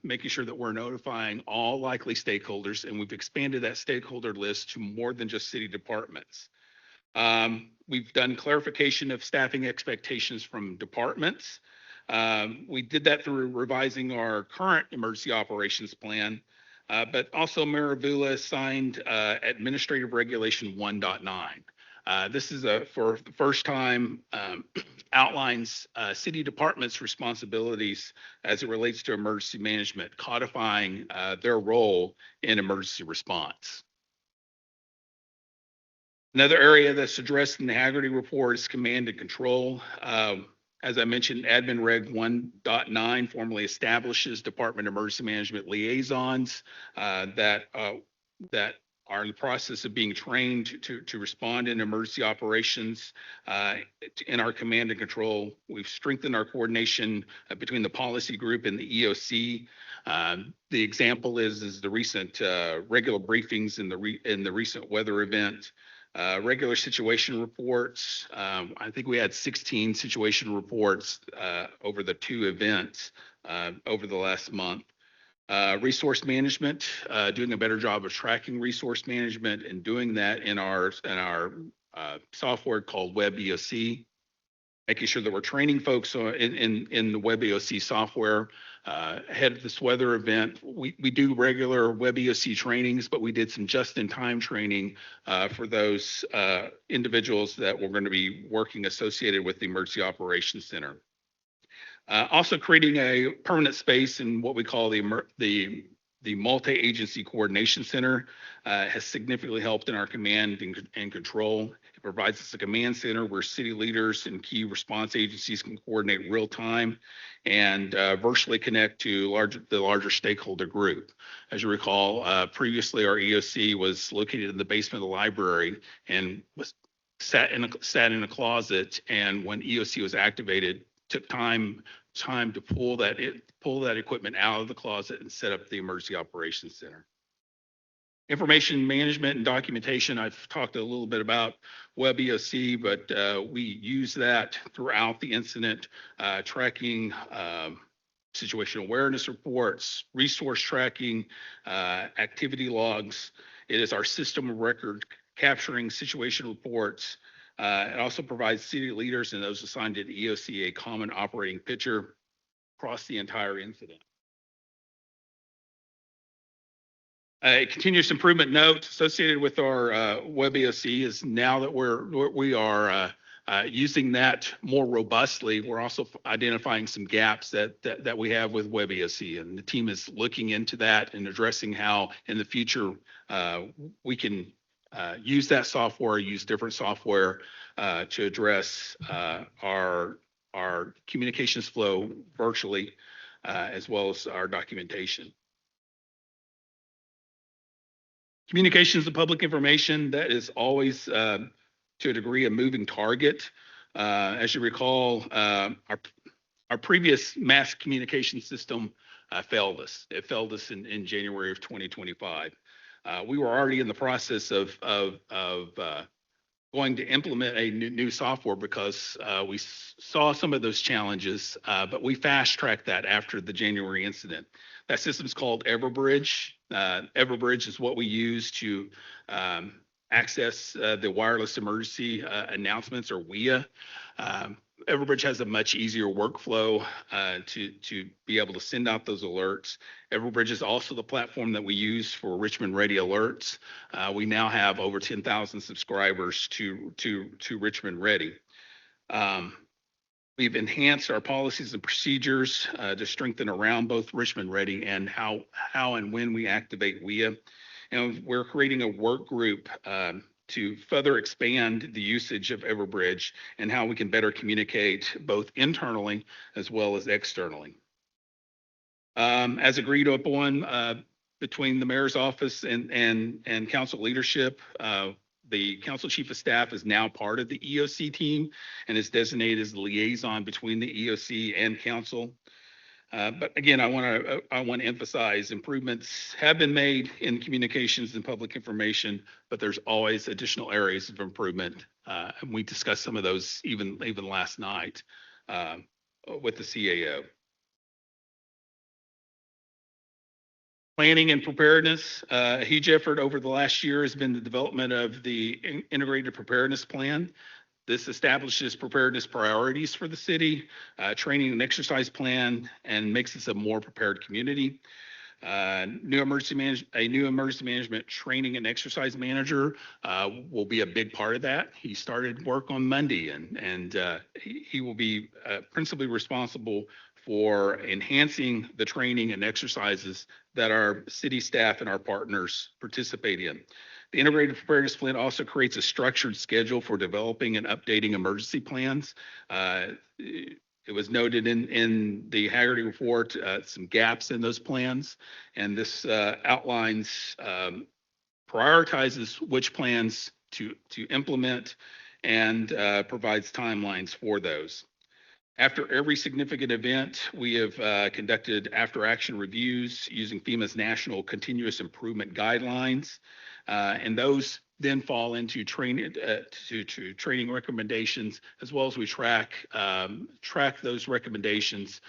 Speaker 4: making sure that we're notifying all likely stakeholders, and we've expanded that stakeholder list to more than just city departments. We've done clarification of staffing expectations from departments. We did that through revising our current emergency operations plan, but also Mayor Avila signed Administrative Regulation 1.9. This is for the first time outlines city departments' responsibilities as it relates to emergency management, codifying their role in emergency response. Another area that's addressed in the Haggerty report is command and control. As I mentioned, Admin Reg 1.9 formally establishes Department of Emergency Management liaisons that are in the process of being trained to respond in emergency operations in our command and control. We've strengthened our coordination between the policy group and the EOC. The example is the recent regular briefings in the recent weather event. Regular situation reports. I think we had 16 situation reports over the 2 events over the last month. Resource management, doing a better job of tracking resource management and doing that in our software called Web EOC. Making sure that we're training folks in the Web EOC software ahead of this weather event. We do regular Web EOC trainings, but we did some just-in-time training for those individuals that were going to be working associated with the Emergency Operations Center. Also creating a permanent space in what we call the multi-agency coordination center has significantly helped in our command and control. It provides us a command center where city leaders and key response agencies can coordinate real time and virtually connect to the larger stakeholder group. As you recall, previously our EOC was located in the basement of the library and was sat in a closet. And when EOC was activated, took time to pull that equipment out of the closet and set up the Emergency Operations Center. Information management and documentation, I've talked a little bit about Web EOC, but we use that throughout the incident, tracking situational awareness reports, resource tracking, activity logs. It is our system of record capturing situation reports. It also provides city leaders and those assigned to the EOC a common operating picture across the entire incident. A continuous improvement note associated with our Web EOC is now that we are using that more robustly, we're also identifying some gaps that we have with Web EOC, and the team is looking into that and addressing how in the future we can use that software, use different software to address our communications flow virtually, as well as our documentation. Communications and public information, that is always to a degree a moving target. As you recall, our previous mass communication system failed us. It failed us in January of 2025. We were already in the process of going to implement a new software because we saw some of those challenges, but we fast-tracked that after the January incident. That system's called Everbridge. Everbridge is what we use to access the wireless emergency announcements, or WEA. Everbridge has a much easier workflow to be able to send out those alerts. Everbridge is also the platform that we use for Richmond Ready Alerts. We now have over 10,000 subscribers to Richmond Ready. We've enhanced our policies and procedures to strengthen around both Richmond Ready and how and when we activate WEA. And we're creating a work group to further expand the usage of Everbridge and how we can better communicate both internally as well as externally. As agreed upon between the mayor's office and council leadership, the council chief of staff is now part of the EOC team and is designated as the liaison between the EOC and council. But again, I want to emphasize improvements have been made in communications and public information, but there's always additional areas of improvement. And we discussed some of those even last night with the CAO. Planning and preparedness. A huge effort over the last year has been the development of the integrated preparedness plan. This establishes preparedness priorities for the city, training and exercise plan, and makes us a more prepared community. A new emergency management training and exercise manager will be a big part of that. He started work on Monday, and he will be principally responsible for enhancing the training and exercises that our city staff and our partners participate in. The integrated preparedness plan also creates a structured schedule for developing and updating emergency plans. It was noted in the Haggerty report some gaps in those plans, and this outlines, prioritizes which plans to implement and provides timelines for those. After every significant event, we have conducted after-action reviews using FEMA's National Continuous Improvement Guidelines, and those then fall into training training recommendations, as well as we track those recommendations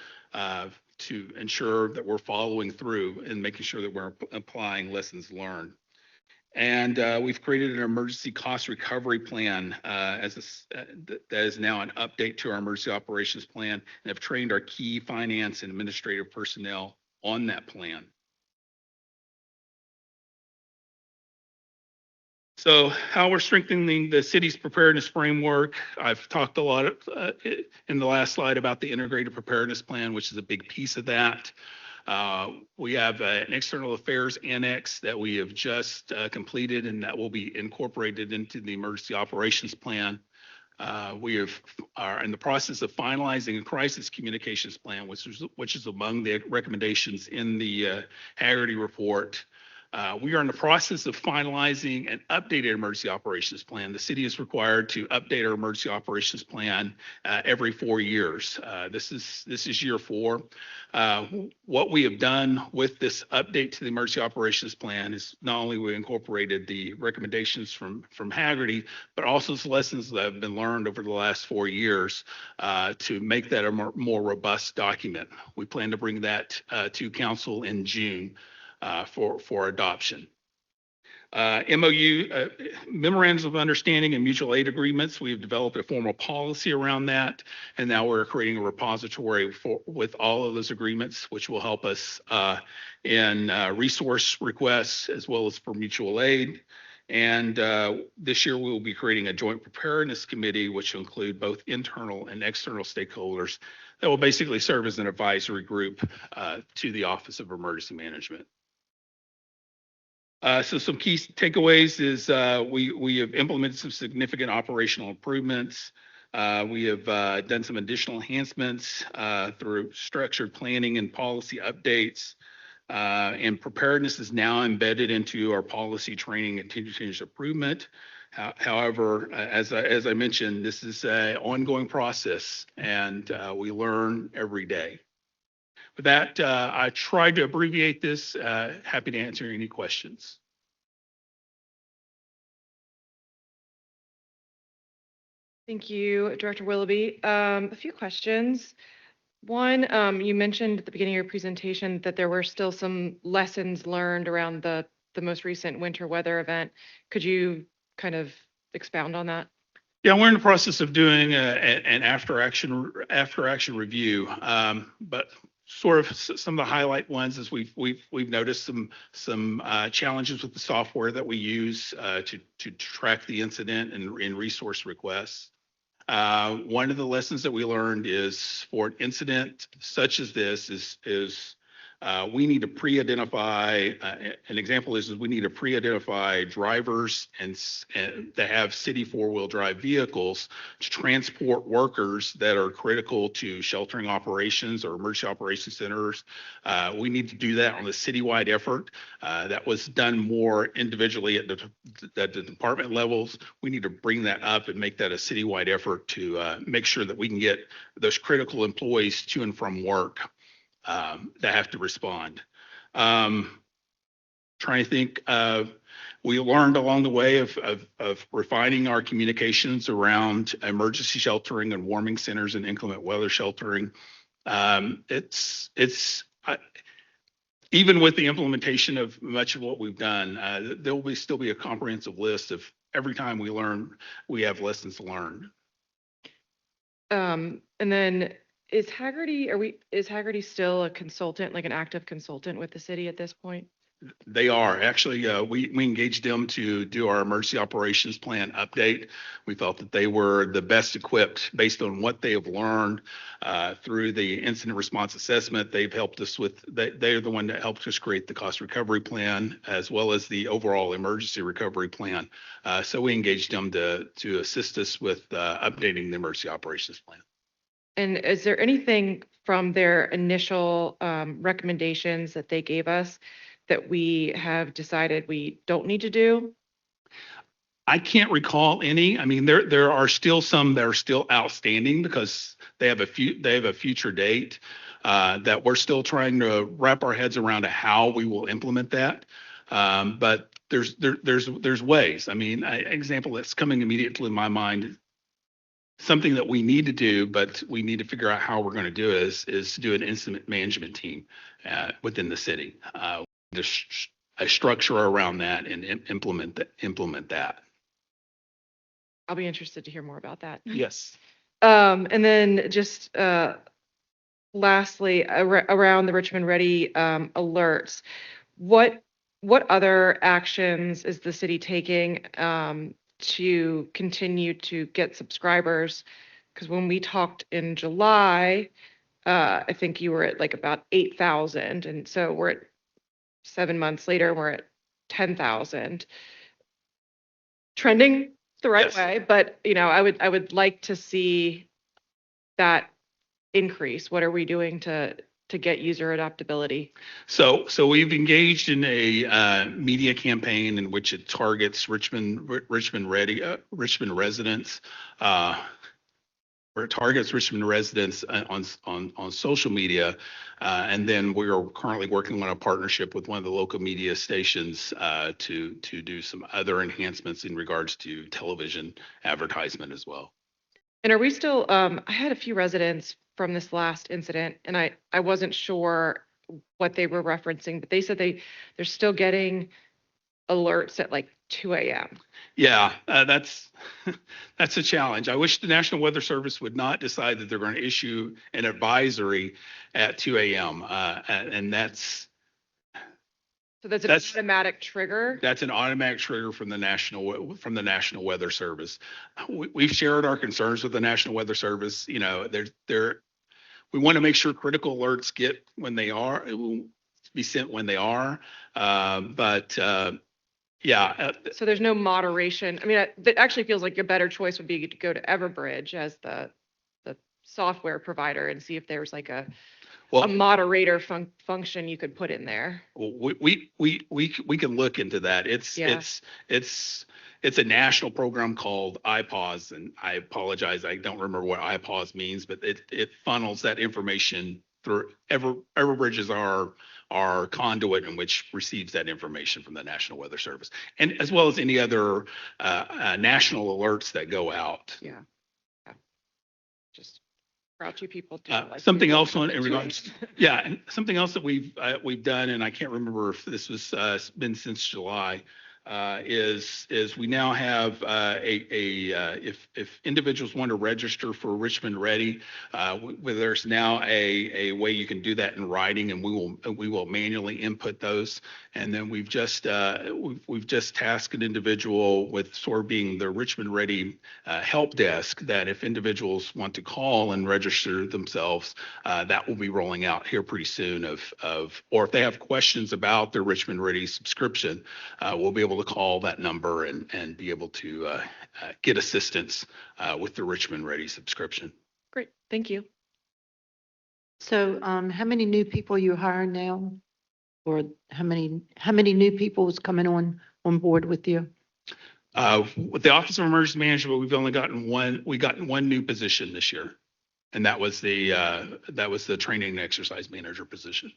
Speaker 4: to ensure that we're following through and making sure that we're applying lessons learned. And we've created an emergency cost recovery plan that is now an update to our emergency operations plan, and have trained our key finance and administrative personnel on that plan. So how we're strengthening the city's preparedness framework. I've talked a lot in the last slide about the integrated preparedness plan, which is a big piece of that. We have an external affairs annex that we have just completed, and that will be incorporated into the emergency operations plan. We are in the process of finalizing a crisis communications plan, which is among the recommendations in the Haggerty report. We are in the process of finalizing an updated emergency operations plan. The city is required to update our emergency operations plan every 4 years. This is year 4. What we have done with this update to the emergency operations plan is not only we incorporated the recommendations from Haggerty, but also the lessons that have been learned over the last 4 years to make that a more robust document. We plan to bring that to council in June. For adoption. MOU, memorandums of understanding and mutual aid agreements. We've developed a formal policy around that, and now we're creating a repository with all of those agreements, which will help us in resource requests as well as for mutual aid. And this year we will be creating a joint preparedness committee, which will include both internal and external stakeholders that will basically serve as an advisory group to the Office of Emergency Management. So some key takeaways is we have implemented some significant operational improvements. We have done some additional enhancements through structured planning and policy updates. And preparedness is now embedded into our policy training and continuous improvement. However, as I mentioned, this is an ongoing process, and we learn every day. With that, I tried to abbreviate this. Happy to answer any questions.
Speaker 19: Thank you, Director Willoughby. A few questions. One, you mentioned at the beginning of your presentation that there were still some lessons learned around the most recent winter weather event. Could you kind of expound on that?
Speaker 4: Yeah, we're in the process of doing an after action review. But sort of some of the highlight ones is we've noticed some challenges with the software that we use to track the incident and in resource requests. One of the lessons that we learned is for an incident such as this is we need to pre-identify, an example is we need to pre-identify drivers and that have city four-wheel drive vehicles to transport workers that are critical to sheltering operations or emergency operations centers. We need to do that on a citywide effort. That was done more individually at the department levels. We need to bring that up and make that a citywide effort to make sure that we can get those critical employees to and from work that have to respond. Trying to think, we learned along the way of refining our communications around emergency sheltering and warming centers and inclement weather sheltering. Even with the implementation of much of what we've done, there will still be a comprehensive list of every time we learn, we have lessons learned.
Speaker 19: And then is Haggerty still a consultant, like an active consultant with the city at this point?
Speaker 4: They are actually, we engaged them to do our emergency operations plan update. We felt that they were the best equipped based on what they have learned through the incident response assessment. They've helped us with, they're the one that helped us create the cost recovery plan as well as the overall emergency recovery plan. So we engaged them to assist us with updating the emergency operations plan.
Speaker 19: And is there anything from their initial recommendations that they gave us that we have decided we don't need to do?
Speaker 4: I can't recall any. I mean, there are still some that are still outstanding because they have a future date that we're still trying to wrap our heads around to how we will implement that. But there's ways. I mean, example that's coming immediately in my mind, something that we need to do, but we need to figure out how we're going to do it is to do an incident management team within the city. There's a structure around that and implement that.
Speaker 19: I'll be interested to hear more about that.
Speaker 4: Yes.
Speaker 19: And then just lastly, around the Richmond Ready alerts, what other actions is the city taking to continue to get subscribers? Because when we talked in July, I think you were at like about 8,000, and so we're at 7 months later, we're at 10,000. Trending the right way, but I would like to see that increase. What are we doing to get user adaptability?
Speaker 4: So we've engaged in a media campaign in which it targets Richmond residents. Where it targets Richmond residents on social media, and then we are currently working on a partnership with one of the local media stations to do some other enhancements in regards to television advertisement as well.
Speaker 19: And are we still? I had a few residents from this last incident, and I wasn't sure what they were referencing, but they said they're still getting alerts at like 2 a.m.
Speaker 4: Yeah, that's a challenge. I wish the National Weather Service would not decide that they're going to issue an advisory at 2 a.m. And that's
Speaker 19: an automatic trigger.
Speaker 4: That's an automatic trigger from the National Weather Service. We've shared our concerns with the National Weather Service. We want to make sure critical alerts get when they are, be sent when they are, but. Yeah.
Speaker 19: So there's no moderation. I mean, it actually feels like a better choice would be to go to Everbridge as the software provider and see if there's like a moderator function you could put in there.
Speaker 4: We can look into that. It's a national program called iPause, and I apologize, I don't remember what iPause means, but it funnels that information through Everbridge is our conduit in which receives that information from the National Weather Service, and as well as any other national alerts that go out.
Speaker 19: Yeah. Grouchy people do. like
Speaker 4: Something
Speaker 19: to-
Speaker 4: else in regards, yeah, and something else that we've done, and I can't remember if this was been since July, is we now have if individuals want to register for Richmond Ready, there's now a way you can do that in writing, and we will manually input those. And then we've just tasked an individual with sort of being the Richmond Ready help desk, that if individuals want to call and register themselves, that will be rolling out here pretty soon or if they have questions about their Richmond Ready subscription, we'll be able to call that number and be able to get assistance with the Richmond Ready subscription.
Speaker 19: Great, thank you.
Speaker 9: So, how many new people you hiring now? Or how many new people is coming on board with you?
Speaker 4: With the Office of Emergency Management, we've only gotten one new position this year. And that was the training and exercise manager position.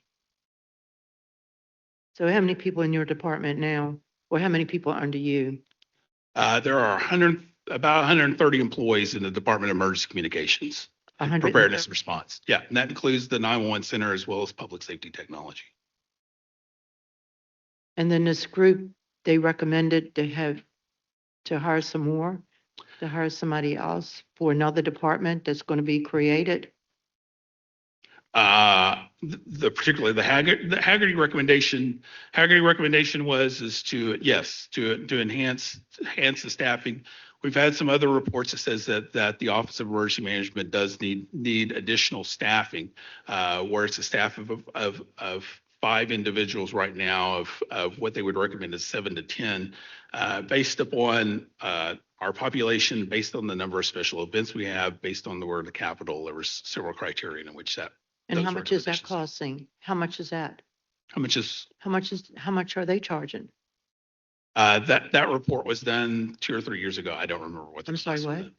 Speaker 9: So how many people in your department now? Or how many people under you?
Speaker 4: There are about 130 employees in the Department of Emergency Communications, Preparedness and Response. Yeah, and that includes the 911 center as well as public safety technology.
Speaker 9: And then this group, they recommended to hire some more, to hire somebody else for another department that's going to be created.
Speaker 4: Particularly the Haggerty recommendation was to enhance the staffing. We've had some other reports that says that the Office of Emergency Management does need additional staffing, where it's a staff of 5 individuals right now, of what they would recommend is 7 to 10, based upon our population, based on the number of special events we have, based on where the capital. There was several criteria in which that.
Speaker 9: And how much is that costing? How much is that?
Speaker 4: How
Speaker 9: How much are they charging?
Speaker 4: That report was done 2 or 3 years ago. I don't remember what.
Speaker 9: I'm sorry, what?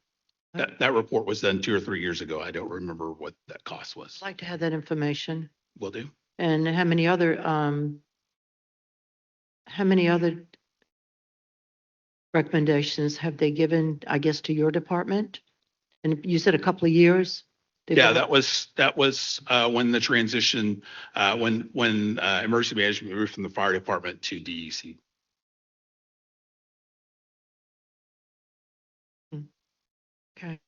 Speaker 4: That report was done 2 or 3 years ago. I don't remember what that cost was.
Speaker 9: I'd like to have that information.
Speaker 4: Will do.
Speaker 9: And how many other recommendations have they given, I guess, to your department? And you said a couple of years?
Speaker 4: Yeah, that was when the transition, when emergency management moved from the fire department to DEC.
Speaker 9: Okay.